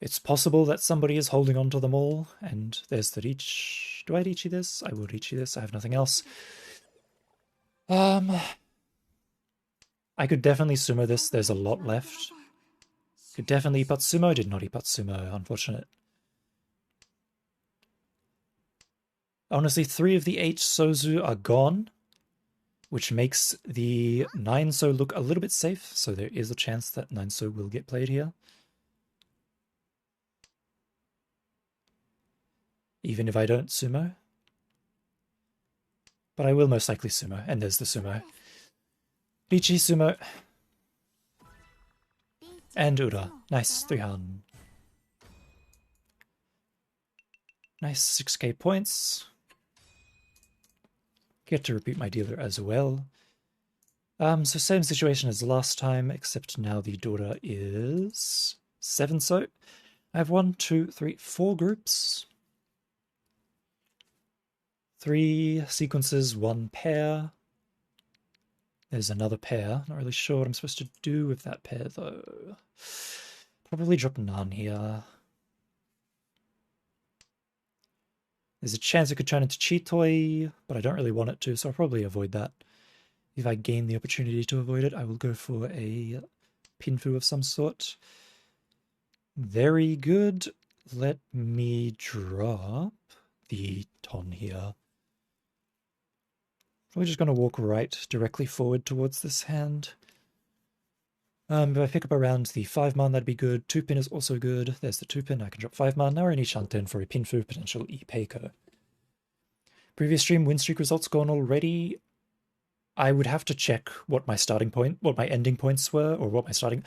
It's possible that somebody is holding on to them all, and there's the reach. Do I Richi this? I will Richi this. I have nothing else. I could definitely sumo this. There's a lot left. Could definitely Ipatsumo. Did not Ipatsumo. Unfortunate. Honestly, 3 of the 8 Sozu are gone, which makes the 9-so look a little bit safe, so there is a chance that 9-so will get played here. Even if I don't sumo. But I will most likely sumo, and there's the sumo. Richi sumo. And Ura. Nice, 3-han. Nice, 6k points. Get to repeat my dealer as well. So same situation as last time, except now the Dora is 7-so. I have 1, 2, 3, 4 groups. 3 sequences, 1 pair. There's another pair. Not really sure what I'm supposed to do with that pair, though. Probably drop Nan here. There's a chance it could turn into Chitoi, but I don't really want it to, so I'll probably avoid that. If I gain the opportunity to avoid it, I will go for a Pinfu of some sort. Very good. Let me drop the Ton here. Probably just going to walk right directly forward towards this hand. If I pick up around the 5-man, that'd be good. 2-pin is also good. There's the 2-pin. I can drop 5-man. Now I need Shanten for a Pinfu, potential Ipeiko. Previous stream win streak results gone already. I would have to check what my starting point, what my ending points were, or what my starting...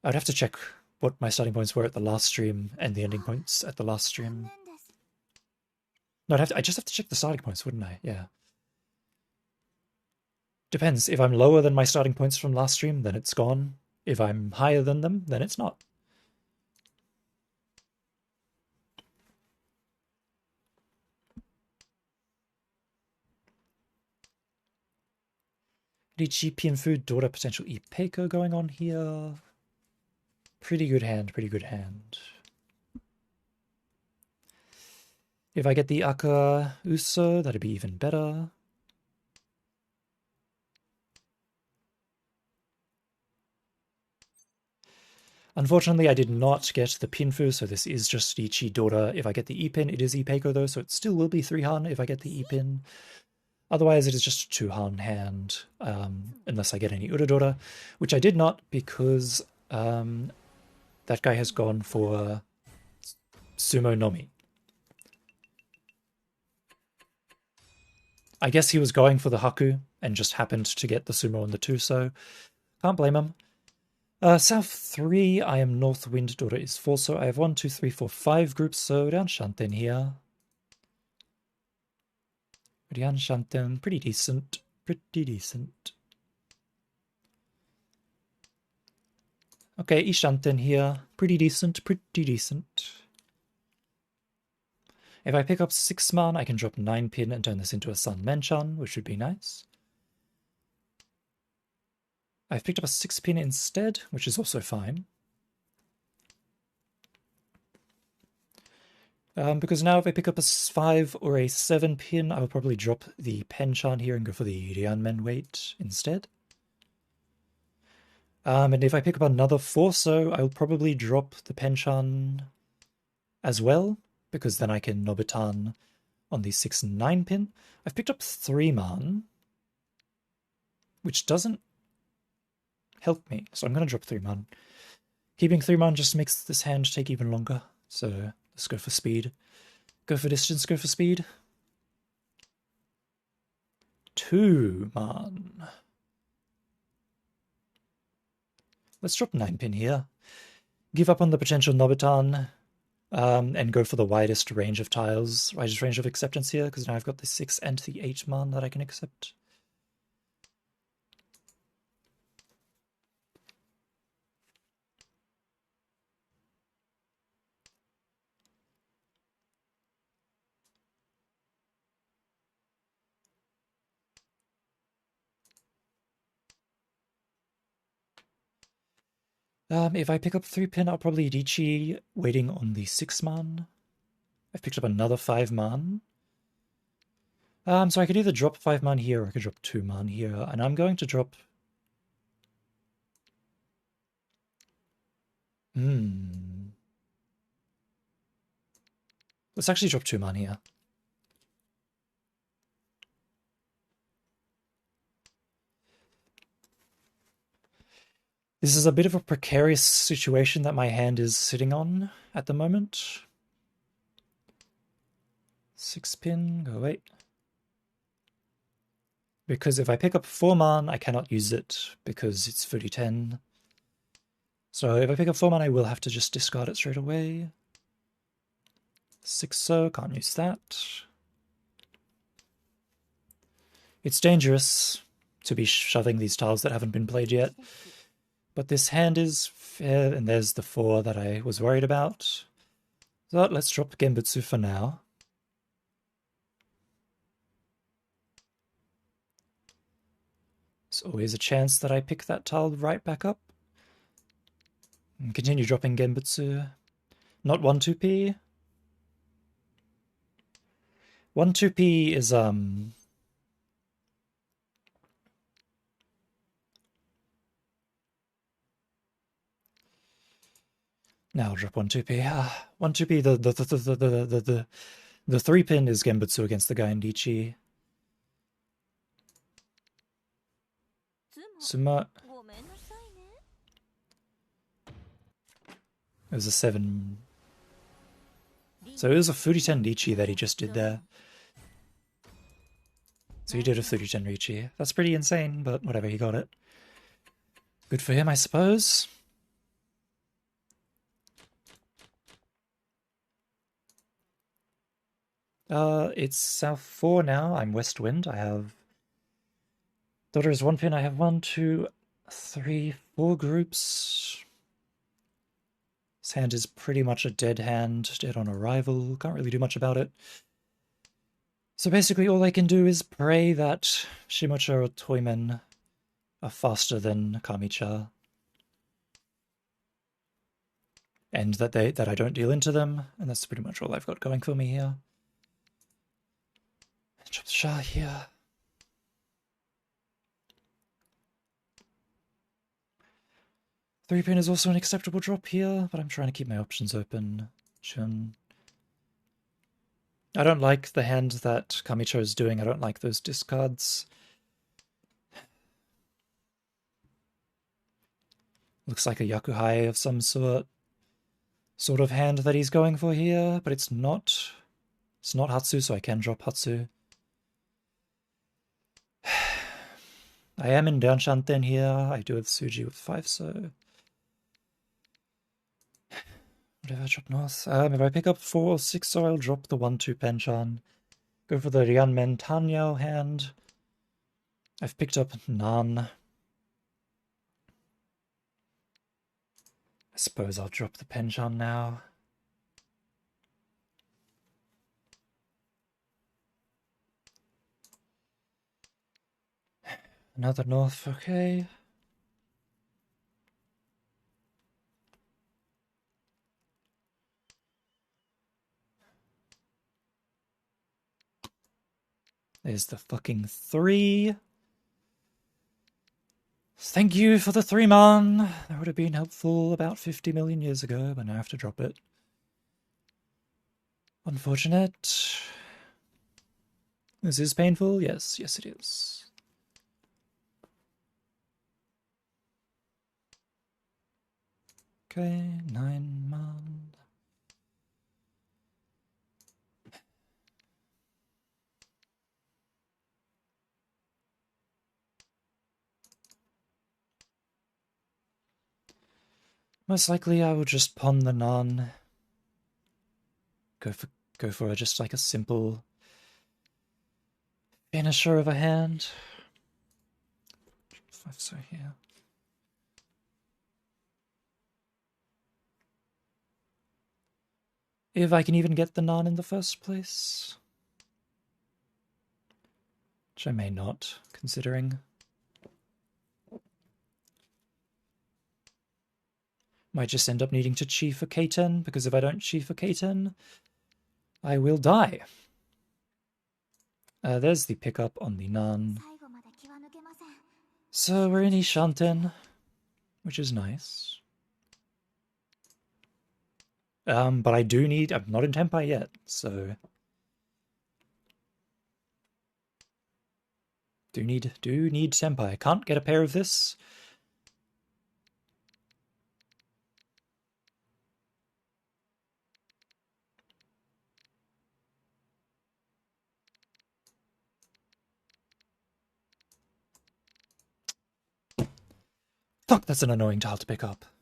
I would have to check what my starting points were at the last stream and the ending points at the last stream. No, I just have to check the starting points, wouldn't I? Yeah. Depends. If I'm lower than my starting points from last stream, then it's gone. If I'm higher than them, then it's not. Richi, Pinfu, Dora, potential Ipeiko going on here. Pretty good hand, pretty good hand. If I get the Aka Uso, that'd be even better. Unfortunately, I did not get the Pinfu, so this is just Ichi Dora. If I get the E-pin, it is Ipeiko though, so it still will be 3-han if I get the E-pin. Otherwise, it is just a two-han hand, unless I get any Uradora, which I did not because that guy has gone for Sumo Nomi. I guess he was going for the Haku and just happened to get the Sumo on the 2, so can't blame him. South 3, I am North Wind, Dora is 4, so I have 1, 2, 3, 4, 5 groups, so down Shanten here. Rian Shanten, pretty decent, pretty decent. Okay, Ishanten here, pretty decent, pretty decent. If I pick up 6 man, I can drop 9 pin and turn this into a Sun Menchan, which would be nice. I've picked up a 6 pin instead, which is also fine. Because now if I pick up a 5 or a 7 pin, I will probably drop the Penchan here and go for the Rianmen weight instead. And if I pick up another 4 so, I'll probably drop the Penchan as well, because then I can Nobitan on the 6 and 9 pin. I've picked up 3 man, which doesn't help me, so I'm going to drop 3 man. Keeping 3 man just makes this hand take even longer, so let's go for speed. Go for distance, go for speed. 2 man. Let's drop 9 pin here. Give up on the potential Nobitan, and go for the widest range of tiles, widest range of acceptance here, because now I've got the 6 and the 8 man that I can accept. If I pick up 3 pin, I'll probably Dichi waiting on the 6 man. I've picked up another 5 man. So I could either drop 5 man here or I could drop 2 man here, and I'm going to drop... Let's actually drop 2 man here. This is a bit of a precarious situation that my hand is sitting on at the moment. 6 pin, go away. Because if I pick up 4 man, I cannot use it because it's 30-10. So if I pick up 4 man, I will have to just discard it straight away. 6 so, can't use that. It's dangerous to be shoving these tiles that haven't been played yet. But this hand is fair, and there's the 4 that I was worried about. So let's drop Genbutsu for now. There's always a chance that I pick that tile right back up. And continue dropping Genbutsu. Not 1-2p. 1-2p is, Now I'll drop 1-2p. 1-2p, the 3 pin is Genbutsu against the guy in Dichi. Suma. It was a 7. So it was a 30-10 Dichi that he just did there. So he did a 30-10 Richi. That's pretty insane, but whatever, he got it. Good for him, I suppose. It's South 4 now. I'm West Wind. I have... Daughter is 1 pin. I have 1, 2, 3, 4 groups. This hand is pretty much a dead hand. Dead on arrival. Can't really do much about it. So basically all I can do is pray that Shimocha or Toymen are faster than Kamicha. And that I don't deal into them. And that's pretty much all I've got going for me here. Drop the Shah here. Three pin is also an acceptable drop here, but I'm trying to keep my options open. Chun. I don't like the hand that Kamicho is doing. I don't like those discards. Looks like a Yakuhai of some sort of hand that he's going for here, but it's not. It's not Hatsu, so I can drop Hatsu. I am in Danshanten here. I do have Suji with 5, so... Whatever, drop north. If I pick up 4 or 6, so I'll drop the 1-2 Penchan. Go for the Rianmen Tanyao hand. I've picked up Nan. I suppose I'll drop the Penchan now. Another north, okay. There's the fucking 3. Thank you for the 3 man. That would have been helpful about 50 million years ago, but now I have to drop it. Unfortunate. This is painful. Yes, yes it is. Okay, 9 man. Most likely I will just pawn the Nan. Go for just like a simple finisher of a hand. 5 so here. If I can even get the Nan in the first place. Which I may not, considering. Might just end up needing to chi for K10, because if I don't chi for K10, I will die. There's the pickup on the Nan. So we're in Ishanten, which is nice. But I do need... I'm not in tenpai yet, so... Do need tenpai. I can't get a pair of this. Fuck, that's an annoying tile to pick up.